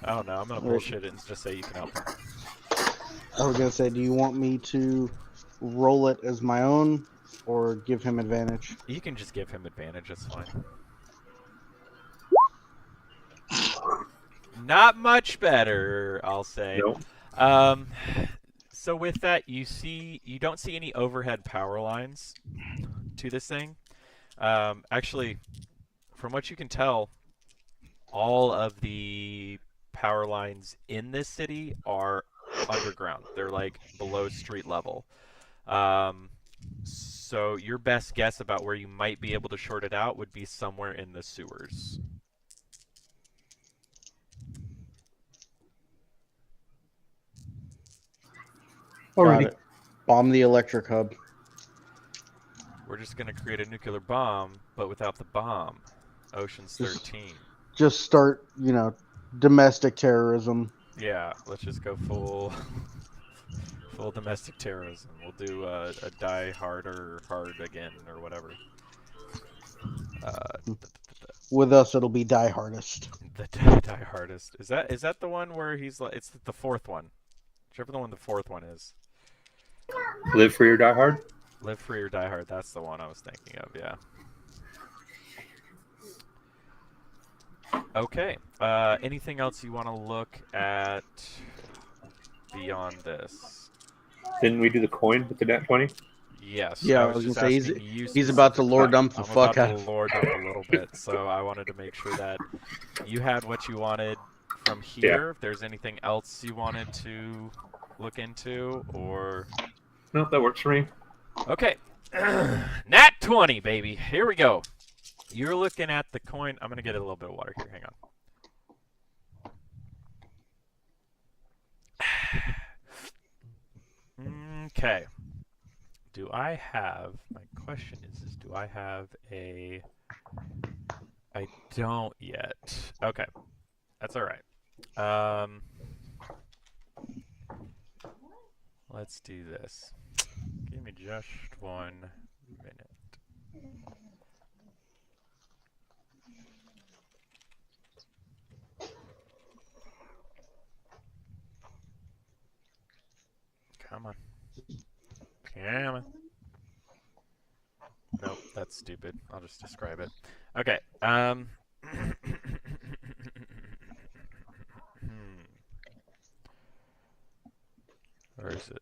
I don't know, I'm gonna bullshit it and just say you can help him. I was gonna say, do you want me to roll it as my own or give him advantage? You can just give him advantage, that's fine. Not much better, I'll say. Nope. So with that, you don't see any overhead power lines to this thing. Actually, from what you can tell, all of the power lines in this city are underground. They're like below street level. So your best guess about where you might be able to short it out would be somewhere in the sewers. Got it. Bomb the electric hub. We're just going to create a nuclear bomb, but without the bomb. Ocean's 13. Just start, domestic terrorism. Yeah, let's just go full domestic terrorism. We'll do a die hard or hard again or whatever. With us, it'll be die hardest. The die hardest. Is that the one where he's like? It's the fourth one. Whichever the fourth one is. Live free or die hard? Live free or die hard. That's the one I was thinking of. Yeah. Okay. Anything else you want to look at beyond this? Didn't we do the coin with the nat 20? Yes. Yeah, I was gonna say he's about to lore dump the fuck out. I'm about to lore dump a little bit, so I wanted to make sure that you had what you wanted from here. Yeah. If there's anything else you wanted to look into, or no, that works for me. Okay. Nat 20, baby. Here we go. You're looking at the coin. I'm going to get a little bit of water here. Hang on. Okay. Do I have... My question is do I have a... I don't yet. Okay. That's all right. Let's do this. Give me just 1 minute. Come on. Come on. Nope, that's stupid. I'll just describe it. Okay. Where is it?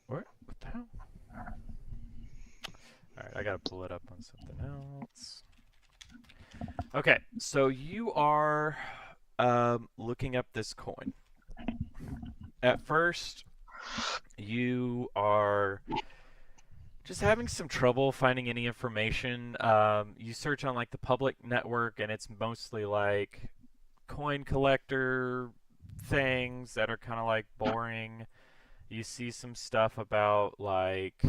What the hell? Alright, I gotta pull it up on something else. Okay, so you are looking up this coin. At first, you are just having some trouble finding any information. You search on like the public network, and it's mostly like coin collector things that are kind of like boring. You see some stuff about like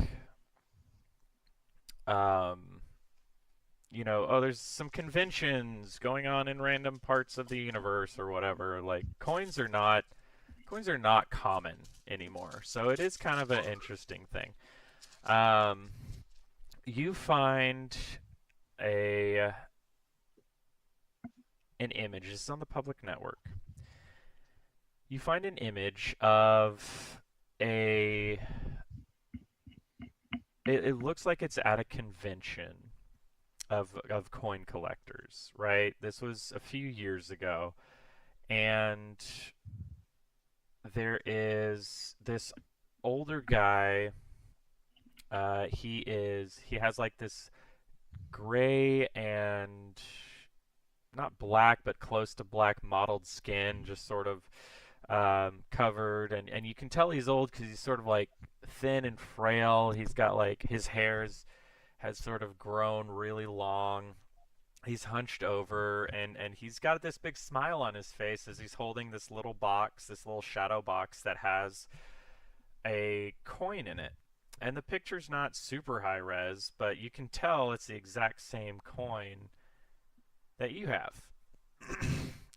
you know, oh, there's some conventions going on in random parts of the universe or whatever. Like coins are not common anymore, so it is kind of an interesting thing. You find an image. This is on the public network. You find an image of a... It looks like it's at a convention of coin collectors, right? This was a few years ago, and there is this older guy. He has like this gray and not black, but close to black mottled skin, just sort of covered, and you can tell he's old because he's sort of like thin and frail. He's got like his hair has sort of grown really long. He's hunched over, and he's got this big smile on his face as he's holding this little box, this little shadow box that has a coin in it. And the picture's not super high res, but you can tell it's the exact same coin that you have.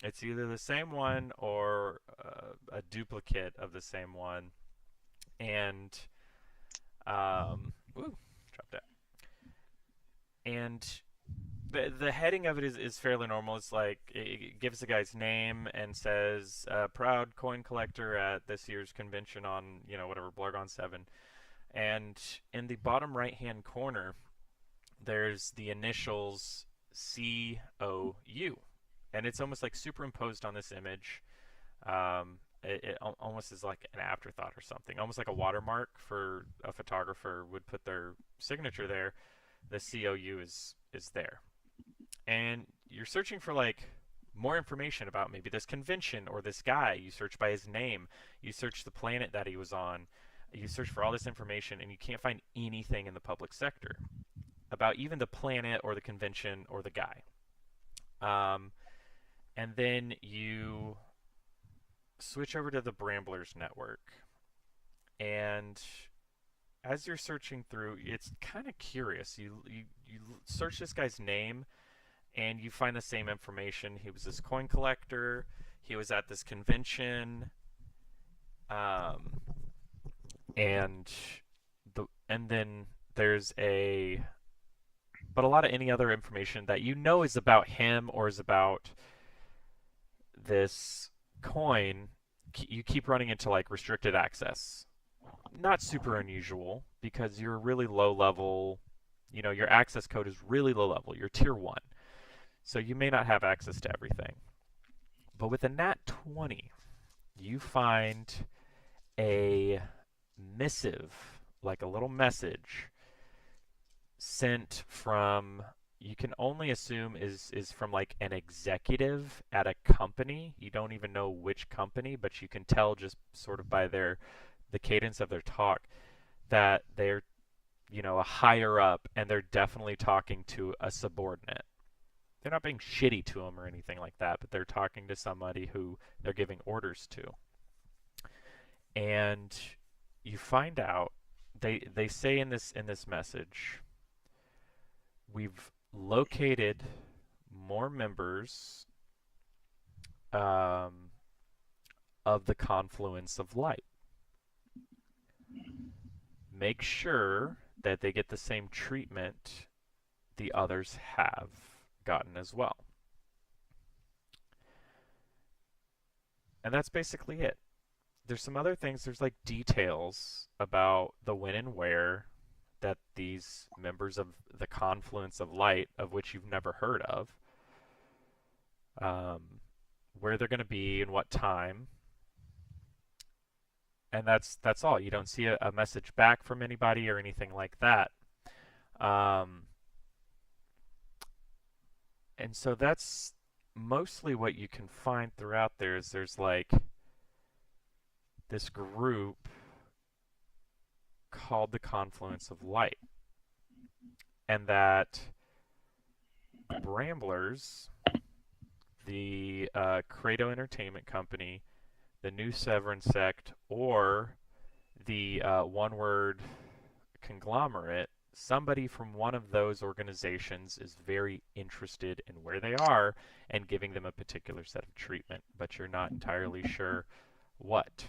It's either the same one or a duplicate of the same one. And, dropped that. And the heading of it is fairly normal. It's like, it gives the guy's name and says, proud coin collector at this year's convention on, you know, whatever, Blargon 7. And in the bottom right-hand corner, there's the initials COU. And it's almost like superimposed on this image. It almost is like an afterthought or something. Almost like a watermark for a photographer would put their signature there. The COU is there. And you're searching for like more information about maybe this convention or this guy. You search by his name. You search the planet that he was on. You search for all this information, and you can't find anything in the public sector about even the planet or the convention or the guy. And then you switch over to the Bramblers network. And as you're searching through, it's kind of curious. You search this guy's name, and you find the same information. He was this coin collector. He was at this convention. And then there's but a lot of any other information that you know is about him or is about this coin, you keep running into like restricted access. Not super unusual because you're really low level, you know, your access code is really low level. You're tier 1. So you may not have access to everything. But with a Nat 20, you find a missive, like a little message sent from, you can only assume is from like an executive at a company. You don't even know which company, but you can tell just sort of by the cadence of their talk that they're a higher up, and they're definitely talking to a subordinate. They're not being shitty to them or anything like that, but they're talking to somebody who they're giving orders to. And you find out, they say in this message, we've located more members of the Confluence of Light. Make sure that they get the same treatment the others have gotten as well. And that's basically it. There's some other things. There's like details about the when and where that these members of the Confluence of Light, of which you've never heard of, where they're going to be and what time. And that's all. You don't see a message back from anybody or anything like that. And so that's mostly what you can find throughout there. Is there's like this group called the Confluence of Light, and that the Bramblers, the Credo Entertainment Company, the New Severin Sect, or the one-word conglomerate, somebody from one of those organizations is very interested in where they are and giving them a particular set of treatment, but you're not entirely sure what.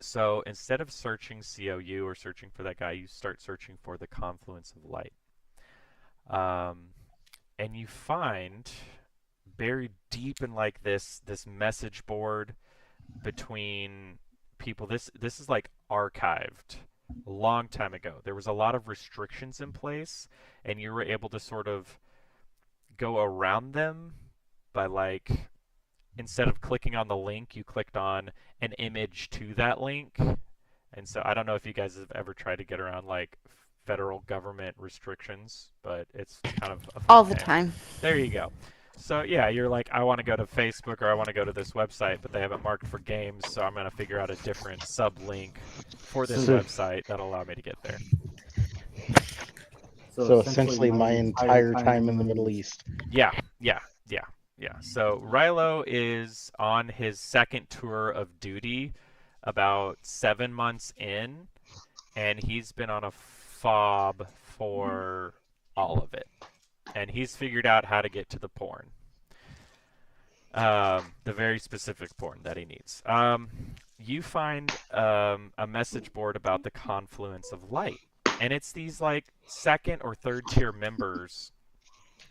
So instead of searching COU or searching for that guy, you start searching for the Confluence of Light. And you find buried deep in like this message board between people, this is like archived a long time ago. There was a lot of restrictions in place, and you were able to sort of go around them by, like, instead of clicking on the link, you clicked on an image to that link. And so I don't know if you guys have ever tried to get around like federal government restrictions, but it's kind of a all the time. There you go. So yeah, you're like, I want to go to Facebook or I want to go to this website, but they have it marked for games, so I'm going to figure out a different sub-link for this website that'll allow me to get there. So essentially my entire time in the Middle East. Yeah. So Rilo is on his second tour of duty, about 7 months in, and he's been on a fob for all of it. And he's figured out how to get to the porn. The very specific porn that he needs. You find a message board about the Confluence of Light. And it's these like second or third tier members.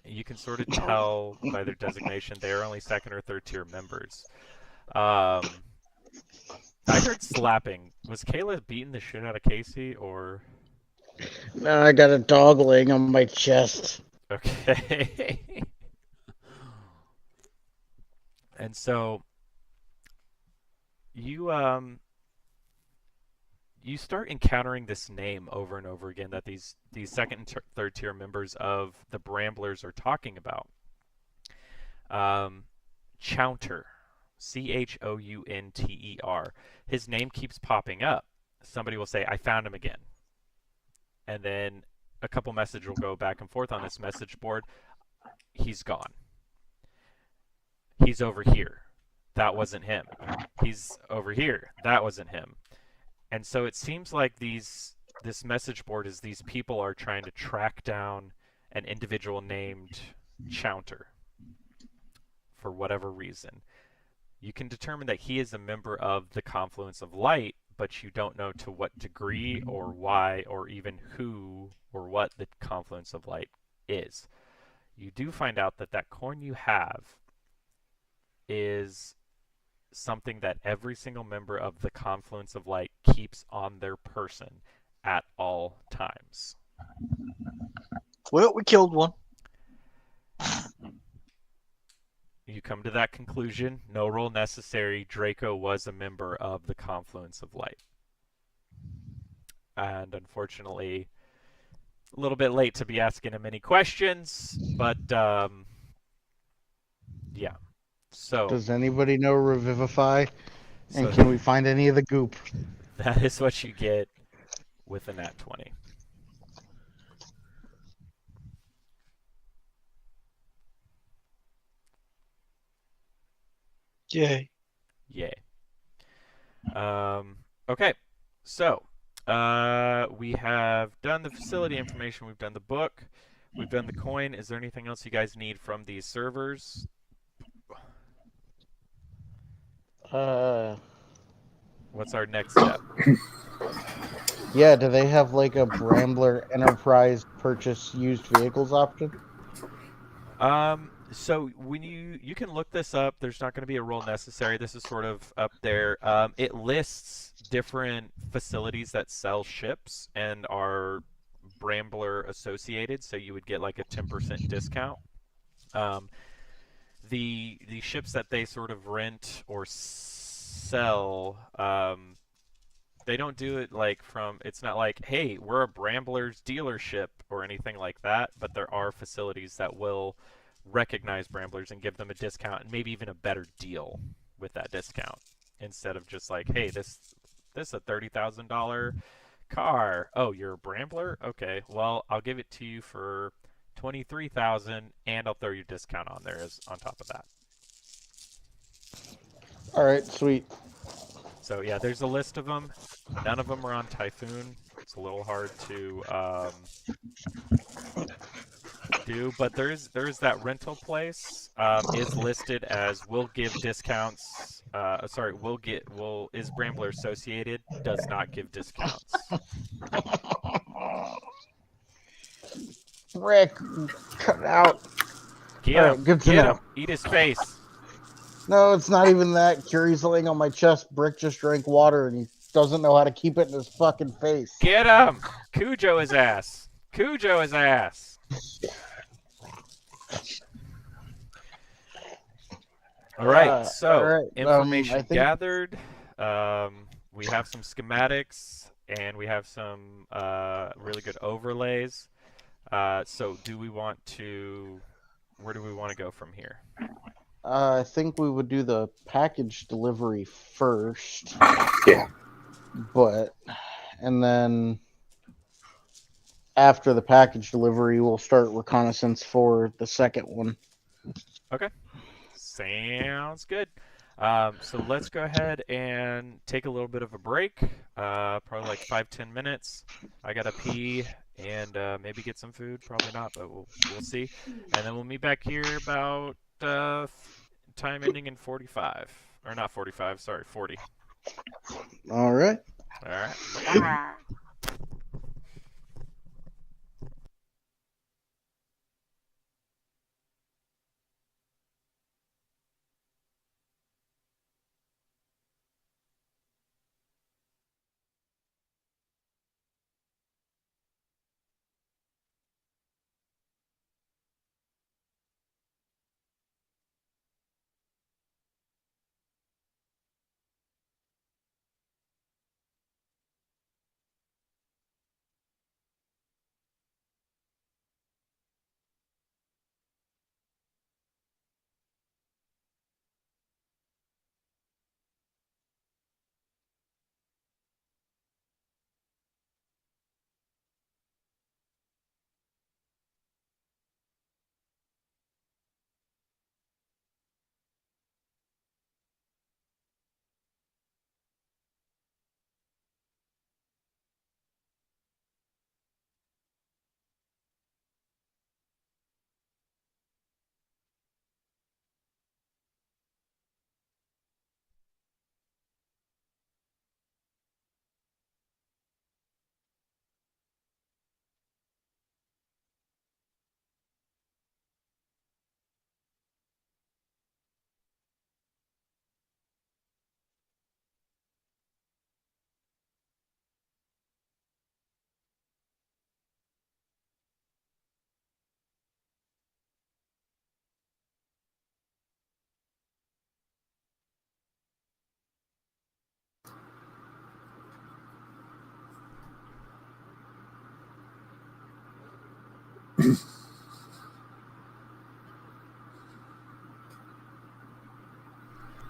You can sort of tell by their designation they're only second or third tier members. I heard slapping. Was Kayla beating the shit out of Casey, or? No, I got a dog laying on my chest. Okay. And so you start encountering this name over and over again that these second and third tier members of the Bramblers are talking about. Chounter, Chounter. His name keeps popping up. Somebody will say, "I found him again," and then a couple messages will go back and forth on this message board. He's gone. He's over here. That wasn't him. He's over here. That wasn't him. And so it seems like this message board is these people are trying to track down an individual named Chounter for whatever reason. You can determine that he is a member of the Confluence of Light, but you don't know to what degree or why or even who or what the Confluence of Light is. You do find out that coin you have is something that every single member of the Confluence of Light keeps on their person at all times. Well, we killed one. You come to that conclusion. No roll necessary. Draco was a member of the Confluence of Light. And unfortunately, a little bit late to be asking him any questions, but yeah. So does anybody know Revivify? And can we find any of the goop? That is what you get with a nat 20. Yay. Yay. Okay, so we have done the facility information. We've done the book. We've done the coin. Is there anything else you guys need from these servers? What's our next step? Yeah, do they have like a Brambler Enterprise purchase used vehicles option? So when you can look this up, there's not going to be a role necessary. This is sort of up there. It lists different facilities that sell ships and are Brambler associated, so you would get like a 10% discount. The ships that they sort of rent or sell, they don't do it like from, it's not like, hey, we're a Bramblers dealership or anything like that, but there are facilities that will recognize Bramblers and give them a discount and maybe even a better deal with that discount, instead of just like, hey, this is a $30,000 car. Oh, you're a Brambler? Okay, well, I'll give it to you for $23,000 and I'll throw your discount on there as on top of that. All right, sweet. So yeah, there's a list of them. None of them are on Typhoon. It's a little hard to do, but there's that rental place is listed as will give discounts. Sorry, is Brambler associated? Does not give discounts. Rick, cut out. Get All him! right, good to Get know. him! Eat his face! No, it's not even that. Curie's laying on my chest. Brick just drank water and he doesn't know how to keep it in his fucking face. Get him! Cujo his ass! Cujo his ass! All right, so information gathered. We have some schematics and we have some really good overlays. So do we want to, where do we want to go from here? I think we would do the package delivery first. Yeah. And then after the package delivery, we'll start reconnaissance for the second one. Okay. Sounds good. So let's go ahead and take a little bit of a break, probably like 5-10 minutes. I gotta pee and maybe get some food. Probably not, but we'll see. And then we'll meet back here about time ending in 45, or not 45. Sorry, 40. All right. All right.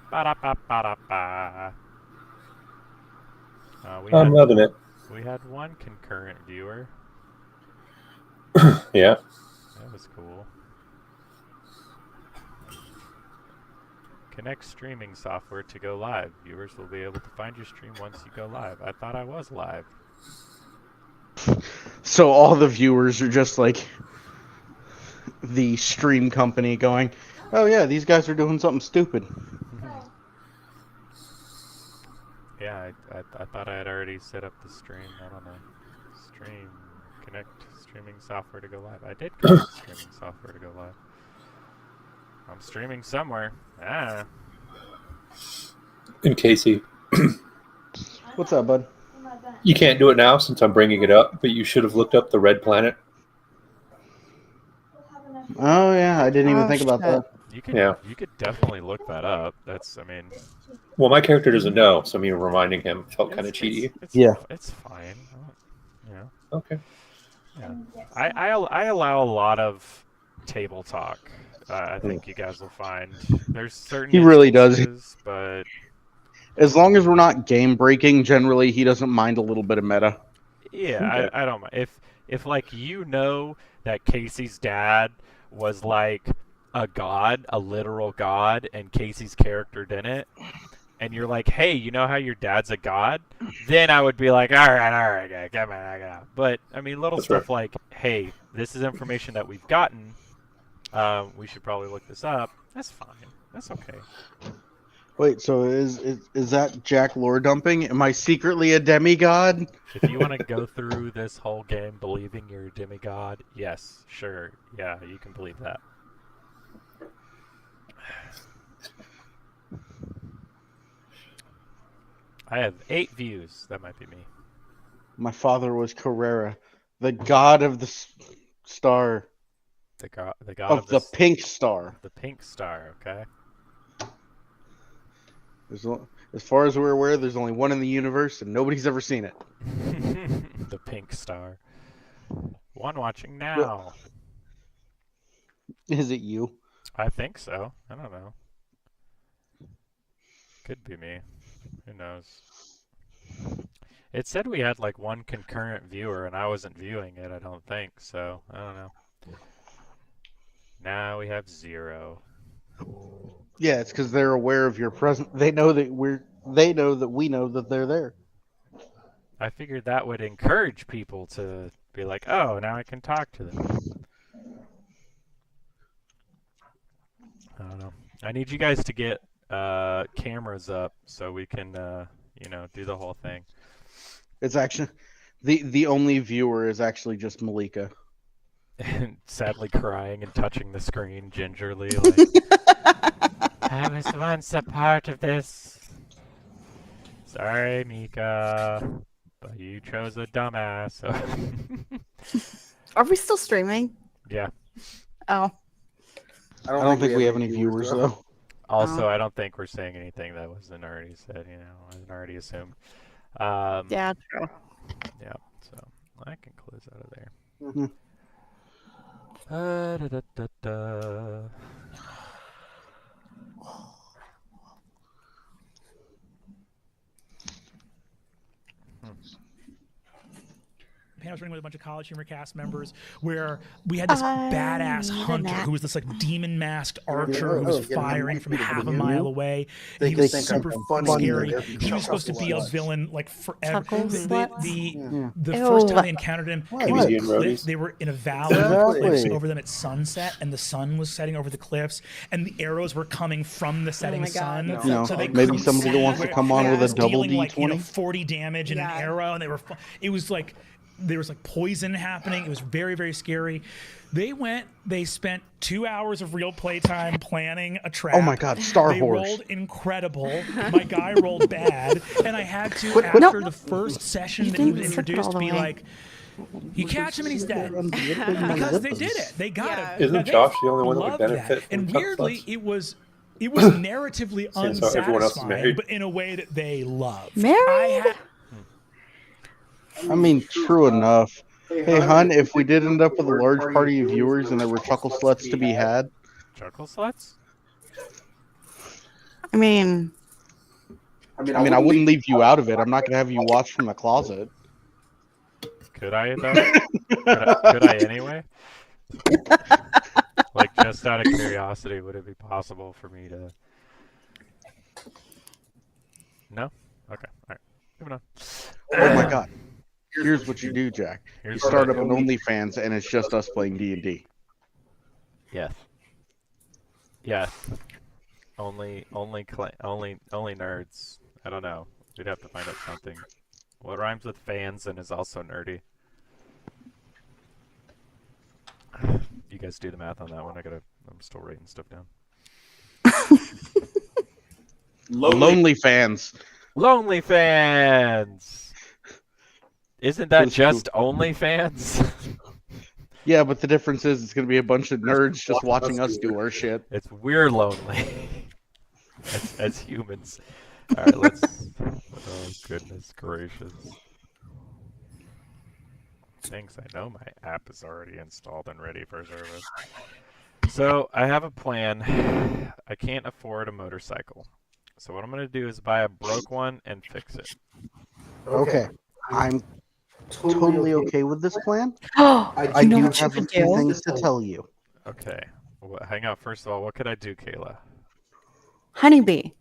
Ba-da-ba-ba-da-ba. I'm loving it. We had one concurrent viewer. Yeah. That was cool. Connect streaming software to go live. Viewers will be able to find your stream once you go live. I thought I was live. So all the viewers are just like the stream company going, oh yeah, these guys are doing something stupid. Yeah, I thought I had already set up the stream. I don't know. Stream. Connect streaming software to go live. I did connect streaming software to go live. I'm streaming somewhere. Ah. And Casey. What's up, bud? You can't do it now since I'm bringing it up, but you should have looked up the red planet. Oh yeah, I didn't even think about that. You could definitely look that up. That's, I mean... Well, my character doesn't know, so me reminding him felt kind of cheaty. It's fine. Yeah. Okay. Yeah. I allow a lot of table talk. I think you guys will find there's certain he really does, but as long as we're not game breaking, generally he doesn't mind a little bit of meta. Yeah, Okay. I don't mind if like that Casey's dad was like a god, a literal god, and Casey's character didn't, and you're like, hey, you know how your dad's a god? Then I would be like, all right, come on. But I mean, little stuff like, hey, this is information that we've gotten. We should probably look this up. That's fine. That's okay. Wait, so is that Jack lore dumping? Am I secretly a demigod? If you want to go through this whole game believing you're a demigod, yes, sure, yeah, you can believe that. I have 8 views. That might be me. My father was Carrera, the god of the star. The god of the pink star. The pink star, okay. As far as we're aware, there's only one in the universe, and nobody's ever seen it. The pink star. One watching now. Is it you? I think so. I don't know. Could be me. Who knows? It said we had like one concurrent viewer, and I wasn't viewing it, I don't think, so I don't know. Now we have 0. Yeah, it's because they're aware of your presence. They know that we know that they're there. I figured that would encourage people to be like, oh, now I can talk to them. I don't know. I need you guys to get cameras up so we can, do the whole thing. It's actually the only viewer is actually just Malika. And sadly crying and touching the screen gingerly, like, I was once a part of this. Sorry, Mika, but you chose a dumbass. So. Are we still streaming? Yeah. Oh. I don't think we have any viewers, though. Also, I don't think we're saying anything that wasn't already said, wasn't already assumed. Yeah, true. Yeah, so I can close out of there. Mm-hmm. I was running with a bunch of College Humor cast members where we had this badass hunter who was this like demon masked archer who was firing from half a mile away. He was super scary. He was supposed to be a villain like forever. The first time they encountered him, they were in a valley, cliffs over them at sunset, and the sun was setting over the cliffs, and the arrows were coming from the setting sun. So they maybe somebody wants to come on with a double D20. 40 damage and an arrow, and it was like. There was like poison happening. It was very, very scary. They spent 2 hours of real playtime planning a trap. Oh my God, Star Horse. They rolled incredible. My guy rolled bad. And I had to, after the first session that he was introduced, be like, you catch him and he's dead. Because they did it. They got him. Isn't Josh the only one that would benefit from And weirdly, it was narratively unsatisfying, but in a way that they loved. I mean, true enough. Hey, hun, if we did end up with a large party of viewers and there were chuckle sluts to be had. Chuckle sluts? I mean, I wouldn't leave you out of it. I'm not going to have you watch from the closet. Could I, though? could I anyway? Like, just out of curiosity, would it be possible for me to No? Okay. All right. Moving on. Oh my God. Here's what you do, Jack. You start up an OnlyFans, and it's just us playing D&D. Yes. Yes. Only nerds. I don't know. We'd have to find out something. What rhymes with fans and is also nerdy? You guys do the math on that one. I'm still writing stuff down. Lonely fans. Lonely fans. Isn't that just OnlyFans? Yeah, but the difference is it's going to be a bunch of nerds just watching us do our shit. We're lonely. as humans. All right, let's. Oh goodness gracious! Thanks. I know my app is already installed and ready for service. So I have a plan. I can't afford a motorcycle, so what I'm gonna do is buy a broke one and fix it. Okay, I'm totally okay with this plan. I do have a few things to tell you. Okay. Well, hang out. First of all, what could I do, Kayla? Honeybee.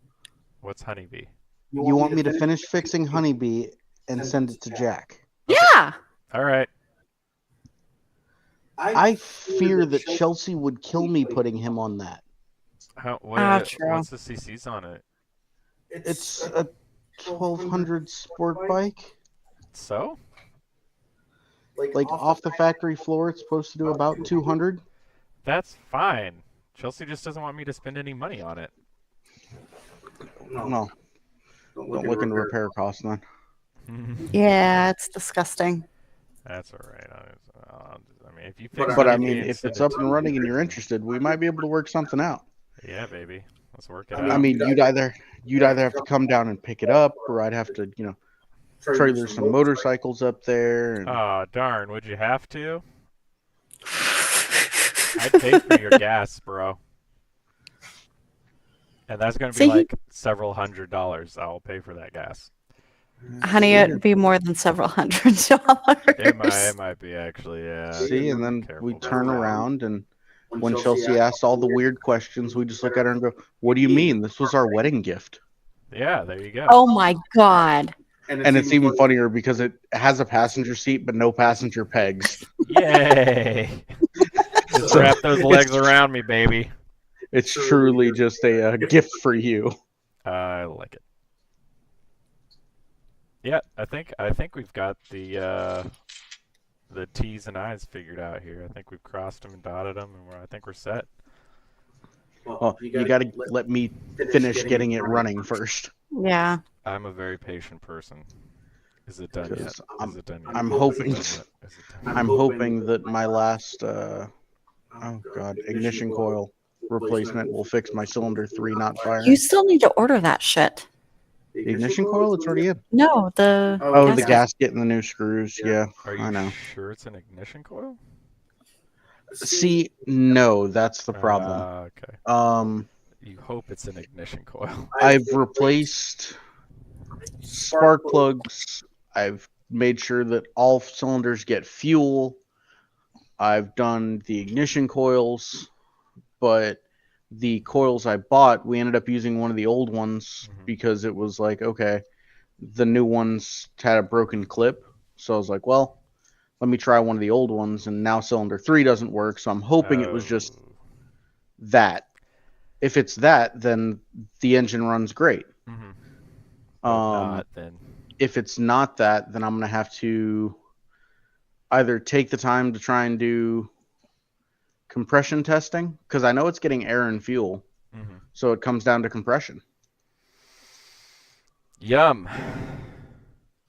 What's Honeybee? You want me to finish fixing Honeybee and send it to Jack? Yeah. All right. I fear that Chelsea would kill me putting him on that. What's the CCs on it? It's a 1200 sport bike. So? Like off the factory floor, it's supposed to do about 200. That's fine. Chelsea just doesn't want me to spend any money on it. No. Don't look into repair costs, then. Yeah, it's disgusting. That's all right. I mean, if you fix if it's up and running and you're interested, we might be able to work something out. Yeah, baby. Let's work it out. I mean, you'd either have to come down and pick it up, or I'd have to, trailer some motorcycles up there. Oh, darn. Would you have to? I'd pay for your gas, bro. And that's going to be like several $100s. I'll pay for that gas. Honey, it'd be more than several $100s. It might be, actually, yeah. See, and then we turn around, and when Chelsea asks all the weird questions, we just look at her and go, "What do you mean? This was our wedding gift." Yeah, there you go. Oh my God. And it's even funnier because it has a passenger seat but no passenger pegs. Yay! Just wrap those legs around me, baby. It's truly just a gift for you. I like it. Yeah, I think we've got the T's and I's figured out here. I think we've crossed them and dotted them, and I think we're set. Well, you got to let me finish getting it running first. Yeah. I'm a very patient person. Is it done yet? I'm hoping that my last ignition coil replacement will fix my cylinder 3 not firing. You still need to order that shit. The ignition coil, it's already in. No, the the gasket and the new screws. Yeah, I know. Sure it's an ignition coil? See, no, that's the problem. Okay. You hope it's an ignition coil. I've replaced spark plugs. I've made sure that all cylinders get fuel. I've done the ignition coils, but the coils I bought, we ended up using one of the old ones because it was like, okay, the new ones had a broken clip. So I was like, well, let me try one of the old ones, and now cylinder 3 doesn't work, so I'm hoping it was just that. If it's that, then the engine runs great. If it's not that, then I'm going to have to either take the time to try and do compression testing, because I know it's getting air and fuel, so it comes down to compression. Yum.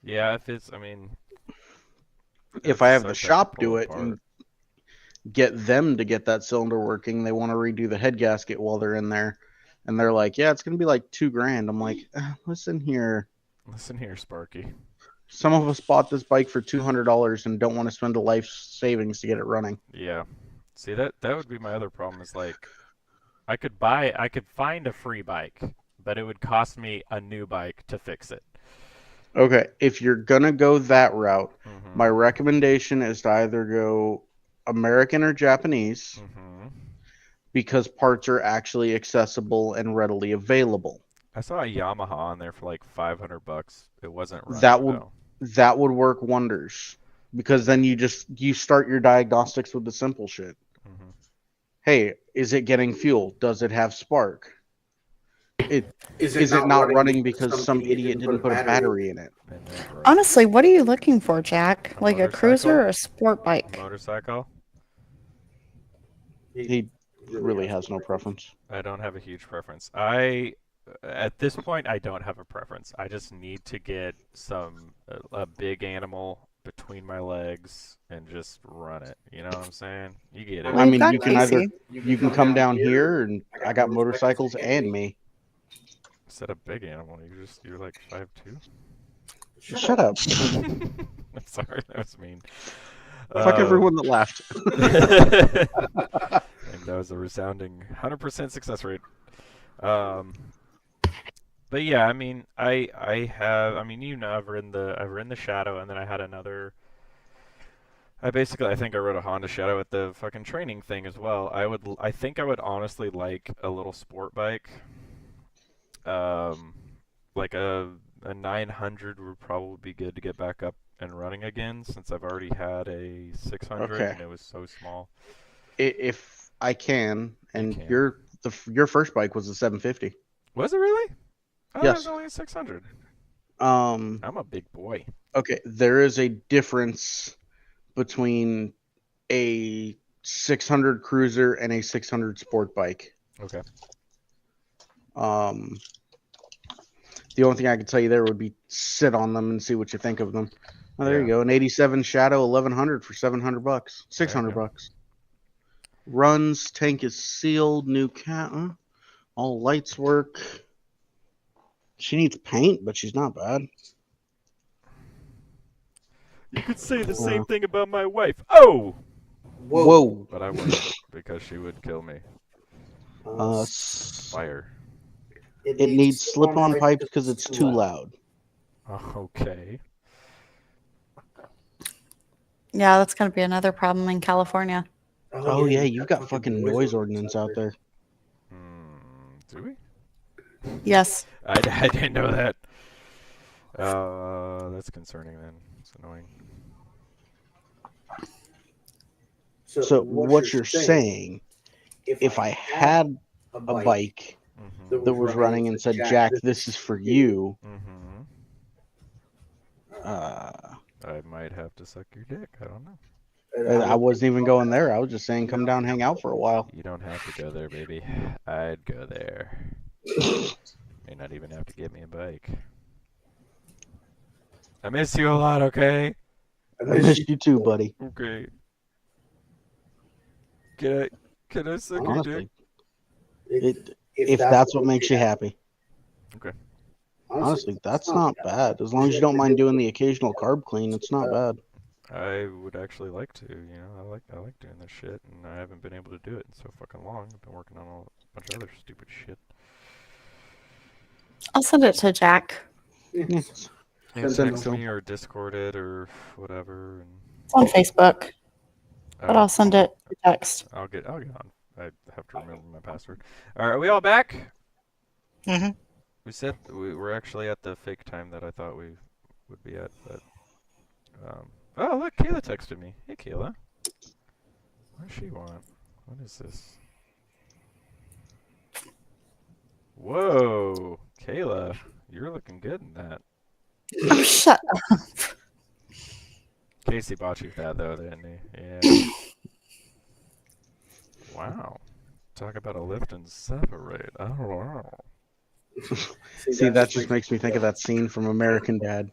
Yeah, if I have the shop do it and get them to get that cylinder working, they want to redo the head gasket while they're in there, and they're like, yeah, it's going to be like $2,000. I'm like, listen here, Sparky. Some of us bought this bike for $200 and don't want to spend a life savings to get it running. Yeah. See, that would be my other problem is like, I could find a free bike, but it would cost me a new bike to fix it. Okay, if you're going to go that route, my recommendation is to either go American or Japanese, because parts are actually accessible and readily available. I saw a Yamaha on there for like $500. It wasn't running though. That would work wonders, because then you start your diagnostics with the simple shit. Mm-hmm. Hey, is it getting fuel? Does it have spark? Is it not running because some idiot didn't put a battery in it? Honestly, what are you looking for, Jack? A like a cruiser or a sport bike? Motorcycle? He really has no preference. I don't have a huge preference. At this point, I don't have a preference. I just need to get a big animal between my legs and just run it. You know what I'm saying? You get it. I mean, you can come down here, and I got motorcycles and me. Instead of big animal, you're like 5'2". Shut up. I'm sorry, that was mean. Fuck everyone that laughed. And that was a resounding 100% success rate. But yeah, I mean, I mean, you know, I've ridden the Shadow, and then I had another. I think I rode a Honda Shadow at the fucking training thing as well. I think I would honestly like a little sport bike. Like a 900 would probably be good to get back up and running again, since I've already had a 600 and it was so small. If I can, and your first bike was a 750. Was it really? Oh, yes. It was only a 600. I'm a big boy. Okay, there is a difference between a 600 cruiser and a 600 sport bike. Okay. The only thing I could tell you there would be sit on them and see what you think of them. Oh, there you go. An 87 Shadow 1100 for $700. $600. Runs, tank is sealed, new cat. All lights work. She needs paint, but she's not bad. You could say the same thing about my wife. Oh! Whoa. But I wouldn't, because she would kill me. Fire. It needs slip-on pipes because it's too loud. Okay. Yeah, that's going to be another problem in California. Oh yeah, you've got fucking noise ordinance out there. Do we? Yes. I didn't know that. That's concerning then. It's annoying. So what you're saying, if I had a bike that was running and said, Jack, this is for you, I might have to suck your dick. I don't know. I wasn't even going there. I was just saying come down, hang out for a while. You don't have to go there, baby. I'd go there. May not even have to get me a bike. I miss you a lot, okay? I miss you too, buddy. Okay. Can I suck your dick? If that's what makes you happy. Okay. Honestly, that's not bad. As long as you don't mind doing the occasional carb clean, it's not bad. I would actually like to, you know. I like doing this shit, and I haven't been able to do it in so fucking long. I've been working on a bunch of other stupid shit. I'll send it to Jack. Yes. Text me or Discord it or whatever. And... It's on Facebook, but I'll send it to text. I'll get on. I have to remember my password. All right, are we all back? Mm-hmm. We said we're actually at the fake time that I thought we would be at, but oh look, Kayla texted me. Hey Kayla, what does she want? What is this? Whoa, Kayla, you're looking good in that. Oh, shut up. Casey bought you that though, didn't he? Yeah. Wow. Talk about a lift and separate. Oh wow. See, that just makes me think of that scene from American Dad.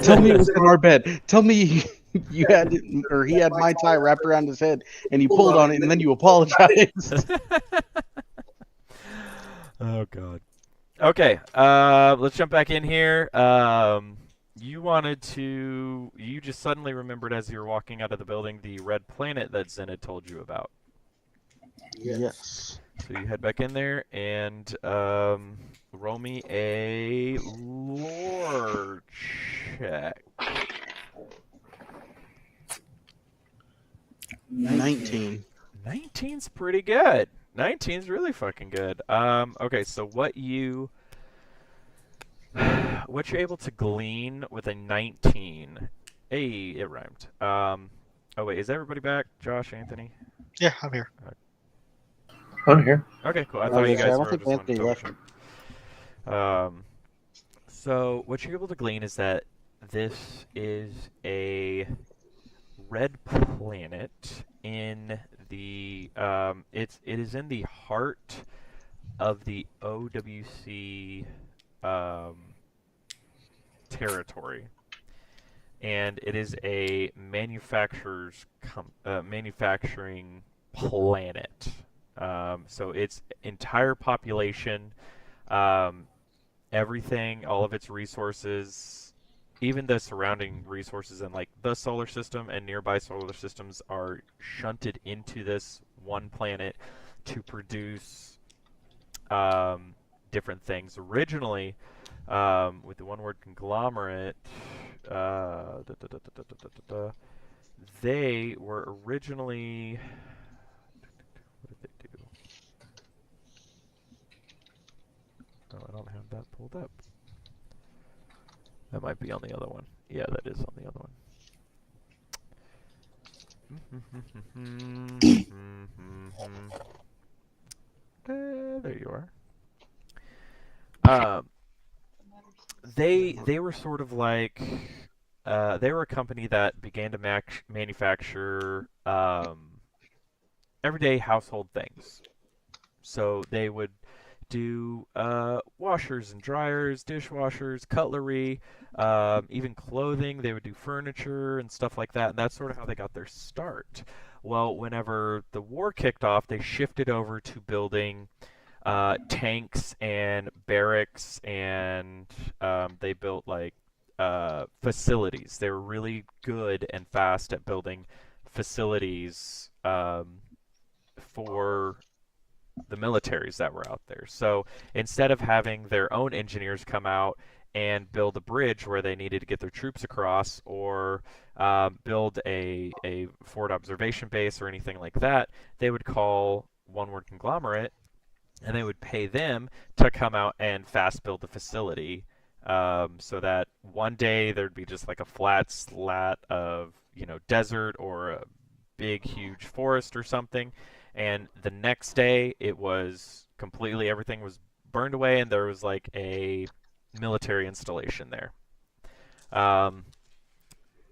Tell me it was in our bed. Tell me you had, or he had my tie wrapped around his head, and you pulled on it, and then you apologized. Oh God. Okay. Let's jump back in here. You just suddenly remembered as you were walking out of the building the red planet that Zen had told you about. Yes. So you head back in there and roll me a lore check. 19. 19's pretty good. 19's really fucking good. Okay, so what you what you're able to glean with a 19. Hey, it rhymed. Oh wait, is everybody back? Josh, Anthony? Yeah, I'm here. I'm here. Okay, cool. I thought you guys were just Anthony left. So what you're able to glean is that this is a red planet in the it is in the heart of the OWC territory, and it is a manufacturing planet. So its entire population, everything, all of its resources, even the surrounding resources and like the solar system and nearby solar systems are shunted into this one planet to produce different things. Originally, with the one-word conglomerate, they were originally. What did they do? Oh, I don't have that pulled up. That might be on the other one. Yeah, that is on the other one. There you are. They were sort of like they were a company that began to manufacture everyday household things. So they would do washers and dryers, dishwashers, cutlery, even clothing. They would do furniture and stuff like that, and that's sort of how they got their start. Well, whenever the war kicked off, they shifted over to building tanks and barracks, and they built like facilities. They were really good and fast at building facilities for the militaries that were out there. So instead of having their own engineers come out and build a bridge where they needed to get their troops across, or build a forward observation base or anything like that, they would call one-word conglomerate, and they would pay them to come out and fast build the facility, so that one day there'd be just like a flat slat of, desert or a big huge forest or something, and the next day it was completely, everything was burned away and there was like a military installation there.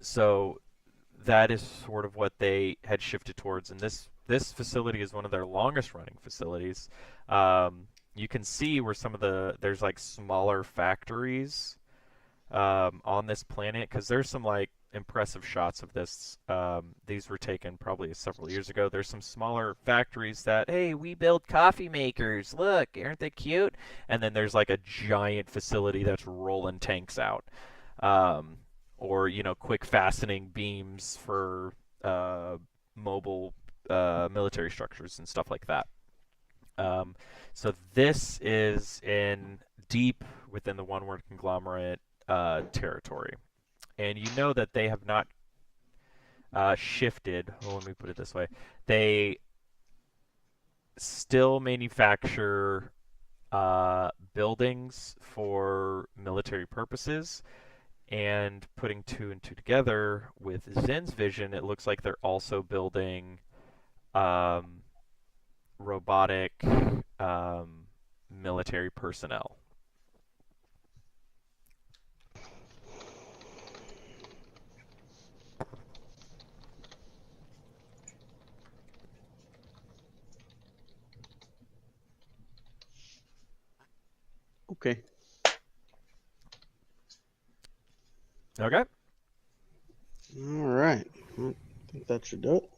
So that is sort of what they had shifted towards, and this facility is one of their longest running facilities. You can see where there's like smaller factories on this planet, because there's some like impressive shots of this. These were taken probably several years ago. There's some smaller factories that, hey, we build coffee makers. Look, aren't they cute? And then there's like a giant facility that's rolling tanks out. Or, quick fastening beams for mobile military structures and stuff like that. So this is in deep within the one-word conglomerate territory. And you know that they have not shifted. Well, let me put it this way. They still manufacture buildings for military purposes. And putting two and two together with Zen's vision, it looks like they're also building robotic military personnel. Okay. Okay. All right. I think that should do it.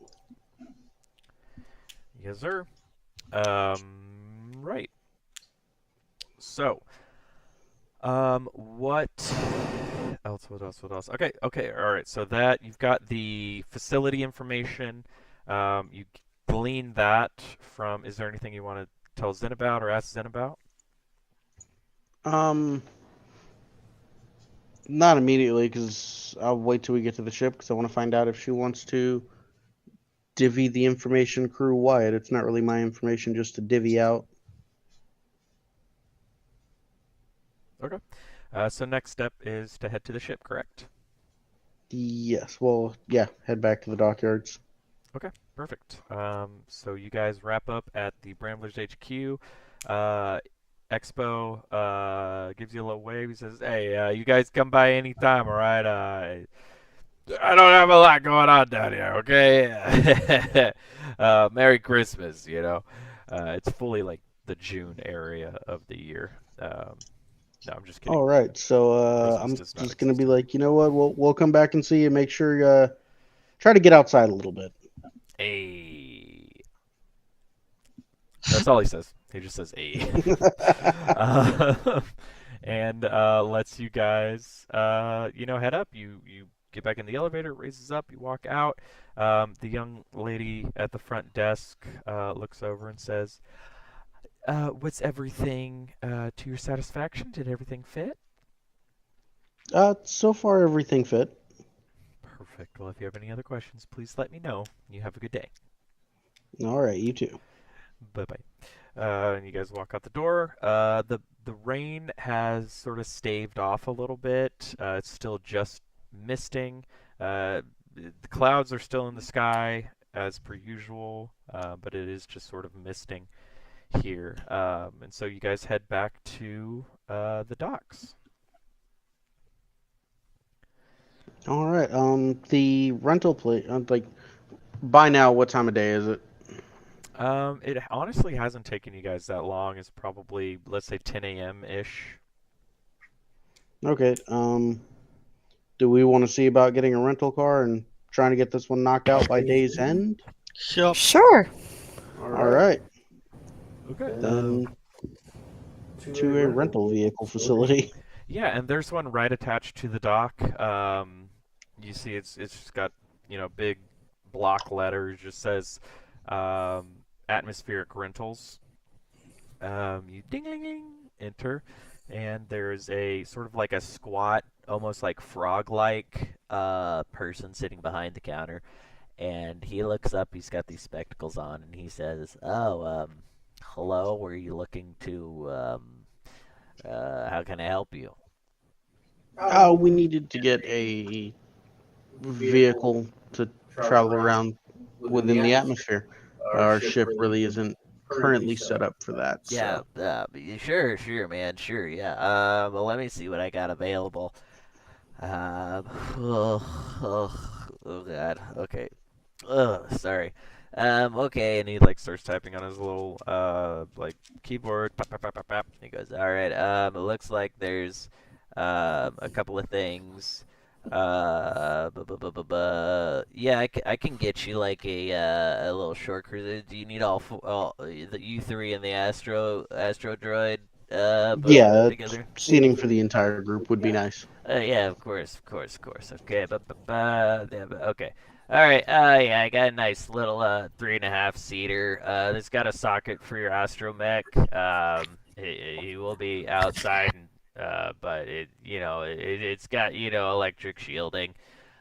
Yes, sir. Right. So, what else? What else? Okay. All right. So that you've got the facility information. You glean that from. Is there anything you want to tell Zen about or ask Zen about? Not immediately, because I'll wait till we get to the ship, because I want to find out if she wants to divvy the information crew-wide. It's not really my information just to divvy out. Okay. So next step is to head to the ship, correct? Yes. Well, yeah. Head back to the dockyards. Okay, perfect. So you guys wrap up at the Bramblers HQ. Expo gives you a little wave. He says, "Hey, you guys come by anytime, all right? I don't have a lot going on down here, okay? Merry Christmas, you know. It's fully like the June area of the year. No, I'm just kidding. All right. So I'm just gonna be like, you know what? We'll come back and see you. Make sure try to get outside a little bit. Hey. That's all he says. He just says "hey," and lets you guys, head up. You get back in the elevator. It raises up. You walk out. The young lady at the front desk looks over and says, "Was everything to your satisfaction? Did everything fit?" So far everything fit. Perfect. Well, if you have any other questions, please let me know. You have a good day. All right. You too. Bye-bye. And you guys walk out the door. The rain has sort of staved off a little bit. It's still just misting. The clouds are still in the sky as per usual, but it is just sort of misting here. And so you guys head back to the docks. All right. The rental place. Like, by now, what time of day is it? It honestly hasn't taken you guys that long. It's probably, let's say, 10 a.m. ish. Okay. Do we want to see about getting a rental car and trying to get this one knocked out by day's end? Sure. All right. Okay. Then to a rental vehicle facility. Yeah, and there's one right attached to the dock. You see, it's just got big block letters. Just says atmospheric rentals. You ding ding ding enter, and there's a sort of like a squat, almost like frog-like person sitting behind the counter, and he looks up. He's got these spectacles on, and he says, "Oh, hello. Were you looking to how can I help you?" We needed to get a vehicle to travel around within the atmosphere. Our ship really isn't currently set up for that. Yeah, So. sure, man, sure, yeah. Well, let me see what I got available. Oh God, okay. Sorry. Okay, and he starts typing on his little keyboard. Pop, pop, pop, pop, pop. He goes, all right. It looks like there's a couple of things. Yeah, I can get you like a little short cruiser. Do you need all you three and the Astro droid Yeah, together? seating for the entire group would be nice. Yeah, of course. Okay, okay. All right. Yeah, I got a nice little 3.5 seater. It's got a socket for your astromech. He will be outside, but it's got electric shielding.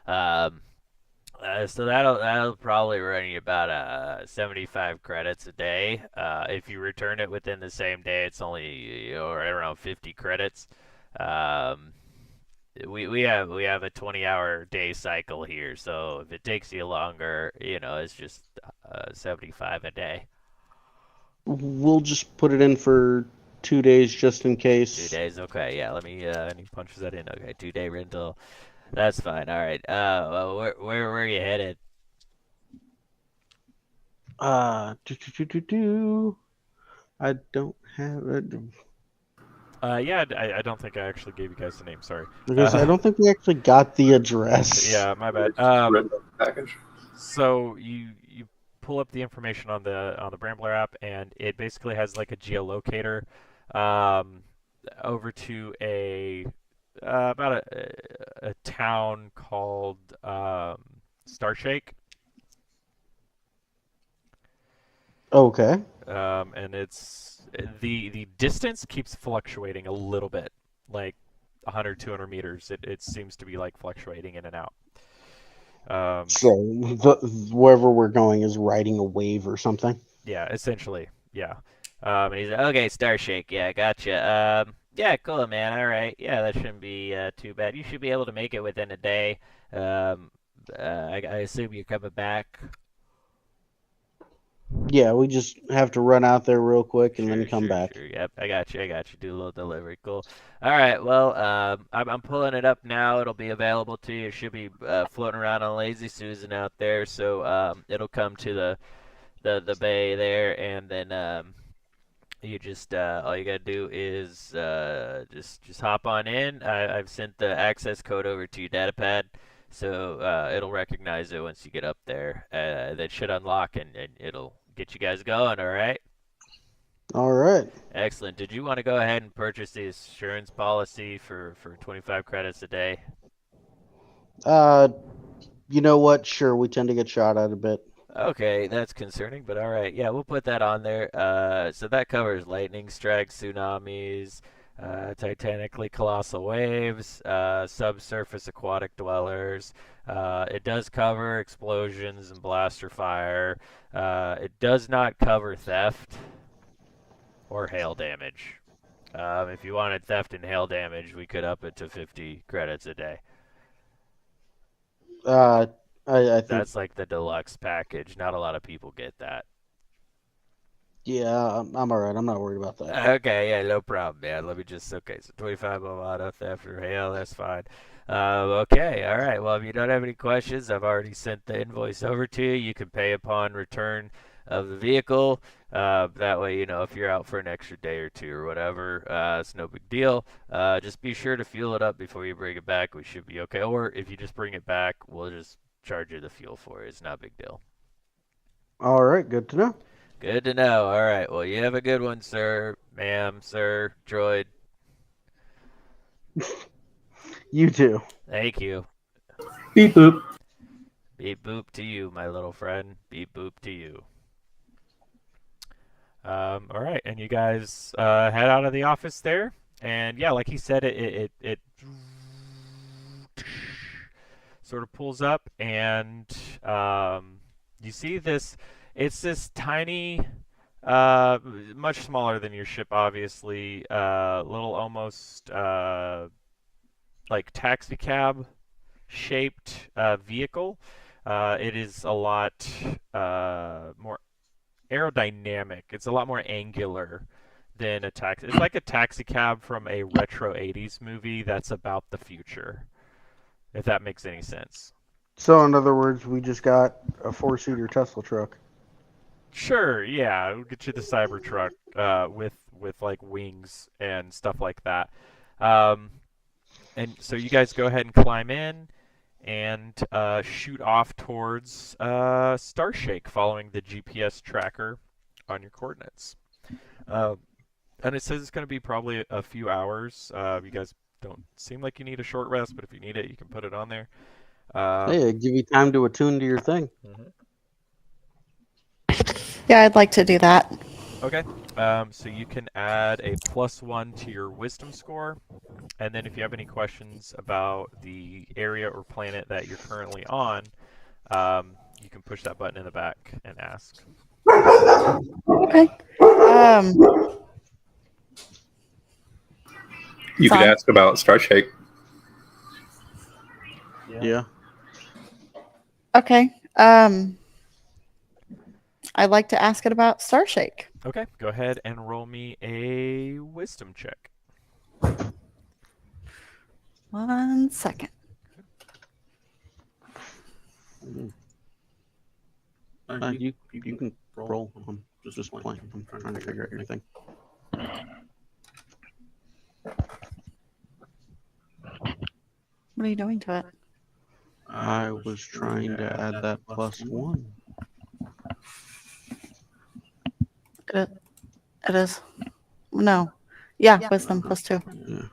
So that'll probably run you about 75 credits a day. If you return it within the same day, it's only right around 50 credits. We have a 20-hour day cycle here, so if it takes you longer, it's just 75 a day. We'll just put it in for 2 days just in case. 2 days, okay. Yeah, let me. And he punches that in. Okay, 2-day rental. That's fine. All right. Where are you headed? I don't have it. Yeah, I don't think I actually gave you guys the name. Sorry. Because I don't think we actually got the address. Yeah, my bad. Package. So you pull up the information on the Brambler app, and it basically has like a geolocator over to about a town called Starshake. Okay. And it's the distance keeps fluctuating a little bit, like 100, 200 meters. It seems to be like fluctuating in and out. So wherever we're going is riding a wave or something. Yeah, essentially. Yeah. And he's like, okay, Starshake. Yeah, gotcha. Yeah, cool, man. All right. Yeah, that shouldn't be too bad. You should be able to make it within a day. I assume you're coming back. Yeah, we just have to run out there real quick and then come back. Sure. Yep, I got you. Do a little delivery. Cool. All right. Well, I'm pulling it up now. It'll be available to you. It should be floating around on Lazy Susan out there. So it'll come to the bay there, and then you just all you gotta do is just hop on in. I've sent the access code over to your data pad, so it'll recognize it once you get up there. That should unlock and it'll get you guys going. All right. All right. Excellent. Did you want to go ahead and purchase the insurance policy for 25 credits a day? You know what? Sure, we tend to get shot at a bit. Okay, that's concerning, but all right. Yeah, we'll put that on there. So that covers lightning strikes, tsunamis, titanically colossal waves, subsurface aquatic dwellers. It does cover explosions and blaster fire. It does not cover theft or hail damage. If you wanted theft and hail damage, we could up it to 50 credits a day. I think that's like the deluxe package. Not a lot of people get that. Yeah, I'm all right. I'm not worried about that. Okay, yeah, no problem, man. Let me just, okay, so 25 of auto theft or hail, that's fine. Okay, all right. Well, if you don't have any questions, I've already sent the invoice over to you. You can pay upon return of the vehicle. That way, you know, if you're out for an extra day or two or whatever, it's no big deal. Just be sure to fuel it up before you bring it back. We should be okay. Or if you just bring it back, we'll just charge you the fuel for it. It's not a big deal. All right, good to know. Good to know. All right. Well, you have a good one, sir, ma'am, sir, droid. You too. Thank you. Beep boop. Beep boop to you, my little friend. Beep boop to you. All right, and you guys head out of the office there, and yeah, like he said, it sort of pulls up, and you see this. It's this tiny, much smaller than your ship, obviously. Little, almost like taxi cab shaped vehicle. It is a lot more aerodynamic. It's a lot more angular than a taxi. It's like a taxi cab from a retro 80s movie that's about the future, if that makes any sense. So, in other words, we just got a 4-seater Tesla truck. Sure, yeah, we'll get you the Cybertruck with like wings and stuff like that. And so you guys go ahead and climb in and shoot off towards Starshake, following the GPS tracker on your coordinates. And it says it's going to be probably a few hours. You guys don't seem like you need a short rest, but if you need it, you can put it on there. Hey, give you time to attune to your thing. Mm-hmm. Yeah, I'd like to do that. Okay. So you can add a +1 to your wisdom score. And then if you have any questions about the area or planet that you're currently on, you can push that button in the back and ask. Okay. You could ask about Starshake. Yeah. Okay. I'd like to ask it about Starshake. Okay. Go ahead and roll me a wisdom check. 1 second. You can roll. I'm just playing. I'm trying to figure out your thing. What are you doing to it? I was trying to add that +1. It is. No. Yeah, wisdom +2. Yeah.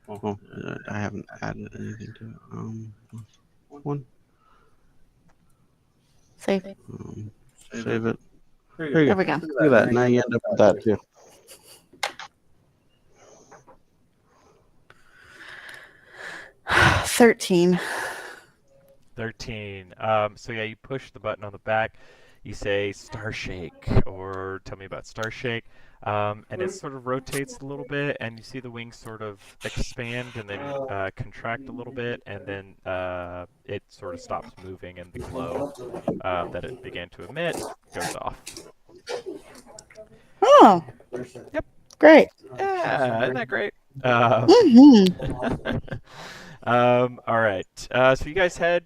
Well, I haven't added anything to it. +1. Save. Save it. There we go. Look at that. Now you end up with that too. $13. So yeah, you push the button on the back. you say Starshake, or tell me about Starshake. And it sort of rotates a little bit, and you see the wings sort of expand and then contract a little bit, and then it sort of stops moving, and the glow that it began to emit goes off. Oh. Yep. Great. Yeah, isn't that great? All right. So you guys head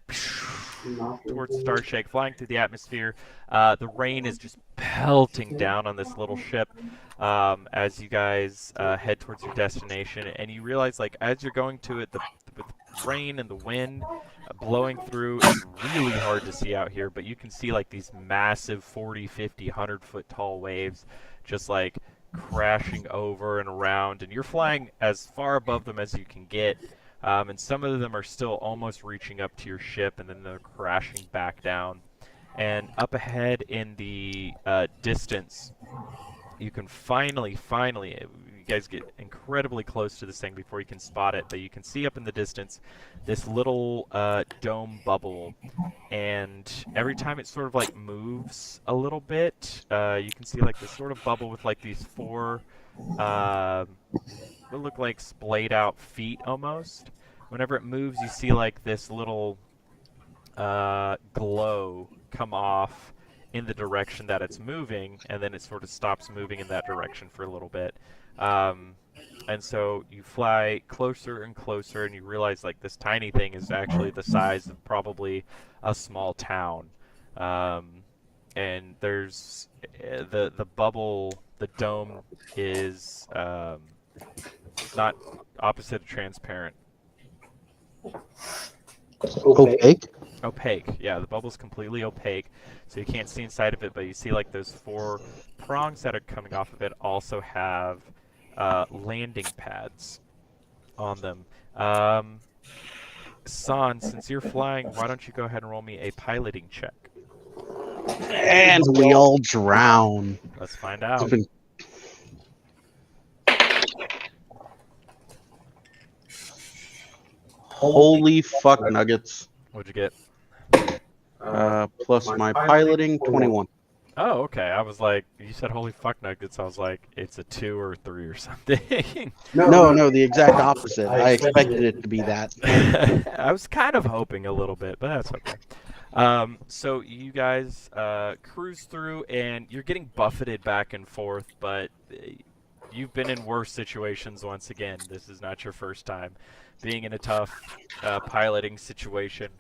towards Starshake, flying through the atmosphere. The rain is just pelting down on this little ship as you guys head towards your destination, and you realize, like, as you're going to it, with the rain and the wind blowing through, it's really hard to see out here, but you can see, like, these massive 40, 50, 100-foot tall waves just, like, crashing over and around, and you're flying as far above them as you can get. And some of them are still almost reaching up to your ship, and then they're crashing back down. And up ahead in the distance, you can finally, you guys get incredibly close to this thing before you can spot it, but you can see up in the distance this little dome bubble. And every time it sort of like moves a little bit, you can see like this sort of bubble with like these four what look like splayed out feet almost. Whenever it moves, you see like this little glow come off in the direction that it's moving, and then it sort of stops moving in that direction for a little bit. And so you fly closer and closer, and you realize like this tiny thing is actually the size of probably a small town. And there's the bubble, the dome is not opposite of transparent. Opaque? Opaque, yeah, the bubble's completely opaque, so you can't see inside of it, but you see like those four prongs that are coming off of it also have landing pads on them. San, since you're flying, why don't you go ahead and roll me a piloting check? And we all drown. Let's find out. Holy fuck nuggets. What'd you get? Plus my piloting, 21. Oh, okay. I was like, you said holy fuck nuggets. I was like, it's a 2 or 3 or something. No, the exact opposite. I expected it to be that. I was kind of hoping a little bit, but that's okay. So you guys cruise through, and you're getting buffeted back and forth, but you've been in worse situations once again. This is not your first time being in a tough piloting situation.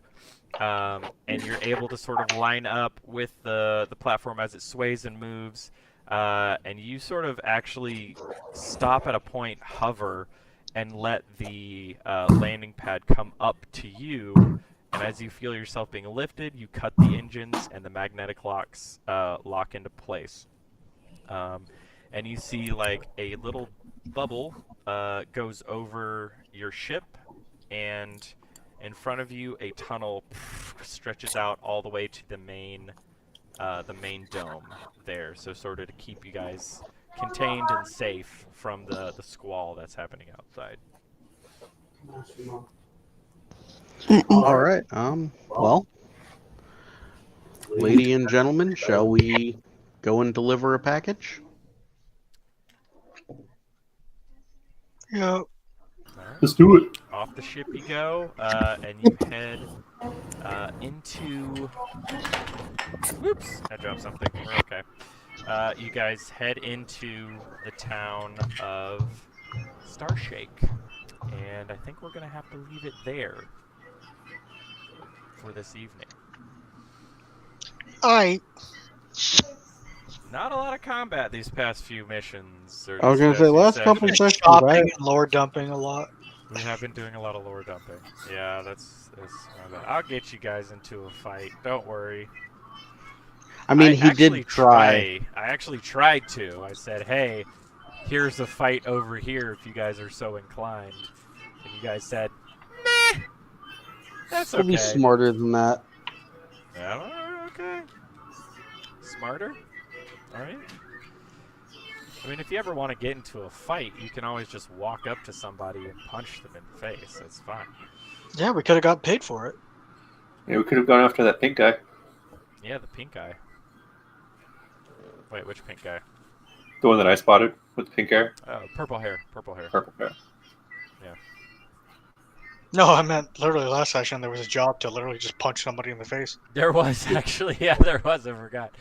And you're able to sort of line up with the platform as it sways and moves, and you sort of actually stop at a point, hover, and let the landing pad come up to you, and as you feel yourself being lifted, you cut the engines, and the magnetic locks lock into place. And you see like a little bubble goes over your ship, and in front of you, a tunnel stretches out all the way to the main dome there. So sort of to keep you guys contained and safe from the squall that's happening outside. All right. Well, lady and gentlemen, shall we go and deliver a package? Yeah. Let's do it. Off the ship you go, and you head into... Whoops! I dropped something. We're okay. You guys head into the town of Starshake, and I think we're going to have to leave it there for this evening. Alright. Not a lot of combat these past few missions. I was going to say, last couple sessions, Shopping right? and lore dumping a lot. We have been doing a lot of lore dumping. Yeah, that's my bad. I'll get you guys into a fight. Don't worry. I mean, he did try. I actually tried to. I said, hey, here's a fight over here if you guys are so inclined. And you guys said, meh. That's okay. We'll be smarter than that. Yeah, okay. Smarter? Alright. I mean, if you ever want to get into a fight, you can always just walk up to somebody and punch them in the face. That's fine. Yeah, we could have got paid for it. Yeah, we could have gone after that pink guy. Yeah, the pink guy. Wait, which pink guy? The one that I spotted with the pink hair? Purple hair. Purple hair. Purple hair. Yeah. No, I meant literally last session there was a job to literally just punch somebody in the face. There was actually, yeah, there was. I forgot.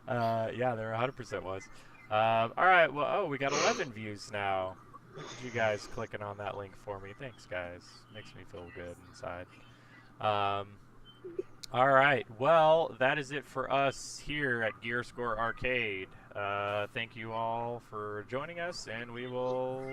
Yeah, there 100% was. All right, well, we got 11 views now. Look at you guys clicking on that link for me. Thanks, guys. Makes me feel good inside. All right, well, that is it for us here at Gearscore Arcade. Thank you all for joining us, and we will